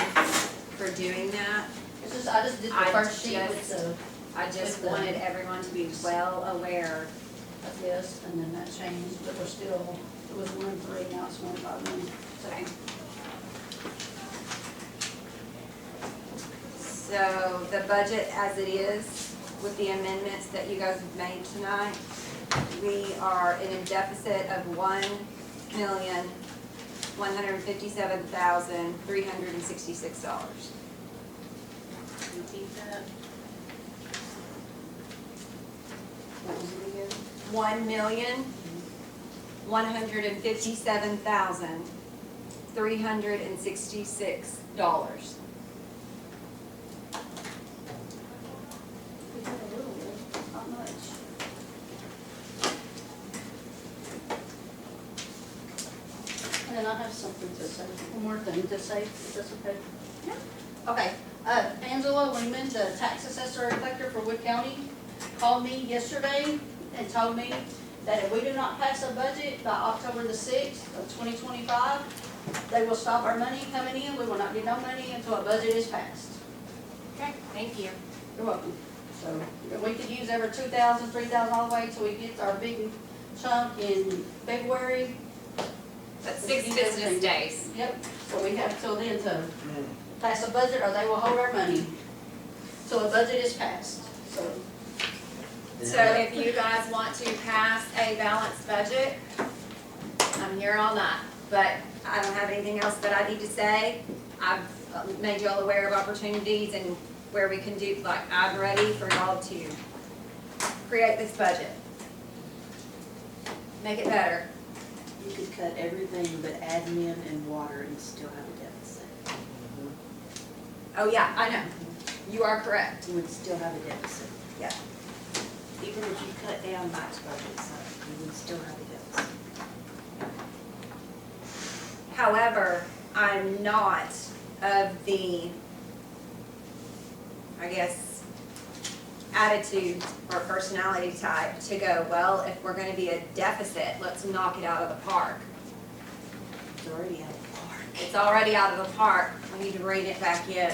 for doing that. It's just, I just did the I first sheet with just- the, I just With the- wanted everyone to be well aware. of this, and then that changed, but we're still, it was 1-3, now it's 1-5. Okay. So the budget as it is, with the amendments that you guys have made tonight, we are in a deficit of $1,157,366. Repeat that. What was it again? $1,157,366. We got a little bit, not much. And then I have something to say, one more thing to say, if that's okay. Yeah. Okay, Angela Lehman, the tax assessor and collector for Wood County, called me yesterday and told me that if we do not pass a budget by October the 6th of 2025, they will stop our money coming in. We will not get no money until a budget is passed. Okay, thank you. You're welcome. So if we could use every 2,000, 3,000 all the way till we get our big chunk in February. That's 6 business days. Yep, so we have till then to pass a budget or they will hold our money till a budget is passed, so. So if you guys want to pass a balanced budget, I'm here all night. But I don't have anything else that I need to say. I've made you all aware of opportunities and where we can do, like, I'm ready for y'all to create this budget. Make it better. You could cut everything but admin and water and still have a deficit. Oh, yeah, I know. You are correct. You would still have a deficit. Yeah. Even if you cut down Mike's budget, so you would still have a deficit. However, I'm not of the, I guess, attitude or personality type to go, well, if we're gonna be a deficit, let's knock it out of the park. It's already out of the park. It's already out of the park, we need to rein it back in.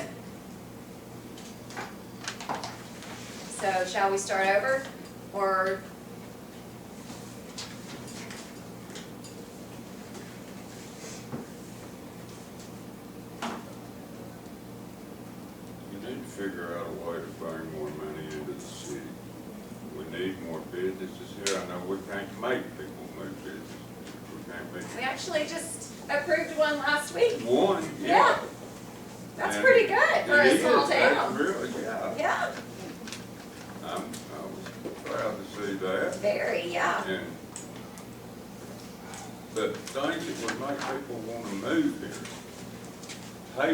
So shall we start over, or? You need to figure out a way to bring more money into the city. We need more businesses here. I know we can't make people move businesses. We can't make. We actually just approved one last week. One, Yeah. yeah. That's And pretty good for it a small is. That's town. really, yeah. Yeah, I was proud to see that. very, yeah. And the things that would make people want to move here, pay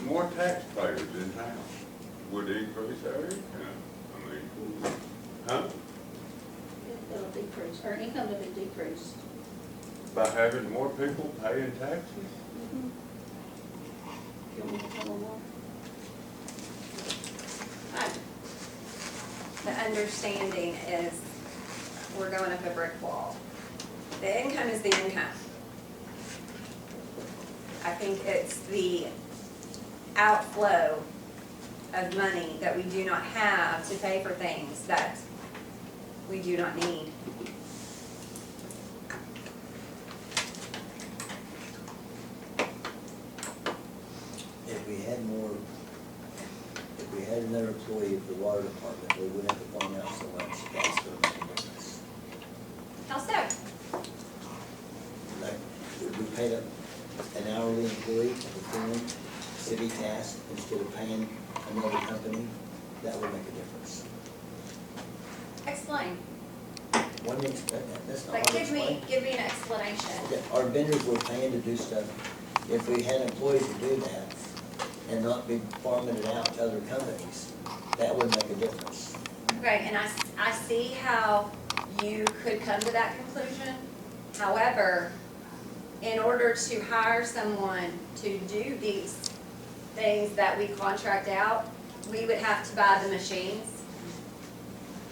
more taxpayers in town would increase our income. I mean, huh? It'll decrease, our income will be decreased. By having more people paying taxes? You want me to tell them more? The understanding is we're going up a brick wall. The income is the income. I think it's the outflow of money that we do not have to pay for things that we do not need. If we had another employee of the water department, we wouldn't have to point out so much gas for difference. How so? Like, if we paid an hourly employee to perform city tasks instead of paying another company, that would make a difference. Explain. One thing, that's not Like, hard to explain. give me an explanation. Our vendors were paying to do stuff. If we had employees to do that and not be farming it out to other companies, that would make a difference. Okay, and I see how you could come to that conclusion. However, in order to hire someone to do these things that we contract out, we would have to buy the machines,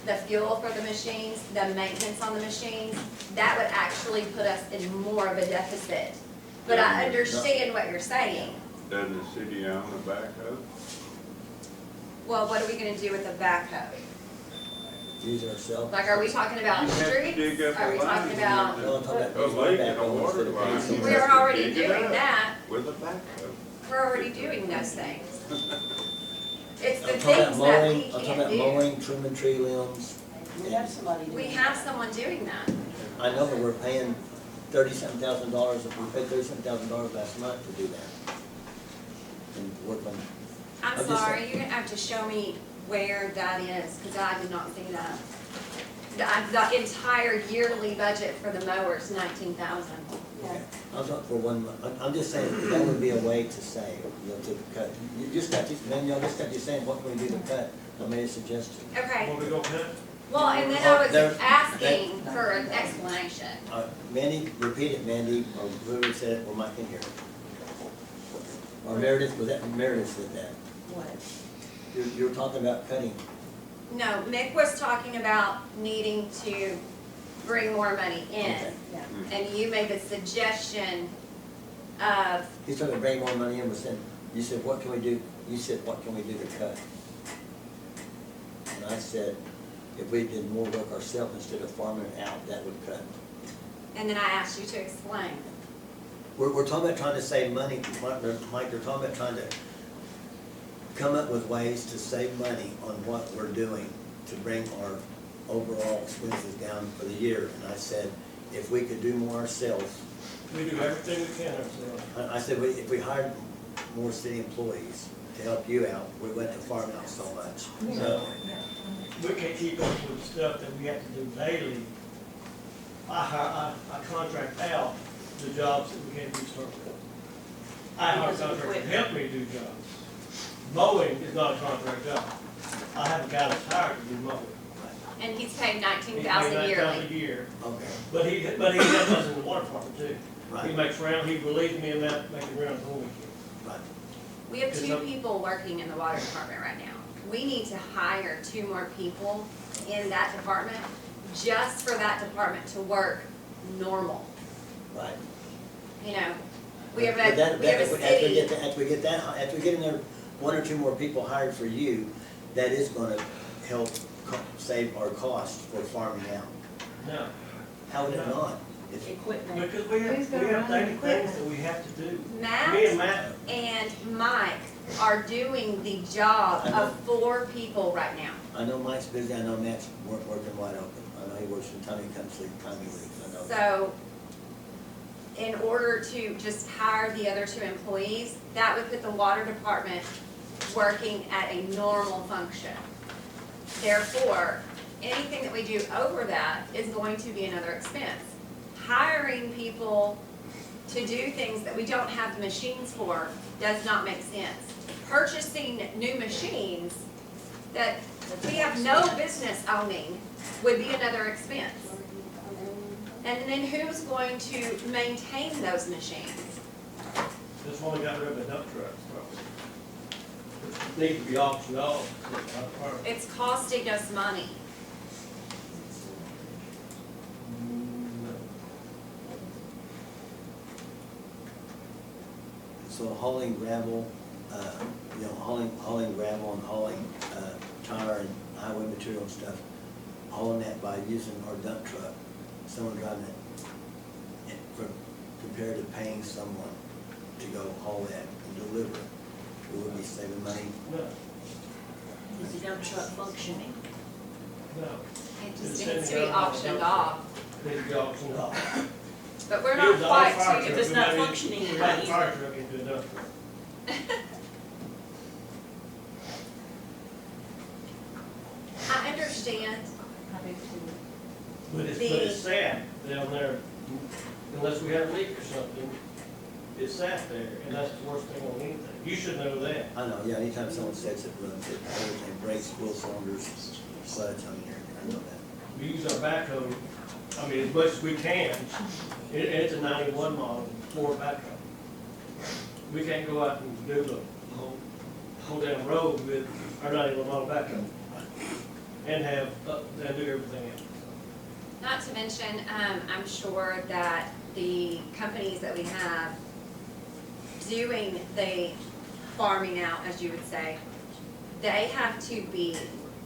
the fuel for the machines, the maintenance on the machines. That would actually put us in more of a deficit but I understand what you're saying. Doesn't the city own a backhoe? Well, what are we gonna do with the backhoe? Use it ourselves. Like, are we talking about You have to streets? dig up Are we the talking lines about, No, I'm talking about A using our lake and a backhoe water instead of paying line. someone we're else. already Dig it doing up. that, With a backhoe. we're already doing those things. It's the I'm talking about things that we mowing, I'm talking can't about do. mowing, trimming tree limbs. We have somebody doing We that. have someone doing that. I know, but we're paying $37,000, we paid $37,000 last month to do that. And work on, I'm I'm just sorry, you're gonna have to show me where that is, because I did not see that. The entire yearly budget for the mower is 19,000. Yeah. I'm talking for 1 month, I'm just saying, that would be a way to say, you know, to cut. You just got, man, y'all just got you saying, what can we do to cut? I made a suggestion. Okay, What we gonna cut? well, and then I There- was asking for an explanation. Mandy, repeat it, Mandy, or whoever said it, or Mike can hear it. Or Meredith, was that Meredith said that? What? You were talking about cutting. No, Mick was talking about needing to bring more money in. Okay. Yeah. And you made the suggestion of, He's talking about bringing more money in, was saying, you said, what can we do? You said, what can we do to cut? And I said, if we did more work ourselves instead of farming it out, that would cut. and then I asked you to explain. We're talking about trying to save money, Mike, they're talking about trying to come up with ways to save money on what we're doing to bring our overall expenses down for the year. And I said, if we could do more ourselves, We do everything we can ourselves. I said, if we hired more city employees to help you out, we wouldn't have farmed out so much. So, We can't keep up with the stuff that we have to do daily. I contract out the jobs that we can't do start with. I hire Because of contractors to equipment. help me do jobs. Mowing is not a contract job. I have a guy that's hired to do mowing. And he's paid He 19,000 pays yearly. $9,000 a year, okay, but he helps us in the water department too. He right, makes round, he relieves me in that, making rounds on the weekend. right. We have Because 2 I'm- people working in the water department right now. We need to hire 2 more people in that department, just for that department to work normal. Right. You know, we have But that- a, we have a After we city, get that, after we get in there, 1 or 2 more people hired for you, that is gonna help save our costs for farming out. No, How would it No. not? If- Equipment. because we Who's have gonna run the daily things equipment? that we have to do. Me Matt and Matt, and Mike are doing the job of 4 people right now. I know Mike's busy, I know Matt's working wide open, I know he works from time he comes sleep, time he leaves, I know. So, in order to just hire the other 2 employees, that would put the water department working at a normal function. Therefore, anything that we do over that is going to be another expense. Hiring people to do things that we don't have the machines for does not make sense. Purchasing new machines that we have no business owning would be another expense. And then who's going to maintain those machines? this one we got rid of the dump trucks, probably. Which need to be auctioned off. It's costing us money. So hauling gravel, you know, hauling gravel and hauling, tire and highway material and stuff, hauling that by using our dump truck, someone driving it, and compared to paying someone to go haul that and deliver it, we would be saving money. No, Is the dump truck functioning? no, It It's just sitting needs to be there on the auctioned dump off. need to be auctioned off. But we're It not was all quite fire to, truck. If it's not We made- functioning, we it made might a use fire it. truck into a dump truck. I understand, But it's The- sad down there, unless we have a leak or something, it's sat there, and that's the worst thing on anything. You should know that. I know, yeah, anytime someone sets it, runs it, everything breaks, wheel cylinders, sludge, I mean, I know that. We use our backhoe, I mean, as much as we can. It's a 91 model Ford backhoe. We can't go out and do the whole damn road with our 91 model backhoe and have, and do everything else. not to mention, I'm sure that the companies that we have doing the farming out, as you would say, they have to be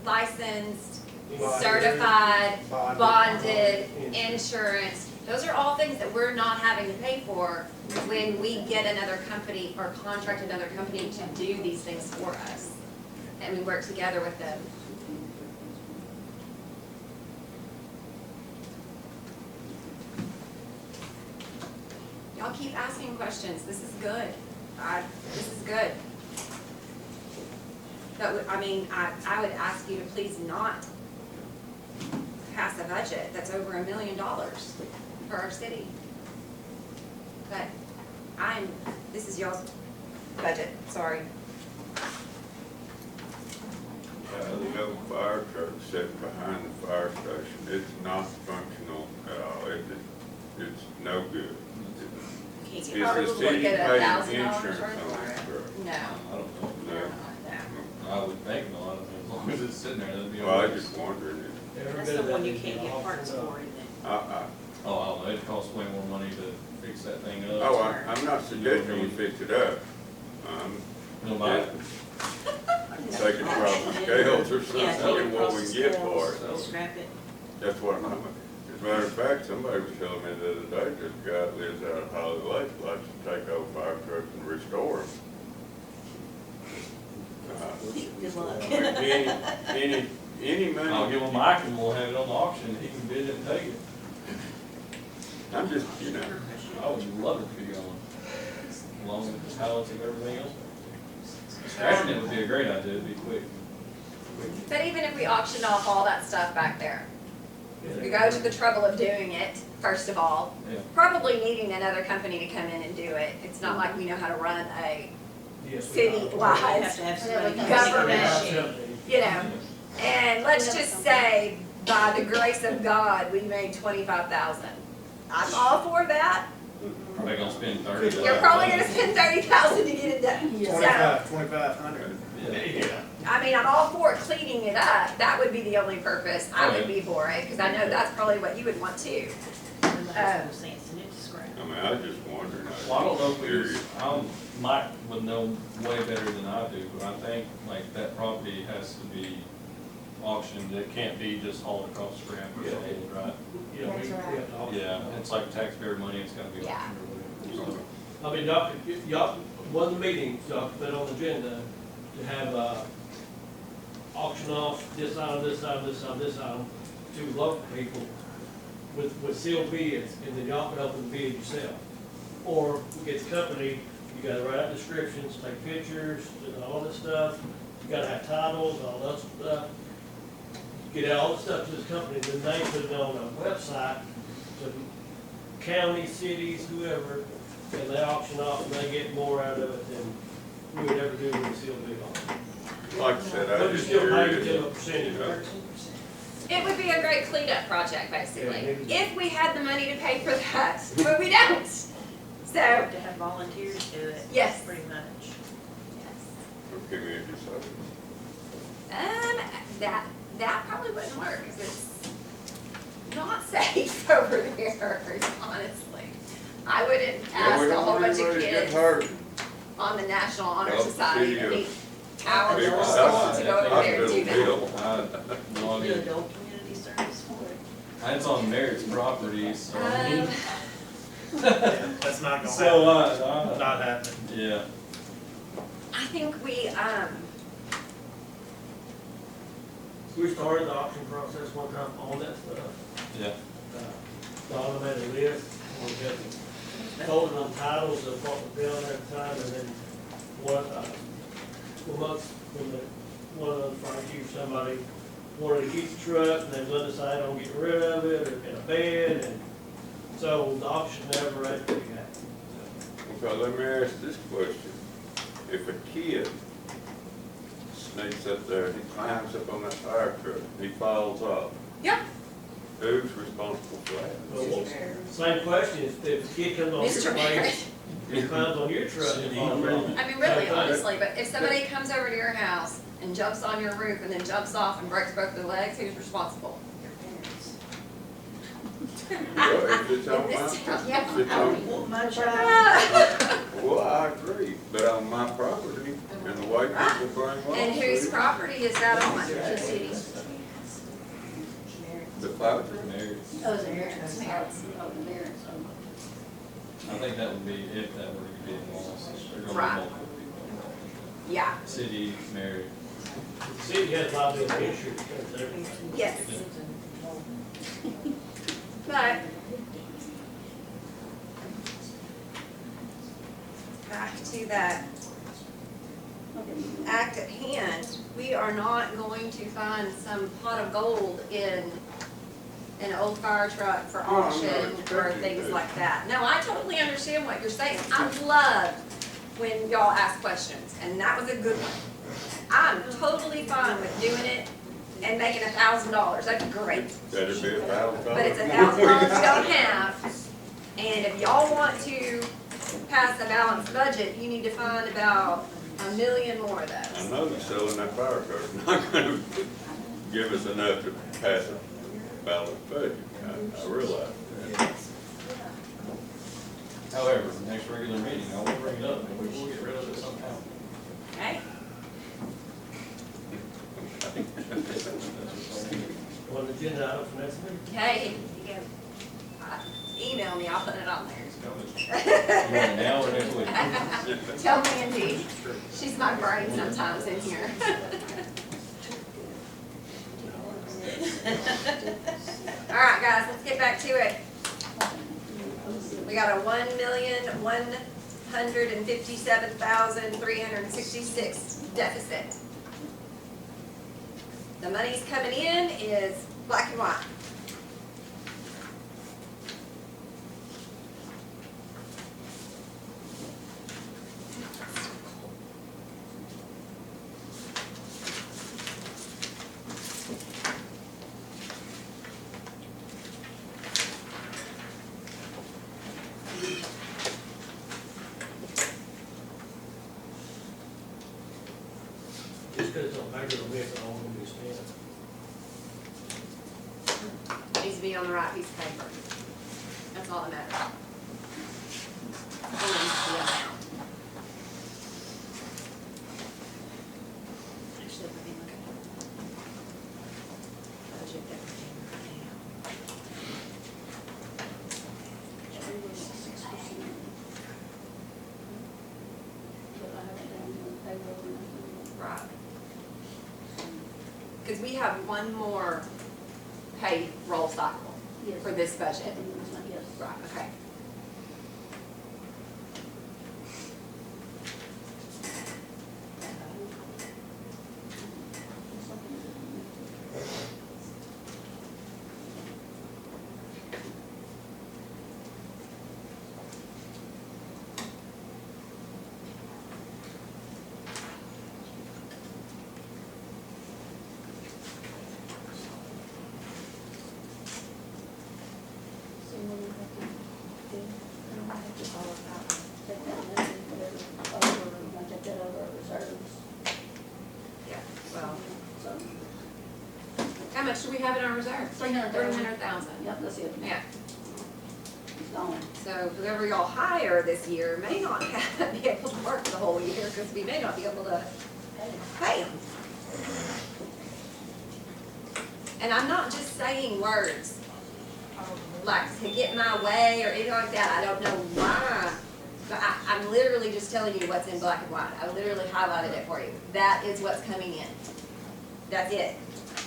licensed, certified, bonded, insurance. Those are all things that we're not having to pay for when we get another company or contract another company to do these things for us. And we work together with them. Y'all keep asking questions. This is good. This is good. But, I mean, I would ask you to please not pass a budget that's over $1 million for our city. But this is y'all's budget, sorry. The old fire truck sitting behind the fire station, it's not functional at all. It's no good. Is the Probably city get paying $1,000 insurance for on it. this truck? No. I don't know. No. I would think not, as long as it's sitting there, that'd be all Well, I right. just wondered. That's the one you can't get parts for, isn't it? Oh, I don't know, it costs way more money to fix that thing up. Oh, I'm not suggesting we fix it up. No matter. Take it from the scales or something, Yeah, take it and what we across can the get for it. scales, scrap it. That's what I'm, as a matter of fact, somebody was telling me the other day, this guy that lives out of Holly Lake likes to take old fire trucks and restore them. Good luck. Any money. I'll give him Mike and we'll have it on the auction, he can bid it and take it. I'm just, I would love it to be going, along with the pallets and everything else. Scratching it would be a great idea, it'd be quick. But even if we auctioned off all that stuff back there, we go to the trouble of doing it, first of all, Yeah. probably needing another company to come in and do it. It's not like we know how to run a city-wide have to have somebody government, you know. And let's just say, by the grace of God, we made 25,000. I'm all for that. Probably gonna spend 30. You're probably gonna spend 30,000 to get it done. So, 2,500. Yeah. I mean, I'm all for cleaning it up. That would be the only purpose. I would be for it, because I know that's probably what you would want too. Sense, and it's scrap. I mean, I just wondering. Well, I don't know if we just, Mike would know way better than I do, but I think like that property has to be auctioned. It can't be just hauled across the scrap or sold, right? That's right. Yeah, it's like taxpayer money, it's gotta be Yeah. auctioned or whatever. So, I mean, y'all, one of the meetings, y'all put on the agenda to have, auction off this item, this item, this item, this item to local people with sealed bids, and then y'all can open the bid yourself. Or we get the company, you gotta write out descriptions, take pictures, and all that stuff, you gotta have titles, all that stuff. Get all the stuff to this company, then they put it on a website to county, cities, whoever, and they auction off, and they get more out of it than we would ever do with a sealed bid on it. Like I said, I But you're just still paying curious. them a percentage, right? It would be a great cleanup project, basically, Yeah. if we had the money to pay for that, but we don't. So, To have volunteers do it. Yes. Pretty much. For community service. that probably wouldn't work, because it's not safe over there, honestly. I wouldn't Yeah, we ask a don't whole want bunch of anybody to get kids hurt. on the National Honor Well, Society to city meet Howard big or house, to go over there and do hospital that. bill. No, I Do mean, adult community service for it. it's on Merritt's property, so. That's not gonna So, happen. Not happening. yeah. I think we, We started the auction process one time on that stuff. Yeah. Donna made a list, and we got told on titles of what was down there at the time, and then one of the fire chiefs, somebody wanted to keep the truck, and then let us decide on getting rid of it, or in a bed, and so the auction never actually happened. Okay, let me ask this question. If a kid sneaks up there, he climbs up on that fire truck, he falls off, yeah, who's responsible for that? Well, same question, if the kid comes on your Mr. Barrett. place, he climbs on your truck and falls off. I mean, really, honestly, but if somebody comes over to your house and jumps on your roof and then jumps off and breaks both their legs, who's responsible? Your parents. Well, if it's on my, if it's on, Much, well, I agree, but on my property and the way people bring lawsuits. And whose property is that on? the city. The five. Mayor, Oh, the merits, oh, the merits, I think that would be if that were to be in loss. They're gonna be Right. multiple. Yeah, City, mayor. City has liability insurance, don't they? yes. But back to that act at hand, we are not going to find some pot of gold in an old fire truck for No, I'm not auction or expecting things that. like that. No, I totally understand what you're saying. I love when y'all ask questions, and that was a good one. I'm totally fine with doing it and making $1,000. That'd be great. That'd be $1,000. But it's $1,000 you don't have, and if y'all want to pass a balanced budget, you need to find about $1 million more of I those. know that selling that fire car is not gonna give us enough to pass a balanced budget. I realize that. However, the next regular meeting, I will bring it up, and we will get rid of it somehow. Okay? On the agenda item for next week. Okay, you can email me, I'll put it on there. You want it now or next week? Tell Mandy, she's my brain sometimes in here. All right, guys, let's get back to it. We got a $1,157,366 deficit. The money's coming in is black and white. Just because it's on paper, it'll be it's all gonna be spent. Needs to be on the right piece of paper. That's all that matters. And the amount. Actually, let me look at that. Budget everything right now. Right. Because we have one more payroll cycle Yes. for this budget. Yes. Right, okay. So what do we have to do? I don't have to all of that. Take that money, whatever, over, I take that over our reserves. Yeah, well, So, how much do we have in our reserve? 300,000. 300,000. Yep, that's it. Yeah, It's gone. so whoever y'all hire this year may not be able to work the whole year because we may not be able to pay them. And I'm not just saying words like to get my way or anything like that. I don't know why, but I'm literally just telling you what's in black and white. I literally highlighted it for you. That is what's coming in. That's it.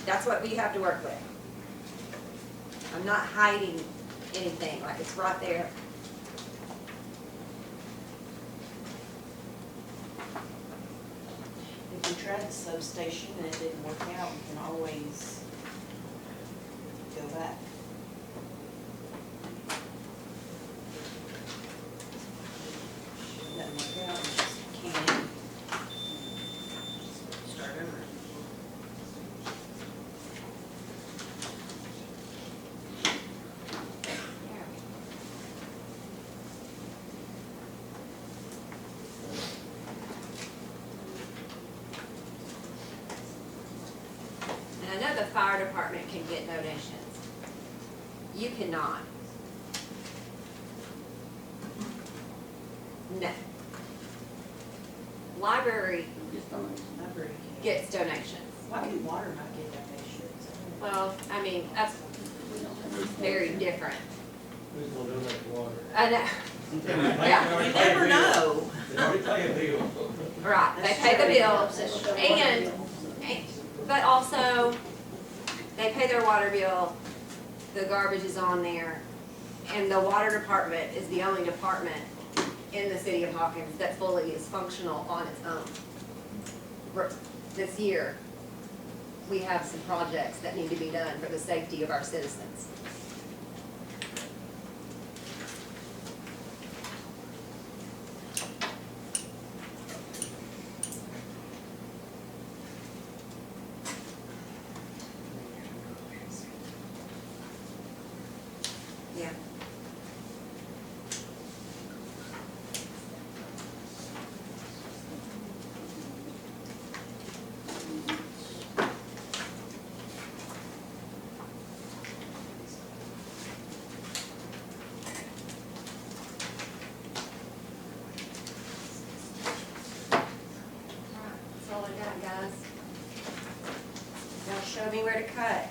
That's what we have to work with. I'm not hiding anything, like it's right there. If we tried the substation and it didn't work out, we can always go back. Doesn't work out, we just can't. Start over. And I know the fire department can get donations. You cannot. No. Library Just don't library. gets donations. Why can water not get donations? Well, I mean, that's very different. Who's gonna donate the water? I know, yeah, You never know. They already pay a bill. right, they pay the bills, and, but also, they pay their water bill, the garbage is on there, and the water department is the only department in the city of Hawkins that fully is functional on its own. This year, we have some projects that need to be done for the safety of our citizens. Yeah. That's all I got, guys. Now show me where to cut.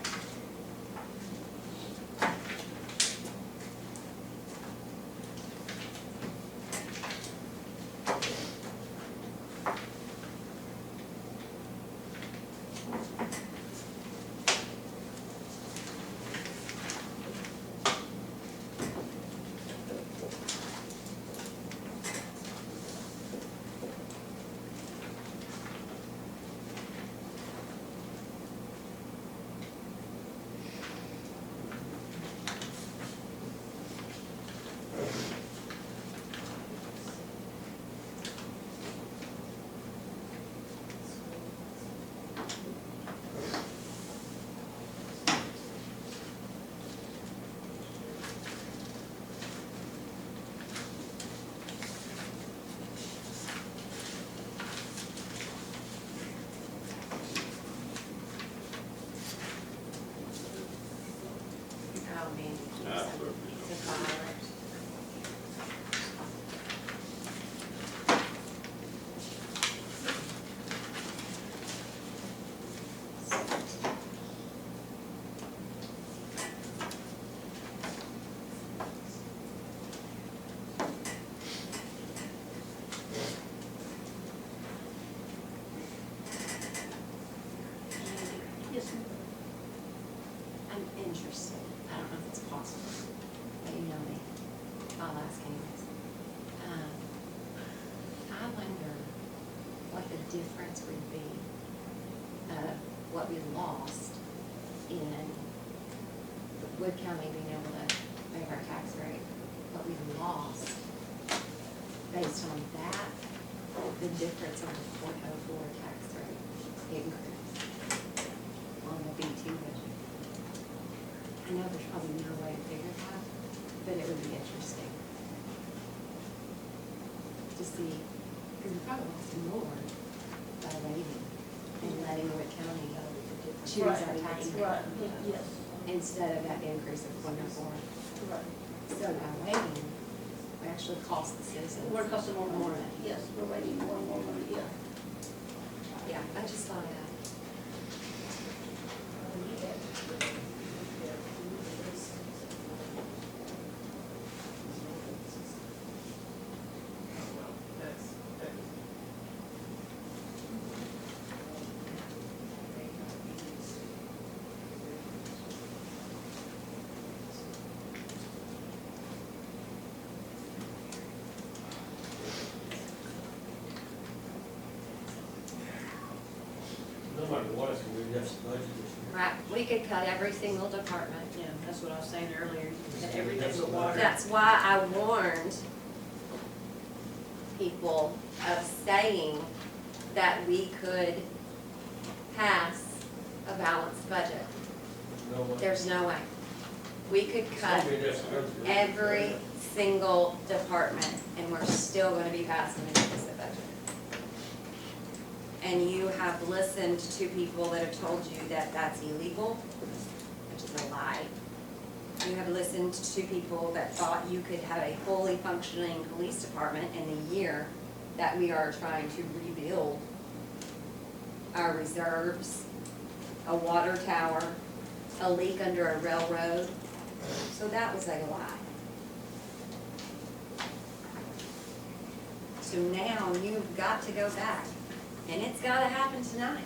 Oh, man. It's a fire. Yes, ma'am. I'm interested, I don't know if it's possible, but you know me, I'll ask anyways. I wonder what the difference would be of what we lost in Wood County being able to pay our tax rate, what we lost based on that, the difference of the .04 tax rate increase on the B2 budget. I know there's probably no way to figure that, but it would be interesting to see, because we probably lost more by waiting and letting Wood County choose our tax Right, rate yes, instead of that increase of .04. right. So by waiting, we actually cost the citizens. We're costing more more money, money. yes, we're waiting more and more money, yeah. Yeah, I just thought of that. No matter what, it's gonna be deficit budget this year. Right, we could cut every single department. Yeah, that's what I was saying earlier, that everything but water. That's why I warned people of saying that we could pass a balanced budget. No way. There's no way. We could It's cut gonna be a deficit budget. every single department and we're still gonna be passing a deficit budget. And you have listened to people that have told you that that's illegal, which is a lie. you have listened to people that thought you could have a fully functioning police department in the year that we are trying to rebuild our reserves, a water tower, a leak under a railroad. So that was a lie. So now you've got to go back, and it's gotta happen tonight.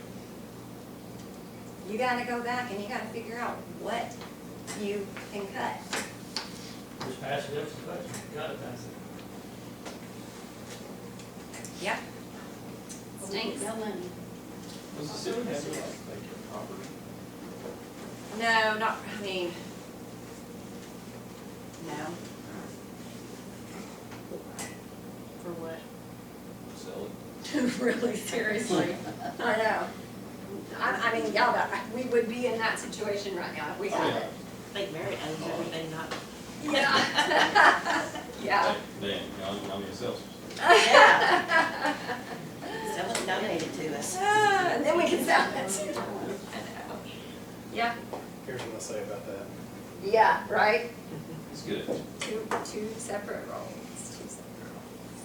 You gotta go back and you gotta figure out what you can cut. Just pass it, that's the budget, gotta pass it. Yep. Stinks. No money. Does the city have like vacant property? No, not, I mean, no. For what? Sell it? Really, seriously. I know. I mean, y'all, we would be in that situation right now if we had it. I think Mary owns everything, not. Yeah. Yeah. Dan, I'm your sales. Yeah. Someone donated to us. And then we can sell it. I know. Yeah, Here's what I say about that. yeah, right? It's good. Two separate roles, two separate roles.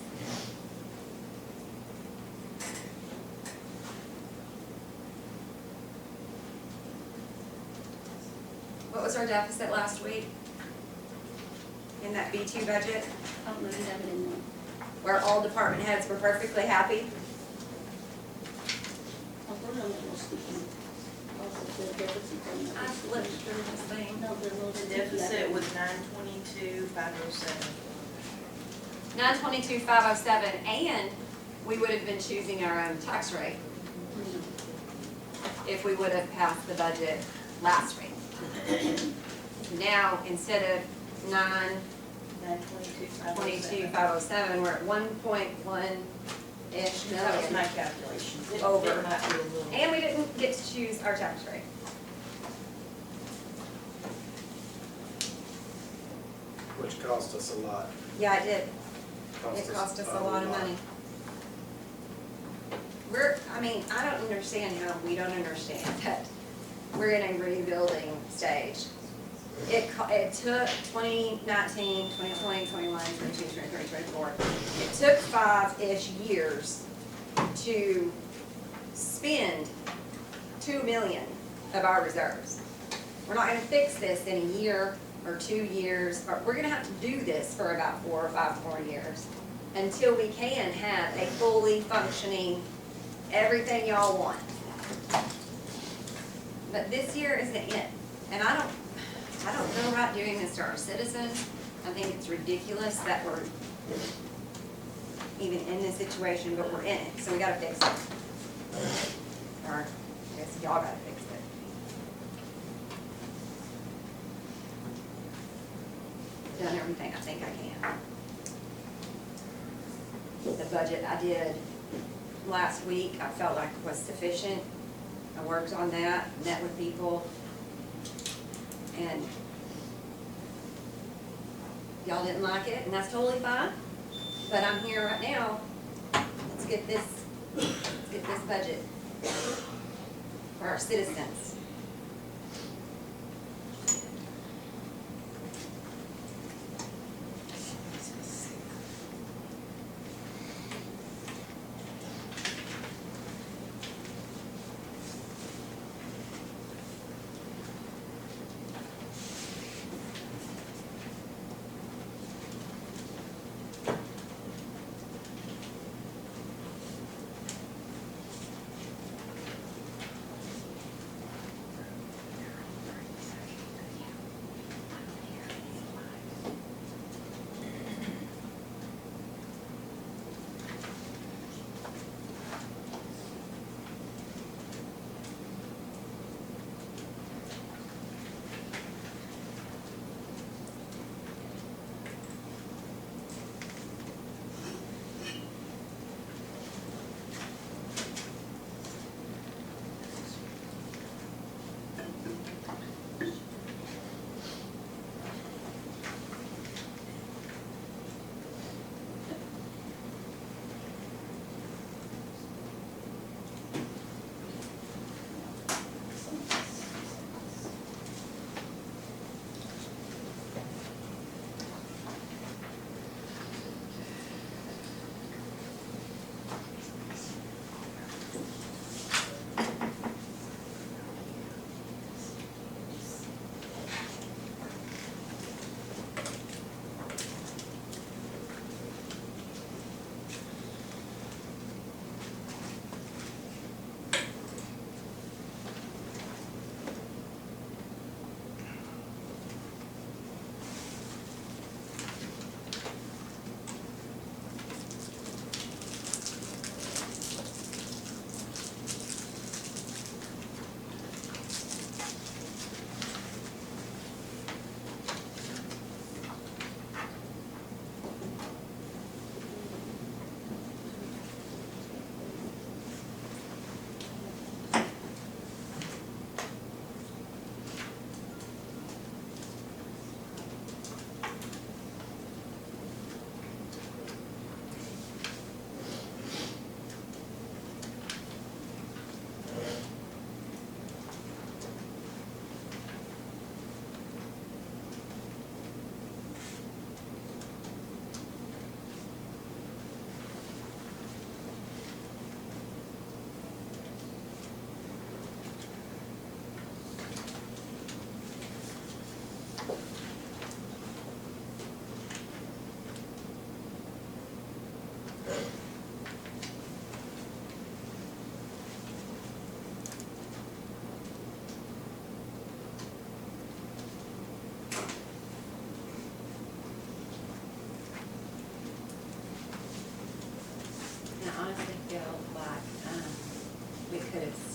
What was our deficit last week? In that B2 budget, I don't know, you have it in there. where all department heads were perfectly happy? I'll put it on the little sticky. Also, the deficit thing. I flipped through this thing. No, the little. The deficit was 922,507. 922,507, and we would have been choosing our own tax rate if we would have passed the budget last week. Now, instead of 922,507, we're at 1.1-ish That was my million calculation. over. It might be a little. And we didn't get to choose our tax rate. Which cost us a lot. Yeah, it did. It cost us a lot of money. I mean, I don't understand how we don't understand that we're in a rebuilding stage. It took 2019, 2020, 21, 22, 23, 24. It took 5-ish years to spend $2 million of our reserves. We're not gonna fix this in a year or 2 years, or we're gonna have to do this for about 4 or 5 more years until we can have a fully functioning, everything y'all want. But this year isn't it, and I don't feel right doing this to our citizens. I think it's ridiculous that we're even in this situation, but we're in it, so we gotta fix it. Or, I guess y'all gotta fix it. Done everything I think I can. The budget I did last week, I felt like was sufficient. I worked on that, met with people, and y'all didn't like it, and that's totally fine. But I'm here right now. Let's get this budget for our citizens.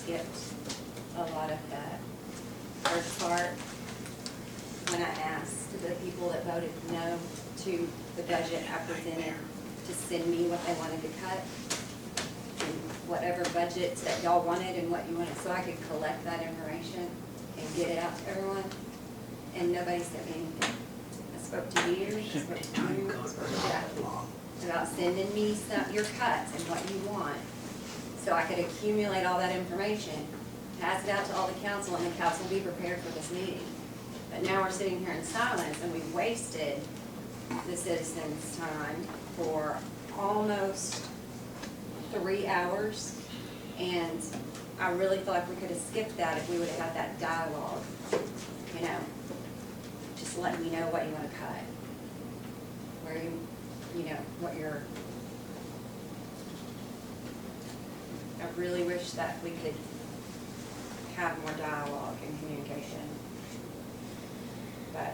skipped a lot of that first part when I asked the people that voted no to the budget I presented to send me what they wanted to cut, and whatever budgets that y'all wanted and what you wanted, so I could collect that information and get it out to everyone, and nobody sent me anything. I spoke to you, I spoke to you, I spoke to Jackie about sending me your cuts and what you want, so I could accumulate all that information, pass it out to all the council, and the council be prepared for this meeting. But now we're sitting here in silence, and we've wasted the citizens' time for almost 3 hours, and I really thought like we could have skipped that if we would have had that dialogue, you know, just let me know what you want to cut, where you know, what you're, I really wish that we could have more dialogue and communication, but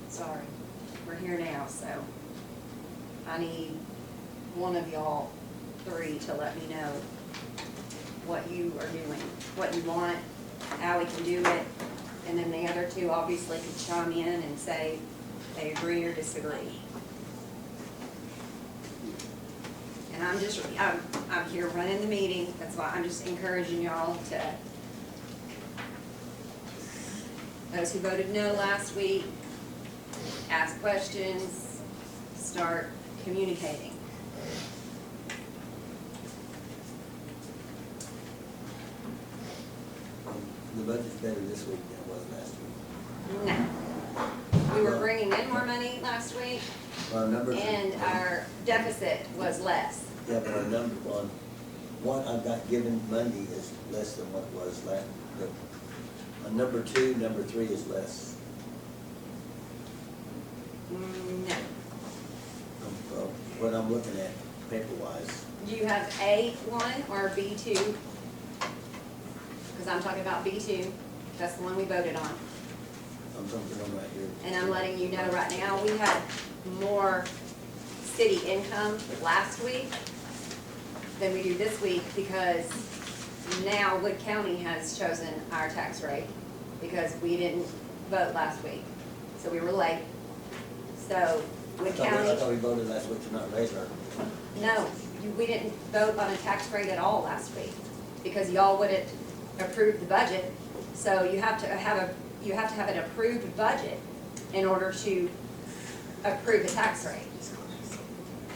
sorry, we're here now, so I need one of y'all three to let me know what you are doing, what you want, how we can do it, and then the other two obviously could chime in and say they agree or disagree. And I'm here running the meeting, that's why I'm just encouraging y'all to, those who voted no last week, ask questions, start communicating. The budget's better this week than it was last week. No. We were bringing in more money last week, Our numbers. and our deficit was less. Yeah, but our number one, what I got given Monday is less than what it was last, but on number 2, number 3 is less. No. Well, what I'm looking at paper-wise. Do you have A1 or B2? Because I'm talking about B2, that's the one we voted on. I'm talking on right here. And I'm letting you know right now, we had more city income last week than we do this week, because now Wood County has chosen our tax rate, because we didn't vote last week, so we were late. So Wood I County, thought we voted last week to not raise our. no, we didn't vote on a tax rate at all last week, because y'all wouldn't approve the budget. So you have to have an approved budget in order to approve the tax rate.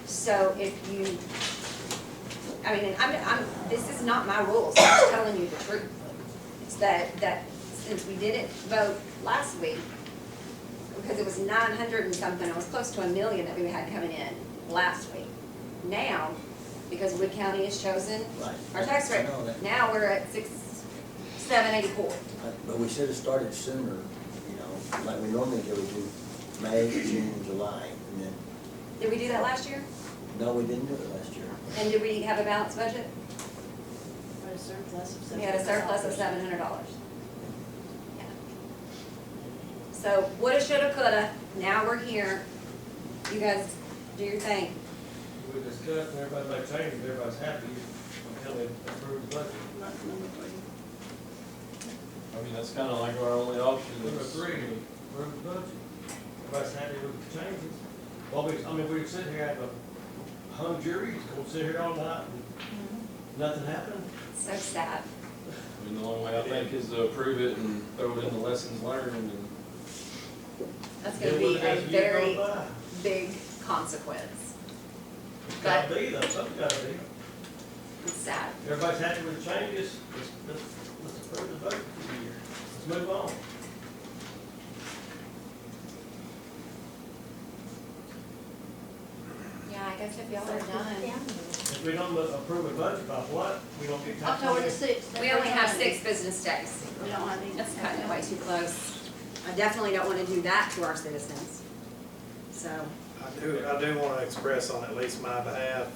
So if you, I mean, this is not my rules, I'm just telling you the truth. It's that since we didn't vote last week, because it was 900 and something, it was close to $1 million that we had coming in last week. Now, because Wood County has chosen our tax rate, now we're at 784. But we should have started sooner, you know, like we normally do. We do May, June, July, and then. Did we do that last year? No, we didn't do it last year. And did we have a balanced budget? Or a surplus of $700. We had a surplus of $700. Yeah. So woulda, shoulda, coulda, now we're here. You guys do your thing. We discussed, and everybody made changes, everybody's happy, until they approve the budget. I mean, that's kind of like our only option Number is. 3, approve the budget. Everybody's happy with the changes. Well, we could sit here and have a hung jury, we'll sit here all night and nothing happened. So sad. I mean, the only way I think is to approve it and throw it in the lessons learned and. That's gonna be a very big consequence. It's gotta be though, something's gotta be. It's sad. Everybody's happy with the changes, let's approve the budget for the year. Let's move on. Yeah, I guess if y'all are done. If we don't approve a budget by what, we don't get tax. October the 6th. We only have 6 business days. We don't have any. That's cutting it way too close. I definitely don't want to do that to our citizens. So, I do want to express on at least my behalf,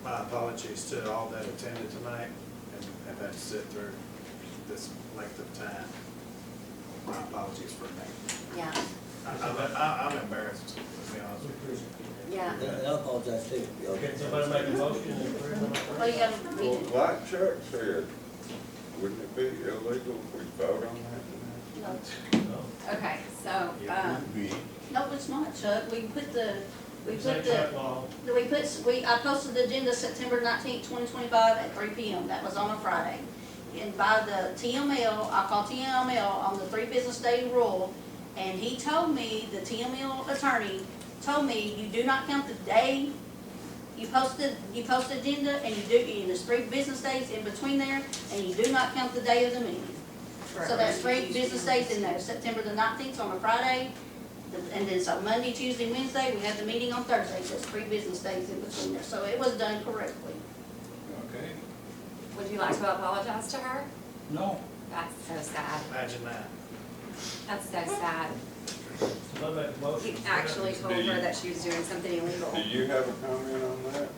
my apologies to all that attended tonight and have had to sit through this length of time. My apologies for me. yeah, I'm embarrassed, to be honest with you. yeah. And I apologize too. Can somebody make a motion and approve them? Well, you gotta read it. Like Chuck said, wouldn't it be illegal if we vote on that? No, Okay, so, no, it's not, Chuck. We put the, Say Chuck Law. I posted the agenda September 19th, 2025 at 3 p.m. That was on a Friday. And by the TML, I called TML on the 3 business day rule, and he told me, the TML attorney told me, you do not count the day you post the agenda, and and there's 3 business days in between there, and you do not count the day of the meeting. So that's 3 business days in there, September the 19th on a Friday, and then so Monday, Tuesday, Wednesday, we had the meeting on Thursday, so it's 3 business days in between there, so it was done correctly. Okay. would you like to apologize to her? No. That's so sad. Imagine that. That's so sad. So I make a motion. He actually told her that she was doing something illegal. Do you have a comment on that?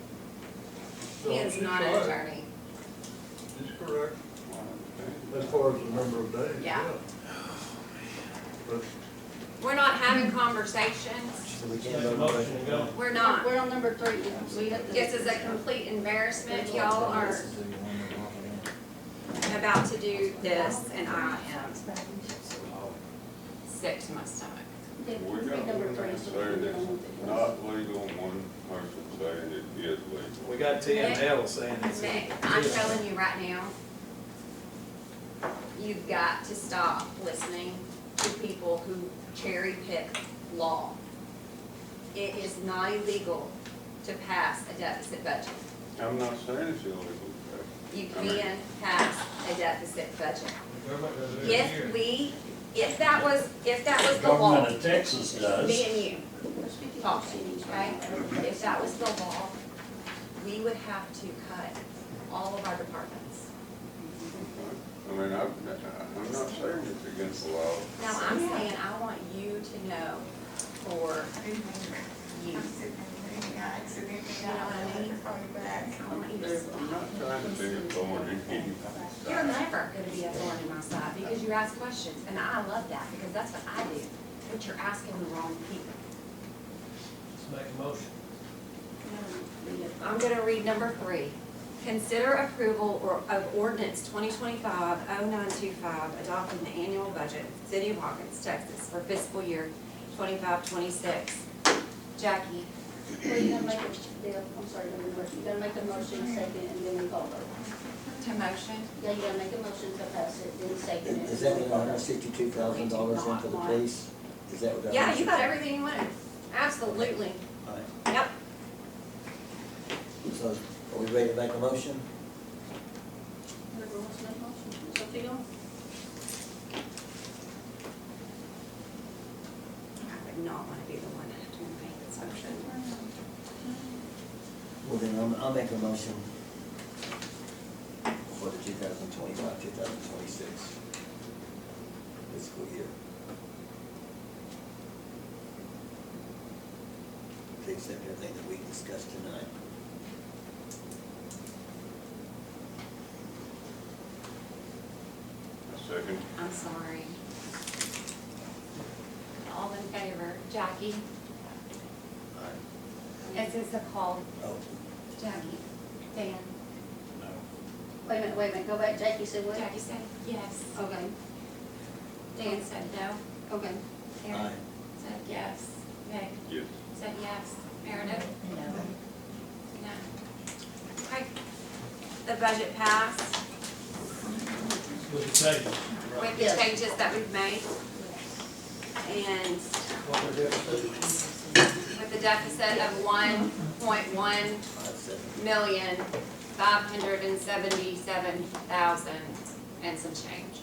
He is not an attorney. He's correct, I understand. as far as the number of days, Yeah. yeah. But We're not having conversations. So we Make can't a vote on motion and go. We're not. We're on number 3, yeah. We have to. This is a complete embarrassment. Y'all are about to do this, and I am sick to my stomach. Yeah, We read got number one 3, man so we saying can get it's on with it. not legal, and one person saying it is legal. We got TML saying it's. Nick, I'm telling you right now, you've got to stop listening to people who cherry pick law. It is not illegal to pass a deficit budget. I'm not saying it's illegal. You can pass a deficit budget. Everybody does it every year. If that was the law, Government of Texas does. me and you talking, okay? If that was the law, we would have to cut all of our departments. I mean, I'm not saying it's against the law. Now, I'm saying I want you to know for you. You know what I mean? I want you to I'm not trying to be a thorn in anybody's You're side. never gonna be a thorn in my side because you ask questions, and I love that because that's what I do. But you're asking the wrong people. Let's make a motion. I'm gonna read number 3. Consider approval of ordinance 2025-0925, adopting the annual budget, City of Hawkins, Texas, for fiscal year 25-26. Jackie, Well, you gotta make a, Deb, I'm sorry, you gotta make a motion, second, and then we call vote. to motion. Yeah, you gotta make a motion to pass it, then second it. Is that what $162,000 in for the police? Is that what that? Yeah, you got everything you wanted. Absolutely. All right. Yep. So are we ready to make a motion? Whoever wants to make a motion, it's up to you. I would not want to be the one that had to make this motion. Well, then I'll make a motion for the 2025-2026 fiscal year. To accept everything that we discussed tonight. A second. I'm sorry. All in favor? Jackie? Is this a call? Oh, Jackie? Dan? Wait a minute, go back, Jackie said what? Jackie said yes. Okay, Dan said no. okay. Aaron aye. said yes. Meg Yes. said yes. Meredith? No. No. Okay. The budget passed With the changes. with the changes that we've made. And What we're doing. with the deficit of 1.1 million, 577,000 and some change.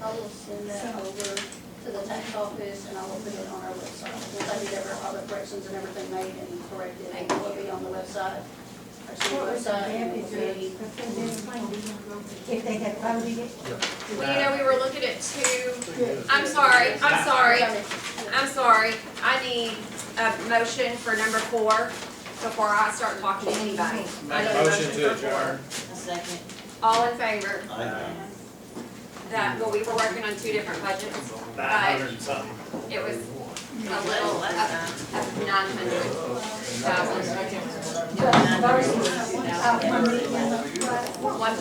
I will send that over to the tax office and I will put it on our website. We'll take all the corrections and everything made and corrected, and it will be on the website. Our city website, and it will be. If they had voted it. Well, you know, we were looking at 2, I'm sorry. I need a motion for number 4 before I start talking to anybody. I need a Motion to for 4. adjourn. A second. All in favor? Aye. That, well, we were working on 2 different budgets. 900 and something. It was a little of 900,000. 1.